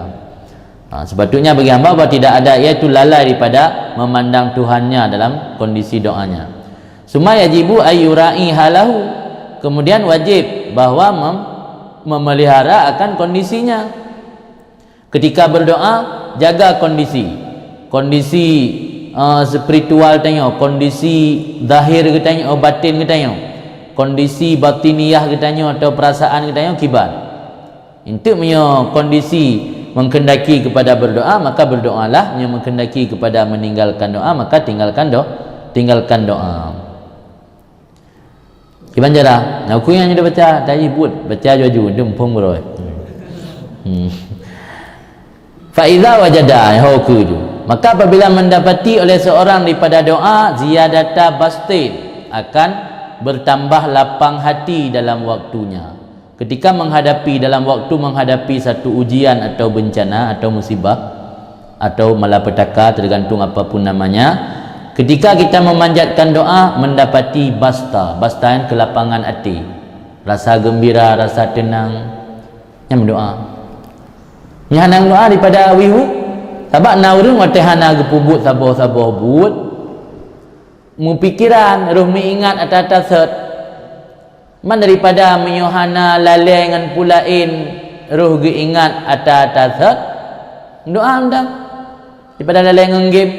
Speaker 1: sepatutnya bagi hamba bahwa tidak ada iaitu lalai daripada memandang Tuhannya dalam kondisi doanya summa yajibu ayyurai halahu kemudian wajib bahwa memelihara akan kondisinya ketika berdoa jaga kondisi spiritual tanya kondisi zahir kita tanya batin kita tanya kondisi batiniyah kita tanya atau perasaan kita tanya kibar untuk punya kondisi menghendaki kepada berdoa maka berdoalah yang menghendaki kepada meninggalkan doa maka tinggalkan doa Gimana cara? Nak aku yang dia baca, tadi buat baca jaju dempung beroi. Fa iza wajada tu. Maka apabila mendapati oleh seorang daripada doa ziyadata bastin akan bertambah lapang hati dalam waktunya. Ketika menghadapi satu ujian atau bencana atau musibah atau malapetaka tergantung apapun namanya. Ketika kita memanjatkan doa mendapati basta yang kelapangan hati, rasa gembira, rasa tenang, yang berdoa. Yang doa daripada wiwu Sebab na urang watehana gepubut saboh-saboh but mu pikiran roh mengingat atas set man daripada menyohana lalai dengan pulain roh geingat atas set doa undang daripada lalai dengan game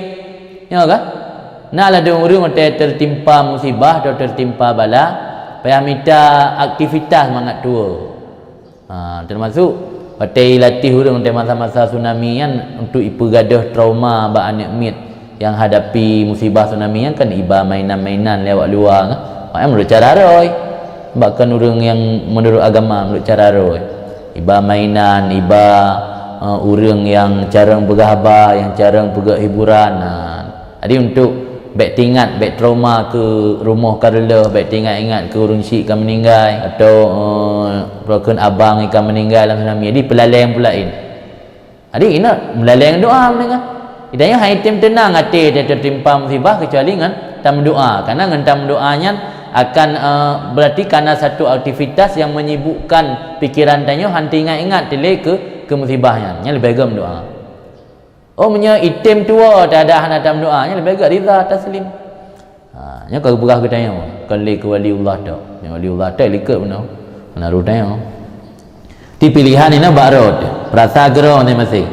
Speaker 1: ya kah nak lah dia urang tertimpa musibah atau tertimpa bala payah minta aktivitas mangat tua. Termasuk patai latih urang masa-masa tsunami kan untuk ipegadah trauma ba anak mit yang hadapi musibah tsunami kan iba mainan-mainan lewat luar kan menurut cara roy bahkan urang yang menurut agama menurut cara roy iba mainan iba urang yang carang bergahabah yang carang pegak hiburan jadi untuk baik tingat baik trauma ke rumah karela baik ingat ke urang syik kan meninggal atau broken abang ikan meninggal dalam tsunami jadi pelalaian pulain jadi ini melalaian doa mendengar idanya hai tim tenang hati dia tertimpa musibah kecuali dengan tam doa karena dengan tam doanya akan berarti karena satu aktivitas yang menyibukkan pikiran tanya hanti ingat telek ke musibahnya nya lebih baik doa. Nya item tua tak ada hantam doanya lebih baik rida taslim. Nya kalau berah ke tanya kali ke waliullah dak. Nya waliullah tak likat benar. Naru tanya. Di pilihan ini barot. Perasa gero ni masih.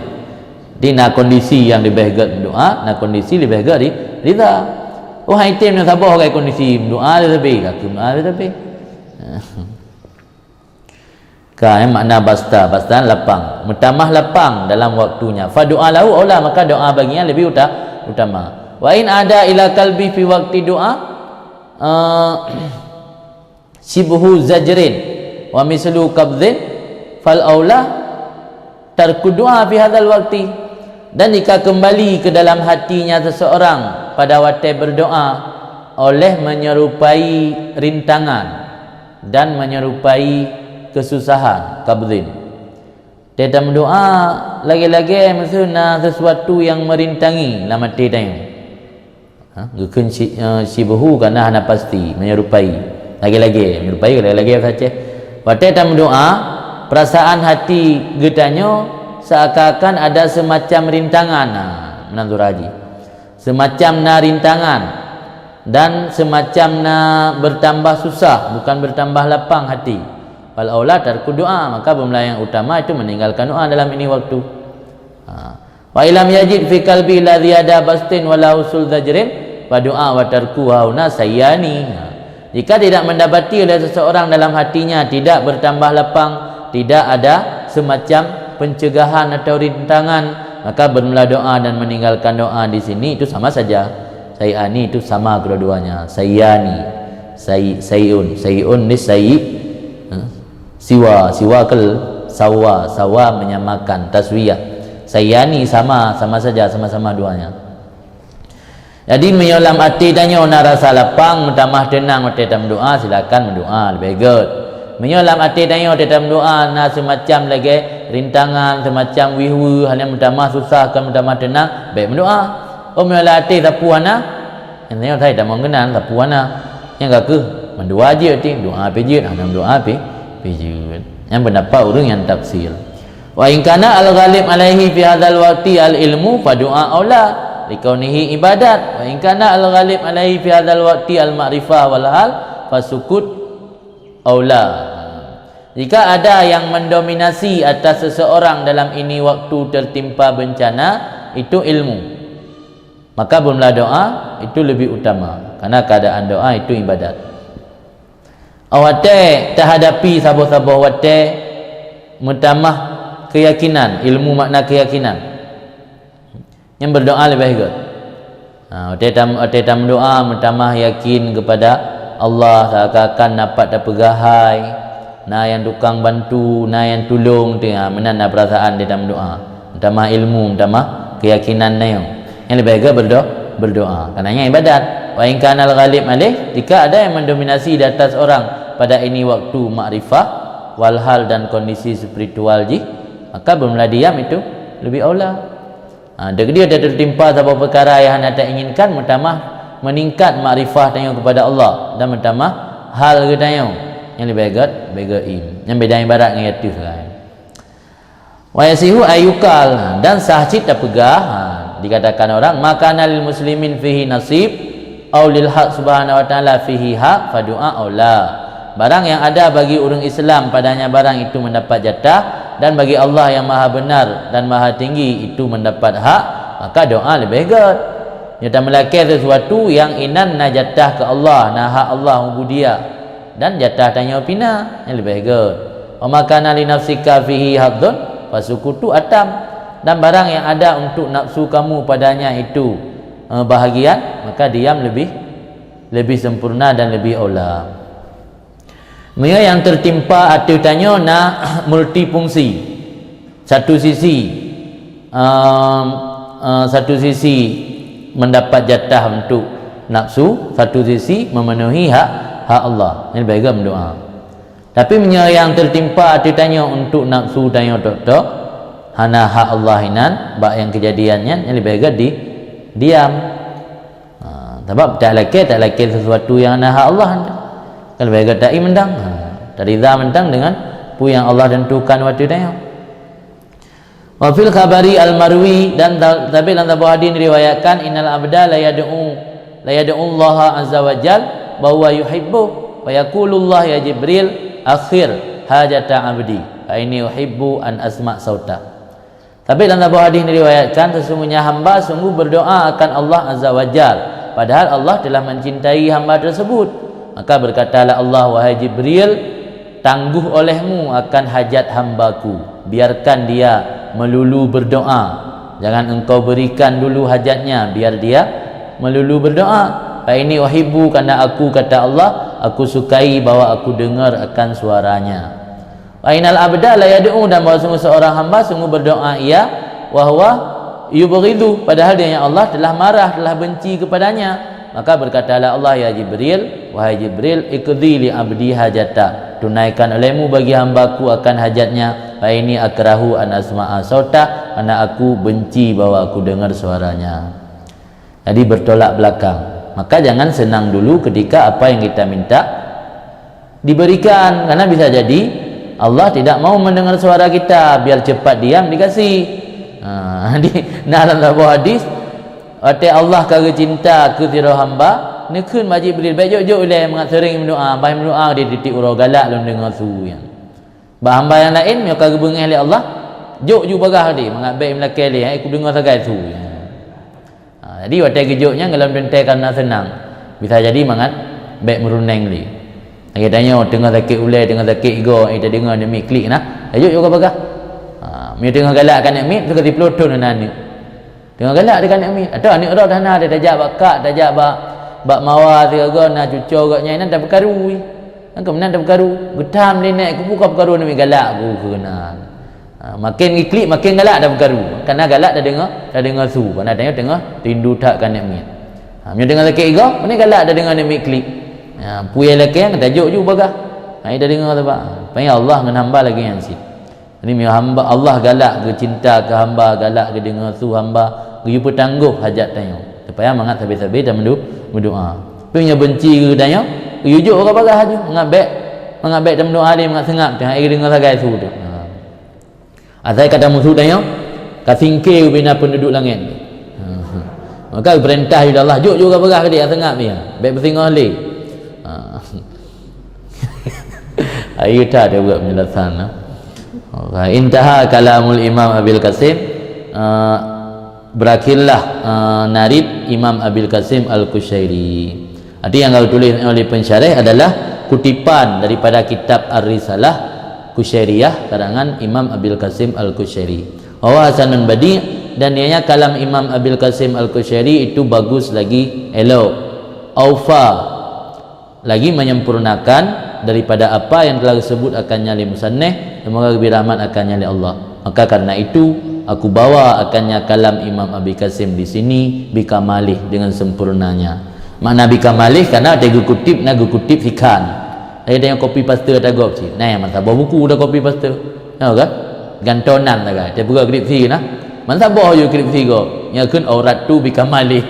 Speaker 1: Di na kondisi yang lebih baik doa, na kondisi lebih baik rida. Item yang sabar kai kondisi doa lebih lebih. Makna basta lapang mutamah lapang dalam waktunya fa doa lahu aula maka doa baginya lebih utama wa in ada ila qalbi fi waqti doa sibhu zajrin wa mislu qabdhin fal aula tarku doa fi hadzal waqti dan jika kembali ke dalam hatinya seseorang pada waktu berdoa oleh menyerupai rintangan dan menyerupai kesusahan qabdhin dalam doa lagi-lagi maksudnya sesuatu yang merintangi dalam hati tanya gekeun sibuhu kana hana pasti menyerupai lagi-lagi menyerupai lagi-lagi saja pada dalam doa perasaan hati getanya seakan-akan ada semacam rintangan menantu haji semacam rintangan dan semacam bertambah susah bukan bertambah lapang hati fal aula tarku doa maka yang utama itu meninggalkan doa dalam ini waktu wa ilam yajid fi qalbi la ziyada bastin wala usul zajrin fa doa wa tarku hauna sayyani jika tidak mendapati oleh seseorang dalam hatinya tidak bertambah lapang tidak ada semacam pencegahan atau rintangan maka bermula doa dan meninggalkan doa di sini itu sama saja sayyani itu sama kedua-duanya sayyani sayyun ni sayyi siwa sawa menyamakan taswiyah sayyani sama saja sama-sama duanya jadi menyolam hati tanya nak rasa lapang mutamah tenang dalam doa silakan berdoa lebih good menyolam hati tanya dalam doa nak semacam lagi rintangan semacam wihwu hanya mutamah susah kan mutamah tenang baik berdoa menyolam hati tapuana yang saya tak mengenal tapuana yang ke mendua je hati doa pejit dalam doa pijun yang pendapat orang yang tafsir wa in kana al ghalib alaihi fi hadzal waqti al ilmu fa doa aula likaunihi ibadat wa in kana al ghalib alaihi fi hadzal waqti al ma'rifah wal hal fa sukut aula jika ada yang mendominasi atas seseorang dalam ini waktu tertimpa bencana itu ilmu maka bermula doa itu lebih utama karena keadaan doa itu ibadat awate terhadapi sabar-sabar wate mutamah keyakinan ilmu makna keyakinan yang berdoa lebih baik wate tam doa mutamah yakin kepada Allah seakan dapat pegahai yang tukang bantu yang tolong menanda perasaan di dalam doa mutamah ilmu mutamah keyakinan yang lebih baik berdoa karenanya ibadat wa in kana al-ghalib alaih jika ada yang mendominasi di atas orang pada ini waktu makrifah walhal dan kondisi spiritual maka bermula diam itu lebih aula dia tertimpa sebuah perkara yang anda tak inginkan mutamah meningkat makrifah tanya kepada Allah dan mutamah hal kita yang lebih baik im yang beda ibarat dengan itu sekarang Wa yasihu ayukal, dan sah cita pegah. Dikatakan orang makana lil muslimin fihi nasib au lil haq subhanahu wa ta'ala fihi haq fadu'a aula. Barang yang ada bagi orang Islam padanya barang itu mendapat jatah, dan bagi Allah yang maha benar dan maha tinggi itu mendapat hak, maka doa lebih baik. Kita melakukan sesuatu yang inan na jatah ke Allah, na hak Allah ubudiyah, dan jatah tanya pina yang lebih baik. Wa makana li nafsika fihi haddun fasukutu atam, dan barang yang ada untuk nafsu kamu padanya itu bahagian, maka diam lebih sempurna dan lebih aula. Mereka yang tertimpa atau tanya nak multifungsi, satu sisi mendapat jatah untuk nafsu, satu sisi memenuhi hak Allah. Ini baiklah berdoa. Tapi yang tertimpa atau tanya untuk nafsu tanya tok hana hak Allah inan bak yang kejadiannya, yang lebih baik diam. Sebab tak laki sesuatu yang hana hak Allah. Kalau baik tak mendang, tak rida mendang dengan pu yang Allah tentukan waktu tanya. Wa fil khabari al-marwi, dan tapi dalam sebuah hadis diriwayatkan innal abda la yad'u Allah azza wa jal wa huwa yuhibbu wa yaqulu Allah ya Jibril akhir hajata abdi fa inni uhibbu an asma' sauta. Tapi dalam sebuah hadis diriwayatkan sesungguhnya hamba sungguh berdoa akan Allah azza wa jal, padahal Allah telah mencintai hamba tersebut. Maka berkatalah Allah, wahai Jibril, tangguh olehmu akan hajat hambaku, biarkan dia melulu berdoa, jangan engkau berikan dulu hajatnya, biar dia melulu berdoa. Fa ini uhibbu, karena aku, kata Allah, aku sukai bahwa aku dengar akan suaranya. Wa inal abda la yad'u, dan bahwa sungguh seorang hamba sungguh berdoa ia wa huwa yubghidu, padahal dia yang Allah telah marah, telah benci kepadanya. Maka berkatalah Allah, ya Jibril, wahai Jibril, iqdi li abdi hajata, tunaikan olehmu bagi hambaku akan hajatnya. Fa ini akrahu an asma'a sauta, karena aku benci bahwa aku dengar suaranya. Jadi bertolak belakang. Maka jangan senang dulu ketika apa yang kita minta diberikan, karena bisa jadi Allah tidak mau mendengar suara kita, biar cepat diam dikasih. Dalam sebuah hadis, Wate Allah kagak cinta ke tira hamba, ni kun ma Jibril baik jok le mengat sering berdoa, baik berdoa dia titik uro galak lon dengar su yang. Ba hamba yang lain dia kagak bengih le Allah, jok ju bagah dia mengat baik melakal le, aku dengar sagai su. Jadi wate gejoknya ngelam dentai karena senang. Bisa jadi mangat baik meruneng le. Lagi tanya tengah sakit ulai, tengah sakit ego, kita dengar dia mik klik nah. Jok juga bagah. Mi tengah galak kan mik tu kati peloton nani. Tengah galak dekat nak mi. Ada ni orang dah nak dia tajak bakak, tajak bak mawar tiga nak cucuk agaknya nan dah berkaru. Kan kemenan dah berkaru. Getam dia naik ku buka berkaru ni galak ku kena. Makin ngiklik makin galak dah berkaru. Karena galak dah dengar su. Karena tanya tengah tindu tak kan nak mi. Mi dengar sakit ego, ni galak dah dengar nak mi klik. Puye laki yang tajuk ju bagah. Ai dah dengar apa? Panggil Allah dengan hamba lagi yang si. Ini hamba Allah galak ke cinta ke hamba, galak ke dengar su hamba, ke jumpa tangguh hajat tanya. Supaya mangat habis-habis dan berdoa. Punya benci ke tanya, ujuk orang bagah tu, mengabek dan berdoa dia mengat sengap tengah air dengar sagai su tu. Asal kata musuh tanya, kasingkir bina penduduk langit. Maka perintah dari Allah, juk juga bagah ke dia sengap dia. Baik bersingah le. Air tak ada buat penjelasan. Intaha kalamul Imam Abil Qasim, berakhirlah narid Imam Abil Qasim Al-Qushairi. Arti yang kau tulis oleh pensyarih adalah kutipan daripada kitab Ar-Risalah Qushairiyah karangan Imam Abil Qasim Al-Qushairi. Wa hasanun badi', dan ianya kalam Imam Abil Qasim Al-Qushairi itu bagus lagi, elok, aufa, lagi menyempurnakan daripada apa yang telah disebut akannya li musannif, semoga lebih rahmat akannya li Allah. Maka karena itu aku bawa akannya kalam Imam Abi Qasim di sini bikamalih, dengan sempurnanya. Makna bikamalih karena tegu kutip hikan. Saya tengok copy paste tagop si. Nah, masa bawa buku dah copy paste. Tahu kan? Gantonan tak kan? Dia buka skripsi nah. Man sabah je skripsi go. Nya kun aurat tu bikamalih.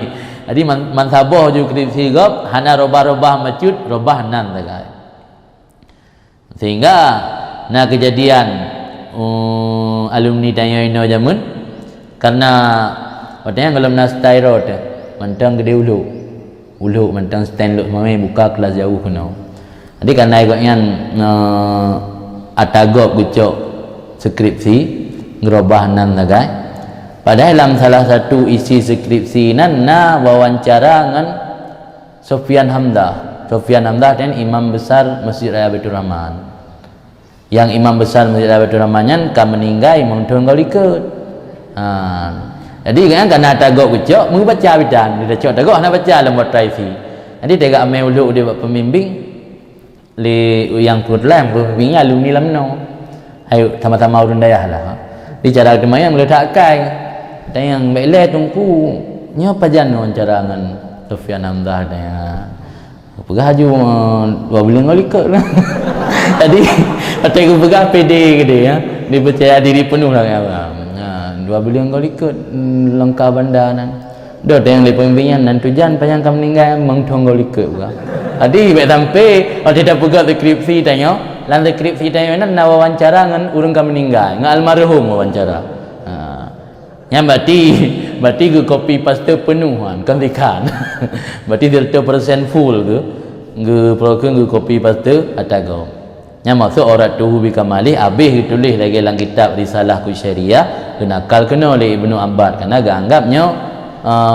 Speaker 1: Jadi man sabah je skripsi go, hana robah-robah macut, robah nan tak kan? Sehingga nah kejadian alumni tanya ino jamun karena katanya kalau nak styro tu mentang gede ulu mentang stand lu mami buka kelas jauh kena jadi karena ikutnya atagop gucok skripsi ngerubah nan nagai padahal dalam salah satu isi skripsi nan wawancara dengan Sofyan Hamdah dan imam besar Masjid Raya Baitur Rahman yang imam besar Masjid Raya Baitur Rahman kan meninggal mengtun kau ikut jadi kan karena tagok gucok mu baca bidan dia cok tagok nak baca dalam buat traifi jadi tega amai uluk dia buat pembimbing li yang kurlam pembimbingnya alumni lamno ayo sama-sama urun dayah lah bicara ke mayang meletak kai dan yang baiklah tungku nya pajan wawancara dengan Sofyan Hamdah dan pegah haju 2 bulan kali ke tadi kata aku pegah pede ke dia dia percaya diri penuh lah 2 bulan kali ke lengkap bandar nan dah yang di pembimbingan dan tujuan panjang kamu meninggal mengtong kali ke tadi baik sampai tidak pegah skripsi tanya lan skripsi tanya nan wawancara dengan orang kamu meninggal dengan almarhum wawancara yang berarti ke copy paste penuhan kan tikan berarti 100% full ke program ke copy paste atago yang maksud orang tu bi kamali habis ditulis lagi dalam kitab Risalah Qusyariah kenakal kena oleh Ibnu Abbad karena anggapnya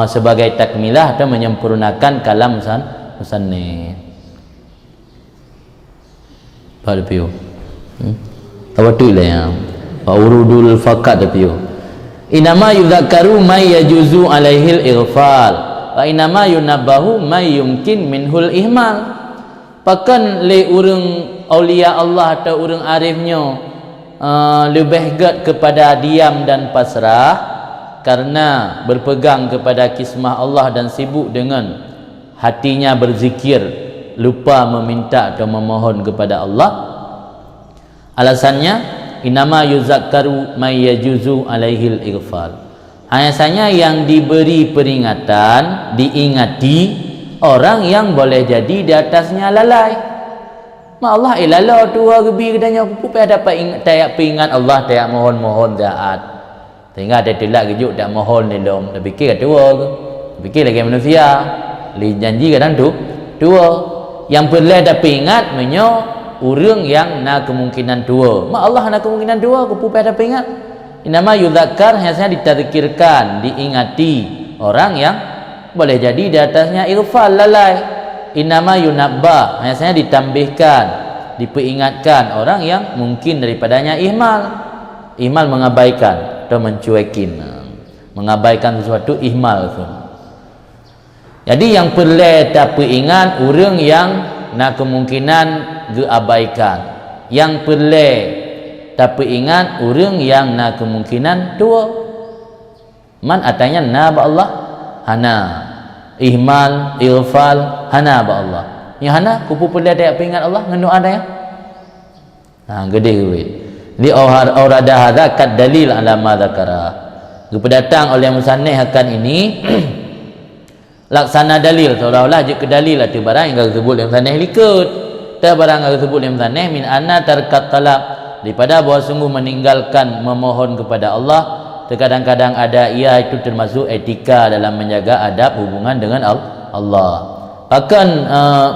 Speaker 1: sebagai takmilah atau menyempurnakan kalam musannif pada piu apa tu lah yang urudul fakat piu inama yudhakaru may yajuzu alaihil ighfal wa inama yunabbahu may yumkin minhul ihmal pakan le urang aulia Allah atau urang arifnya lebih gat kepada diam dan pasrah karena berpegang kepada kismah Allah dan sibuk dengan hatinya berzikir lupa meminta atau memohon kepada Allah alasannya inama yuzakkaru may yajuzu alaihil ighfal hanya yang diberi peringatan diingati orang yang boleh jadi di atasnya lalai ma Allah ilala tu gebi katanya aku dapat tayak peringat Allah tayak mohon taat sehingga ada telak gejuk tak mohon nilom dah fikir tua ke fikir lagi manusia li janji kadang tu tua yang perlu dapat ingat menyo orang yang nak kemungkinan tua mak Allah nak kemungkinan tua aku pun ada ingat inama yudzakkar hanya ditadzkirkan diingati orang yang boleh jadi di atasnya irfal lalai inama yunabba hanya ditambihkan diperingatkan orang yang mungkin daripadanya ihmal mengabaikan atau mencuekin mengabaikan sesuatu ihmal tu jadi yang perlu tapi ingat orang yang nak kemungkinan geabaikan yang perlu tapi ingat orang yang nak kemungkinan tua man atanya na ba Allah hana ihmal irfal hana ba Allah yang hana kupu perlu ada ingat Allah ngenu ada ya gede duit li aurada hadza kad dalil ala ma dzakara kedatang oleh musannif akan ini laksana dalil seolah-olah je ke dalil lah tu barang yang disebut oleh musannif likut ta barang yang disebut oleh musannif min anna tarkat talab daripada bahawa sungguh meninggalkan memohon kepada Allah terkadang-kadang ada ia itu termasuk etika dalam menjaga adab hubungan dengan Allah akan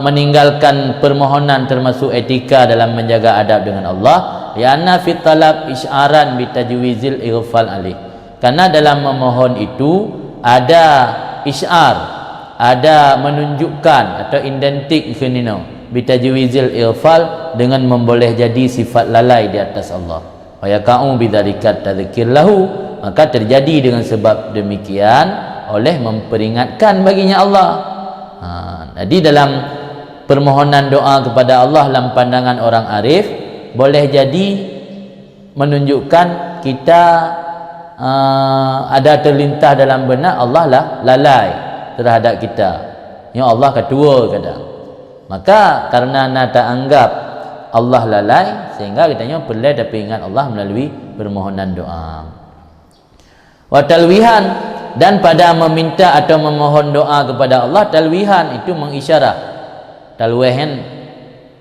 Speaker 1: meninggalkan permohonan termasuk etika dalam menjaga adab dengan Allah ya anna fit talab isyaran bi tajwizil ighfal alih karena dalam memohon itu ada isyar ada menunjukkan atau identik kenino bitajwizil irfal dengan memboleh jadi sifat lalai di atas Allah wa yaqa'u bidzalika tadzkir lahu maka terjadi dengan sebab demikian oleh memperingatkan baginya Allah jadi dalam permohonan doa kepada Allah dalam pandangan orang arif boleh jadi menunjukkan kita ada terlintas dalam benak Allah lah lalai terhadap kita yang Allah ketua kadang maka karena nata anggap Allah lalai sehingga katanya perlu dapat ingat Allah melalui permohonan doa wa talwihan dan pada meminta atau memohon doa kepada Allah talwihan itu mengisyarah talwihan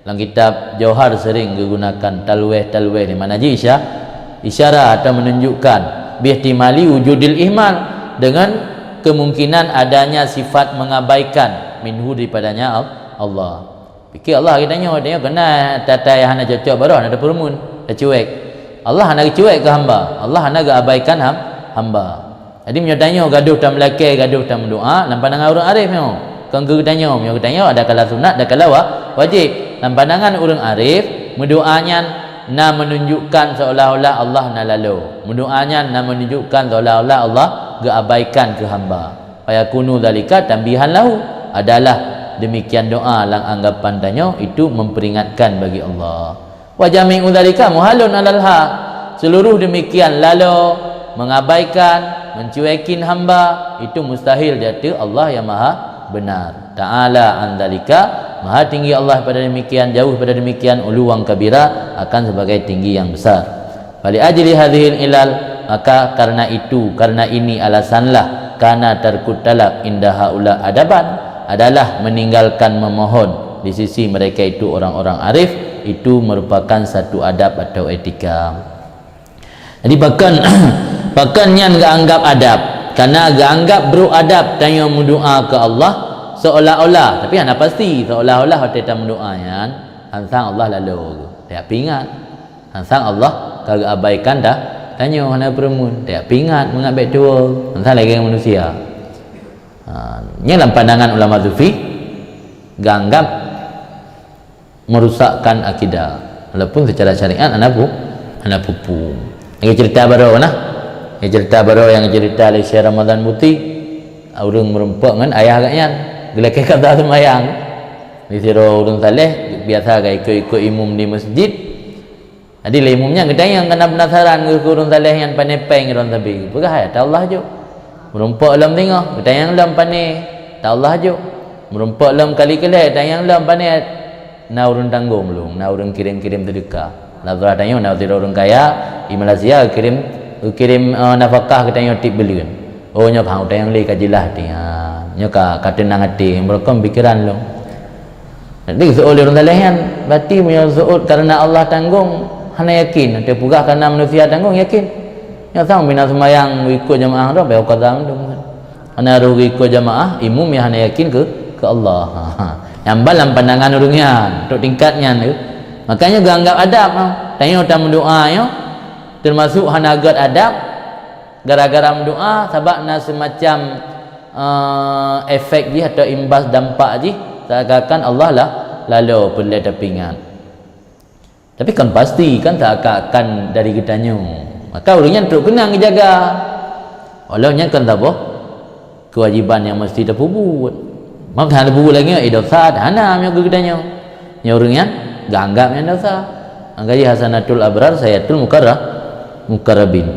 Speaker 1: dalam kitab Jauhar sering digunakan talwih di mana je isya isyarat atau menunjukkan bihtimali wujudil ihmal, dengan kemungkinan adanya sifat mengabaikan minhu daripadanya Allah. Fikir Allah kita tanya kena tatai hana cocok baru hana ada perumun dah cuek. Allah hana cuek ke hamba, Allah hana abaikan hamba. Jadi menyo tanya gaduh tam melaki gaduh tam doa dalam pandangan orang arif memang. Kan ke tanya ada kala sunat ada kala wajib. Dalam pandangan orang arif mendoanya nak menunjukkan seolah-olah Allah nak lalu. Mendoanya nak menunjukkan seolah-olah Allah abaikan ke hamba. Fayakunu dzalika tambihan lahu, adalah demikian doa lang anggapan tanya itu memperingatkan bagi Allah. Wa jami'u dzalika muhalun 'alal haq, seluruh demikian lalu mengabaikan mencuekin hamba itu mustahil di hati Allah yang maha benar. Ta'ala an dzalika, maha tinggi Allah pada demikian, jauh pada demikian, uluwang kabira, akan sebagai tinggi yang besar. Fali ajli hadhil ilal, maka karena itu, karena ini alasanlah kana tarkut talab inda haula adaban, adalah meninggalkan memohon di sisi mereka itu orang-orang arif itu merupakan satu adab atau etika. Jadi bahkan yang enggak anggap adab, karena enggak anggap beradab tanya mendoa ke Allah seolah-olah, tapi ana pasti seolah-olah kita mendoakan hansang Allah lalu tak pingat, hansang Allah kagak abaikan dah tanya hana peremun tak pingat mengambil tua hansang lagi dengan manusia. Ini dalam pandangan ulama sufi ganggap merusakkan akidah, walaupun secara syariat anak pupu. Ini cerita baru nah, ini cerita baru yang cerita oleh Syekh Ramadan Muti, orang merempak dengan ayah agaknya gelakai kata semayang di siro orang saleh biasa gaya ikut imam di masjid. Jadi imamnya kita yang kena penasaran ke orang saleh yang panepeng orang tabi berkah ya Allah je merumpak dalam tengah, kita yang dalam panik tak Allah je merumpak dalam kali-kali, kita yang dalam panik nak urun tanggung belum, nak urun kirim-kirim sedekah, nak berah tanya nak tidak orang kaya di Malaysia kirim nafkah, kita yang tip beli kan, oh nyok hang kita yang li kajilah dia nyok kata nang hati mereka pikiran lo. Jadi seolah orang saleh berarti punya zuhud karena Allah tanggung hana yakin, ada pula karena manusia tanggung yakin. Yang sama bina semayang ikut jamaah dah bayar qadam tu. Ana rugi ikut jamaah imam yang hanya yakin ke Allah. Yang dalam pandangan orangnya untuk tingkatnya tu. Makanya ganggap adab tanya orang mendoa yo termasuk hana agak adab gara-gara mendoa sebab na semacam efek dia atau imbas dampak je seakan Allah lah lalu perlu tepingan. Tapi kan pasti kan tak akan dari kitanya. Maka orangnya untuk kena menjaga. Walaunya kan tak apa kewajiban yang mesti terpubut. Maka ada buku lagi dosa hana yang gedanya. Nya orangnya enggak anggapnya dosa. Anggaji hasanatul abrar sayatul mukarrabin.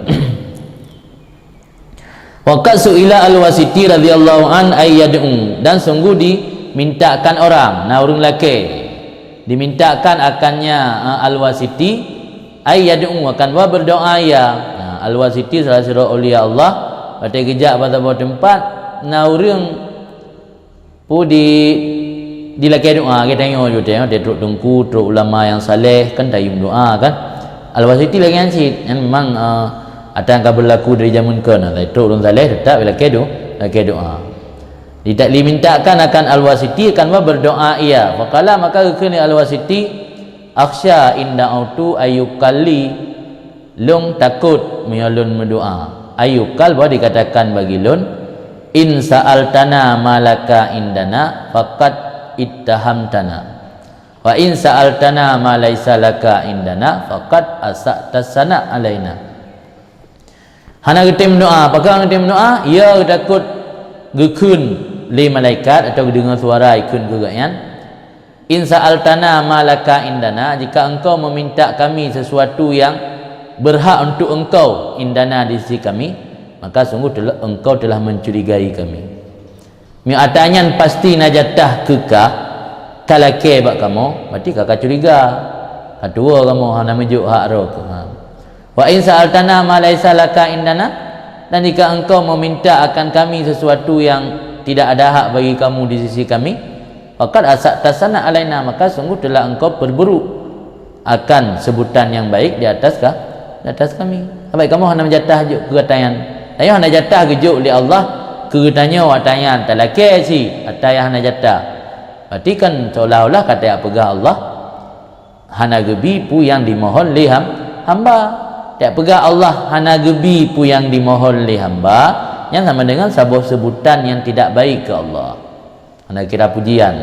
Speaker 1: Waqad su'ila al-Wasiti radhiyallahu an ayyad'u, dan sungguh dimintakan orang, orang lelaki dimintakan akannya al-Wasiti ayyad'u akan berdoa ya. Al-Wasiti salah seorang aulia Allah pada kejak pada sebuah tempat orang pu di laki doa kita tengok juga dia teruk tungku teruk ulama yang saleh kan dayung doa kan. Al-Wasiti lagi ancit yang memang ada yang berlaku dari zaman ke nah teruk orang saleh tetap laki doa. Tidak dimintakan akan Al-Wasiti akan berdoa iya. Faqala maka kini Al-Wasiti akhsya inda autu ayukali long takut menyalun mendoa. Ayukal boleh dikatakan bagi lun in sa'altana malaka indana faqad ittahamtana wa in sa'altana ma laisa laka indana faqad asa'tasana alaina. Hana getim doa, pakang getim doa ia takut gekun li malaikat atau dengar suara ikun gegayan. In sa'altana malaka indana, jika engkau meminta kami sesuatu yang berhak untuk engkau indana di sisi kami, maka sungguh engkau telah mencurigai kami. Mi'atanyan pasti najatah kekah kalake bak kamu, berarti kakak curiga kedua kamu hana mejuk hak roh. Wa in sa'altana ma laisa laka indana, dan jika engkau meminta akan kami sesuatu yang tidak ada hak bagi kamu di sisi kami, faqad asa'tasana alaina, maka sungguh telah engkau berburuk akan sebutan yang baik di atas kami. Baik kamu hana menjatah juk keretayan. Ayo hana jatah gejuk li Allah keretanya watayan talake si ataya hana jatah. Berarti kan seolah-olah kata yang pegang Allah hana gebi pu yang dimohon li hamba. Tak pegang Allah hana gebi pu yang dimohon li hamba yang sama dengan sebuah sebutan yang tidak baik ke Allah. Hana kira pujian.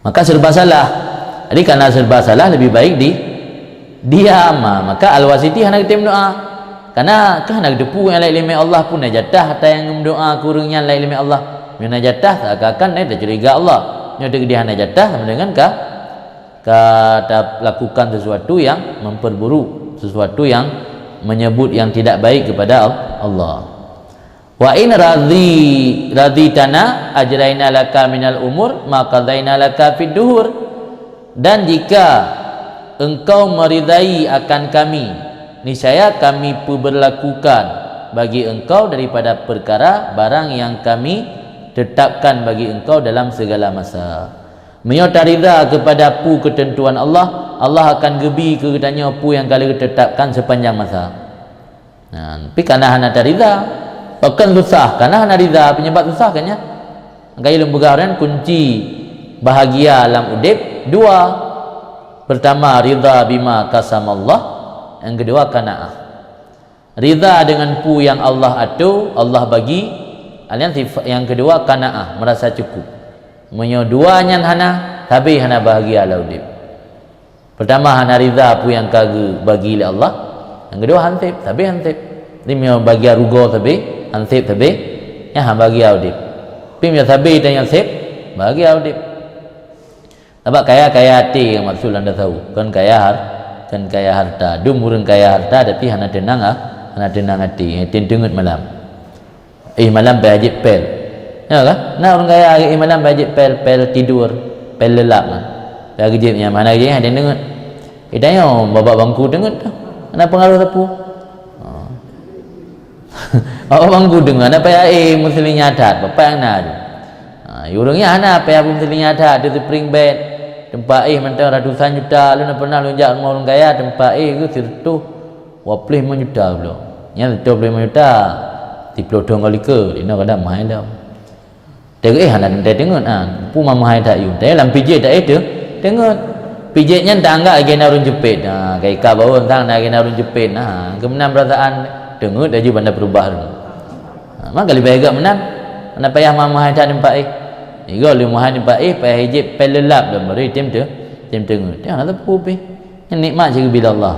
Speaker 1: Maka serba salah. Jadi karena serba salah lebih baik diam. Maka al-wasiti hana kita doa. Karena hana depu yang lain ilmi Allah pun najatah hatta yang doa kurangnya lain ilmi Allah. Yang najatah seakan-akan dah curiga Allah. Yang dia najatah sama dengan kata lakukan sesuatu yang memperburuk, sesuatu yang menyebut yang tidak baik kepada Allah. Wa in raditana ajraina laka minal umur maka qadaina laka fid duhur. Dan jika engkau meridai akan kami, niscaya kami berlakukan bagi engkau daripada perkara barang yang kami tetapkan bagi engkau dalam segala masa. Menyota rida kepada pu ketentuan Allah, Allah akan gebi keretanya pu yang kali tetapkan sepanjang masa. Tapi karena hana rida akan susah, karena hana rida penyebab susah kan ya. Gaya lembagaan kunci bahagia dalam udip dua. Pertama ridha bima qasamallah, yang kedua qanaah. Ridha dengan pu yang Allah atur, Allah bagi. Yang kedua qanaah, merasa cukup. Menyoduanya hana tapi hana bahagia la udip. Pertama hana ridha pu yang kage bagi oleh Allah. Yang kedua hansip, tapi hansip. Ini bahagia rugo tapi hansip tapi yang bahagia udip. Pim ya sabi dan yang sip bahagia udip. Sebab kaya hati yang maksud anda tahu. Kan kaya harta. Dumurun kaya harta tapi hana tenang hati. Tentungut malam. Malam bajib pel. Ya kan? Nah orang kaya malam bajib pel tidur, pel lelap kan. Dah gejibnya mana gejibnya ada dengut. Tanya bawa bangku dengut. Mana pengaruh tepu? Bawa bangku dengut. Apa ya muslim nyadat, bapak yang nak. Urungnya ana apa ya muslim nyadat di spring bed. Tempat mentang ratusan juta lu nak pernah lonjak rumah orang kaya tempat tu sirtu 25 juta pula. Yang 25 juta dipelodong kali ke dina kada mahal dah. Tengok hana tengok pu mahal tak you. Tapi dalam pijit tak ada. Tengok pijitnya tak anggap lagi orang jepit. Kai ka bawah tang nak orang jepit. Kemenang perasaan tengok dah bandar berubah tu. Maka lebih baik menang. Mana payah mahal tak tempat Igo lu muhan ni baik payah hijab pelelap dah beri tim tengok. Dia nak tepu pi. Yang nikmat je bila Allah.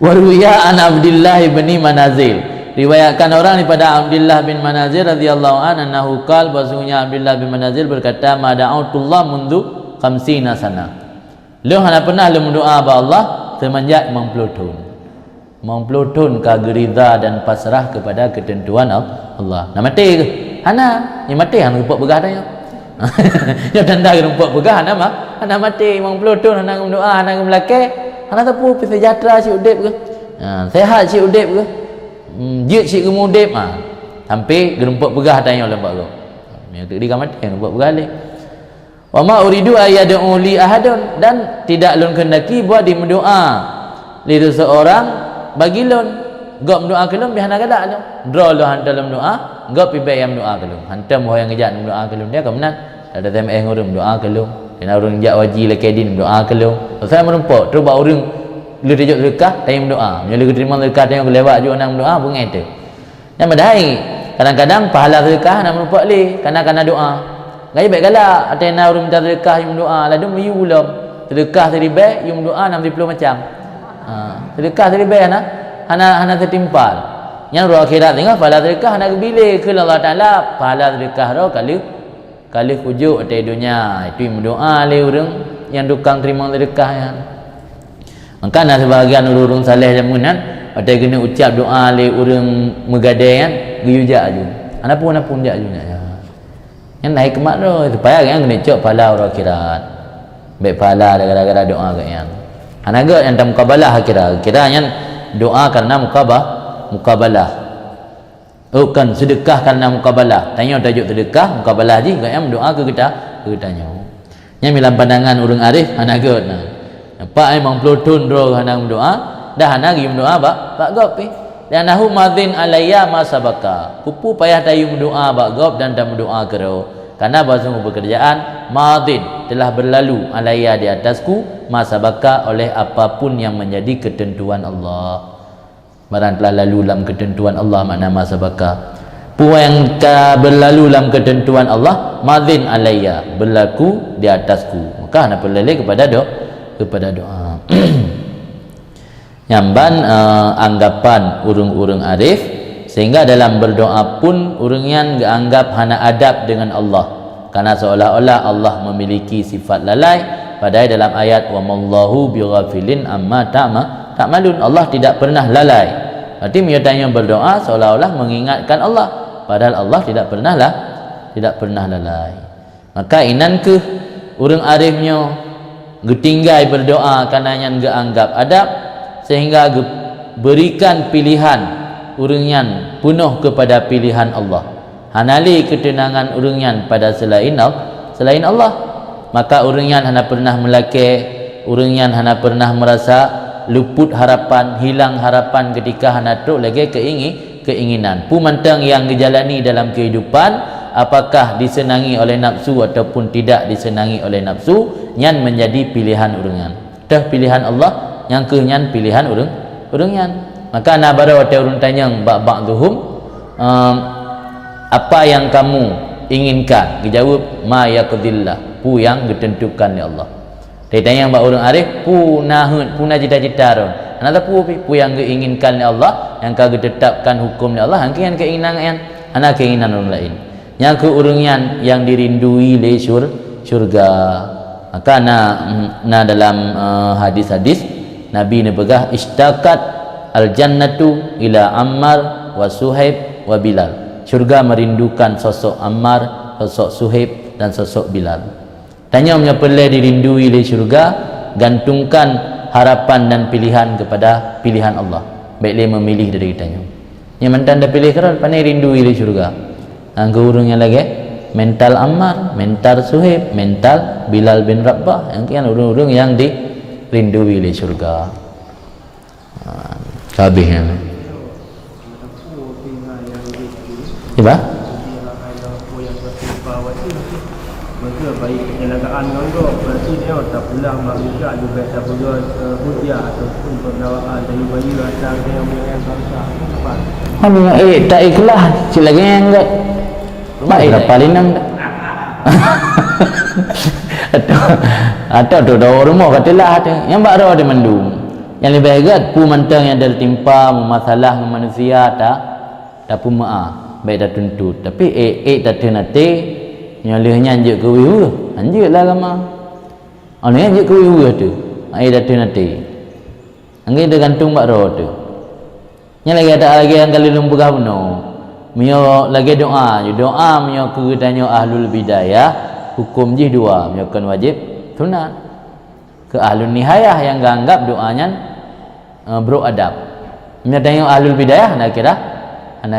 Speaker 1: Wa ruya an Abdullah bin Manazil. Riwayatkan orang daripada Abdullah bin Manazil radhiyallahu anhu qala bahwasanya Abdullah bin Manazil berkata ma da'utullah mundu 50 sana. Lu hana pernah lu mendoa ba Allah semenjak 50 tahun. 50 tahun kagerida dan pasrah kepada ketentuan Allah. Nak mati ke? Hana, ni mati hana rumput begah dah ya. Ya tanda rumput begah hana mati 50 tahun hana berdoa, hana melakeh, hana tapu sejahtera si udip ke. Sehat si udip ke. Jit si gemudip sampai gerumput begah tanya lempak kau. Yang tu dia mati gerumput begah le. Wa ma uridu ayad'u li ahadun, dan tidak lun kendaki buat di mendoa li seseorang bagi lun. Gak mendoa kelum biar nak galak lu. Draw lu hantar dalam doa, gak pibai yang doa kelum. Hantar moh yang ngejak doa kelum dia kemenan. Ada TMS ngurung doa kelum. Kena orang jak wajib laki din doa kelum. Saya merumpok terus bau orang lu tajuk sedekah tayang doa. Bila lu terima sedekah tayang lewat juga nang doa bunga itu. Yang medai. Kadang-kadang pahala sedekah nak merumpok le karena doa. Gaya baik galak atena orang minta sedekah yang doa lalu meyu belum. Sedekah seribai yang doa 60 macam. Sedekah seribai hana tertimpal. Yang roh akhirat tengok pahala sedekah hana bila ke Allah Taala pahala sedekah roh kali kujuk atas dunia. Itu berdoa le orang yang dukang terima sedekah yang. Maka nak sebahagian orang saleh jamunan ada kena ucap doa le orang megadai kan geyujak aju. Ana pun jak aju ya. Yang naik kemat roh supaya yang kena cok pahala roh akhirat. Baik pahala gara-gara doa ke yang. Ana gak yang dalam mukabalah akhirat. Kiranya doa karena mukabalah. Bukan sedekah karena mukabalah. Tanya tajuk sedekah, mukabalah je. Yang doa ke kita tanya. Yang dalam pandangan orang arif, anak kot. Nampak memang pelutun roh hanang berdoa, dah hanang pergi berdoa bak gop pi. Dan nahu madzin alayya ma sabaka. Kupu payah tayu berdoa bak gop dan berdoa kero. Karena bahasa pekerjaan madzin telah berlalu alayya di atasku ma sabaka oleh apapun yang menjadi ketentuan Allah. Barang telah lalu dalam ketentuan Allah makna ma sabaka. Puan yang berlalu dalam ketentuan Allah madzin alayya berlaku di atasku, maka nak berleleh kepada doa. Nyamban anggapan urung-urung arif, sehingga dalam berdoa pun urungian anggap hana adab dengan Allah, karena seolah-olah Allah memiliki sifat lalai. Padahal dalam ayat wa mallahu bighafilin amma ta'malun, Allah tidak pernah lalai. Berarti miutanya berdoa seolah-olah mengingatkan Allah, padahal Allah tidak pernah lalai. Maka inan ke urang arifnya getinggai berdoa kananya anggap adab, sehingga berikan pilihan urangnya penuh kepada pilihan Allah. Hanali ketenangan urangnya pada selain Allah, maka urangnya hana pernah melake, urangnya hana pernah merasa luput harapan, hilang harapan ketika hana tok lagi keinginan. Pumantang yang dijalani dalam kehidupan, apakah disenangi oleh nafsu ataupun tidak disenangi oleh nafsu, nyan menjadi pilihan urungan. Dah pilihan Allah, yang kenyan pilihan urungan. Maka nabara wate urun tanyang ba'dhum, apa yang kamu inginkan? Dijawab ma yaqdillah, pu yang ditentukan oleh Allah. Dia tanya mbak orang arif, puna cita-cita ron. Anak pu yang diinginkan oleh Allah, yang kau ditetapkan hukum oleh Allah, yang keinginan anak keinginan orang lain. Yang keurungian yang dirindui oleh syurga. Maka na dalam hadis-hadis Nabi ni begah istaqat al-jannatu ila Ammar wa Suhaib wa Bilal. Syurga merindukan sosok Ammar, sosok Suhaib dan sosok Bilal. Tanya punya pelai dirindui oleh syurga, gantungkan harapan dan pilihan kepada pilihan Allah. Baiklah memilih dari kitanya. Yang mantan dah pilih kerana pandai rindui oleh syurga. Angka urungnya lagi mental Ammar, mental Suhaib, mental Bilal bin Rabah, yang kian urung-urung yang dirindui oleh syurga. Habisnya. Iba?
Speaker 3: Maka baik penyelenggaraan nganggo berarti dia tak pulang manusia juga tak perlu hujah ataupun penawaan dari bayi datang dia yang bangsa apa.
Speaker 1: Hanya tak ikhlas silagi yang enggak. Baik dah paling nang. Atau dua rumah katalah ada. Yang baru ada mendung. Yang lebih hebat pu mantang yang ada timpa masalah manusia tak pu maaf. Baik dah tuntut. Tapi tak tenate nyalihnya anjuk ke wihu, anjuklah ramah. Ani anjuk ke wihu tu. Ai datu nanti. Angge dah gantung bak ro tu. Nya lagi ada lagi yang kali lumpuh gauno. Mio lagi doa mio ke tanya ahlul bidayah, hukum ji dua, mio kan wajib sunat. Ke ahlul nihayah yang anggap doanya bro adab. Mio tanya ahlul bidayah nak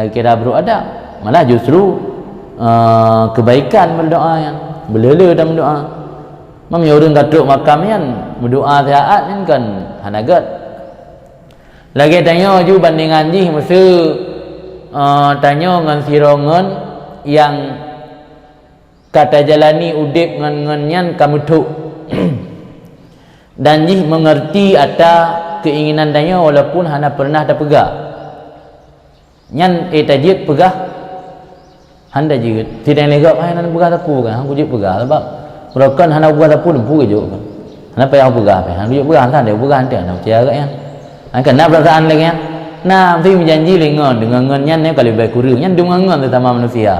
Speaker 1: kira bro adab. Malah justru kebaikan berdoa yang belele dalam doa. Mam ya orang katuk makam yang berdoa taat kan hanagat. Lagi tanya ju bandingan ji masa tanya ngan sirongan yang kata jalani udip ngan nyan kamu tuk. Dan ji mengerti ada keinginan tanya walaupun hana pernah dah pegah. Nyan tajid pegah handa juga tidak legap hana pegah tapu kan aku je pegah sebab merokan hana pegah tapu lempu je kan hana payah pegah hana je pegah hana dia pegah handa nak percaya agak yang kan nak perasaan lagi yang nah mesti menjanji lengan dengan ngennya ni kalau baik kurang nya dengan ngen terutama manusia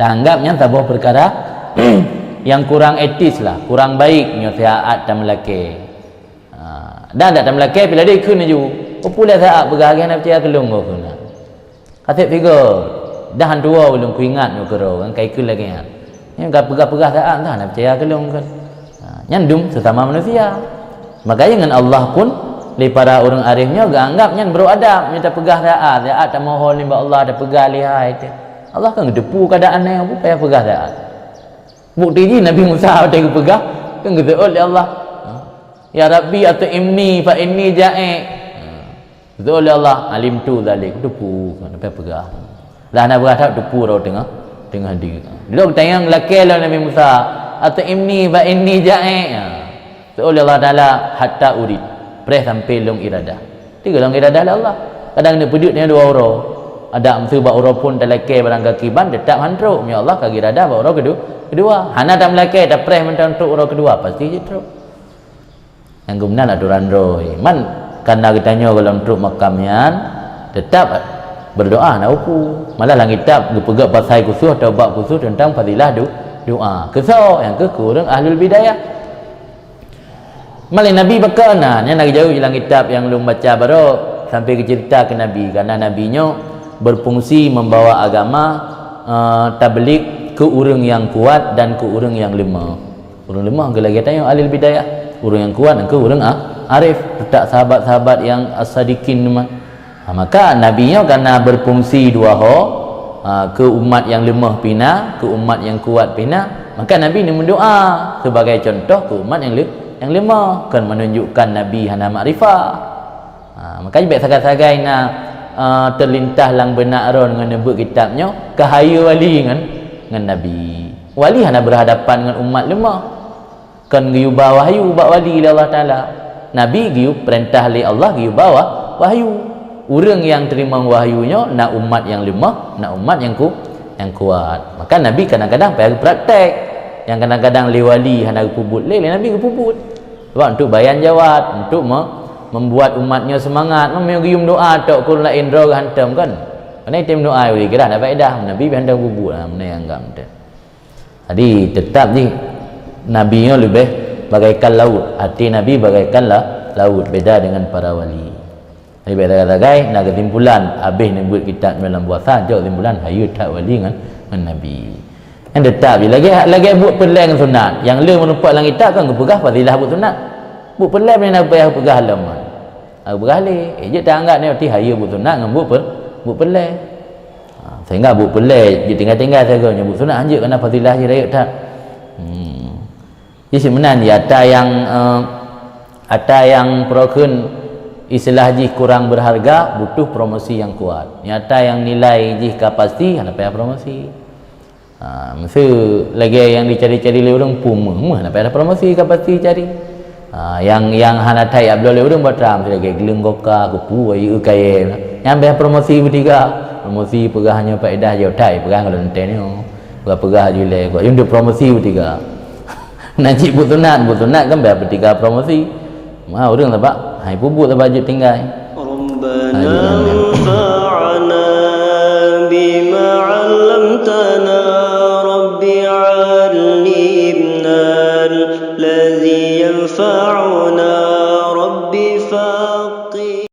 Speaker 1: tanggapnya tabuh perkara yang kurang etis lah kurang baik nya taat dan melaki dan tak melaki bila dia ikut ju popular taat pegah nak percaya kelung kau kena kata figure dah dua belum ku ingat nu kero kan kai kul lagi kan yang gak pegah-pegah taat dah nak percaya kelong kan nyandum sesama manusia makanya dengan Allah pun li para orang arifnya gak anggap nyan beradab minta pegah taat tak mohon ni Allah ada pegah lihai tu Allah kan gedepu keadaan yang payah pegah taat bukti ni Nabi Musa ada pegah kan gedeul oleh Allah Ya Rabbi at'imni fa inni ja'i'. Betul oleh Allah, alim tu zalik, dupu kan apa pegah. Lah nak berada dupu ro tengah diri. Dia tanya lelaki lah Nabi Musa, at'imni fa inni ja'i'. Betul oleh Allah Taala hatta urid. Preh sampai long iradah. Tiga long iradah lah Allah. Kadang dia pedut ni 2 orang. Ada mesti bak orang pun lelaki barang kaki ban tetap hantruk. Ya Allah kaki iradah bak orang kedua. Hana tak lelaki tak preh mentang untuk orang kedua pasti je teruk. Yang kemudian aturan roy. Man karena kita tanya kalau untuk makamnya tetap berdoa nak upu. Malah langit tak berpegang pasal khusus atau bab khusus tentang fadilah doa. Kesal yang kurang ahlul bidayah. Malah Nabi berkena yang nak jauh dalam kitab yang belum baca baru sampai ke cerita ke Nabi karena nabinya berfungsi membawa agama tabligh ke orang yang kuat dan ke orang yang lemah. Orang lemah ke lagi tanya ahlul bidayah. Orang yang kuat dan ke orang arif, tak sahabat-sahabat yang as-sadiqin maka nabinya karena berfungsi 2 hal ke umat yang lemah pina, ke umat yang kuat pina, maka nabi ni mendoa sebagai contoh ke umat yang lemah kan menunjukkan nabi hana makrifah. Makanya baik sagai-sagai nak terlintas lang benak ron dengan nebut kitabnya kahaya wali dengan nabi. Wali hana berhadapan dengan umat lemah. Kan giu bawa wahyu bak wali Allah Taala. Nabi giu perintah li Allah giu bawa wahyu. Orang yang terima wahyunya nak umat yang lemah, nak umat yang kuat. Maka Nabi kadang-kadang pergi praktek. Yang kadang-kadang li wali hana puput, Nabi puput. Sebab untuk bayan jawab, untuk membuat umatnya semangat. Memang gium doa tok kun la indra hantam kan. Mana tim doa we kira ada faedah. Nabi hantam puput mana yang anggap tu. Jadi tetap ni nabinya lebih bagaikan laut. Hati Nabi bagaikan laut, beda dengan para wali. Jadi kata-kata nak kesimpulan habis ni buat kitab dalam puasa jauh kesimpulan hayu tak wali dengan Nabi. Yang tetap lagi buat pelai dengan sunat. Yang le menumpak dalam kitab kan kepegah fadilah buat sunat. Buat pelai ni nak payah pegah halaman. Aku pegah le. Je tak anggap ni arti hayu buat sunat dengan buat pelai. Sehingga buat pelai je tinggal-tinggal saja nyebut sunat anjur kena fadilah je raya tak. Jadi sebenarnya ada yang perokun istilah jih kurang berharga butuh promosi yang kuat. Nyata yang nilai jih kapasiti nak payah promosi. Mesti lagi yang dicari-cari oleh orang puma nak payah promosi kapasiti cari. Yang hana tai abdul oleh orang batram lagi geleng goka kupu ayu kaya. Yang payah promosi bertiga. Promosi pegahannya faedah je tai pegang kalau enten ni. Pegah je le kau. Yang promosi bertiga. Najib butunat kan bertiga promosi. Orang tak hai puput tak baju tinggal.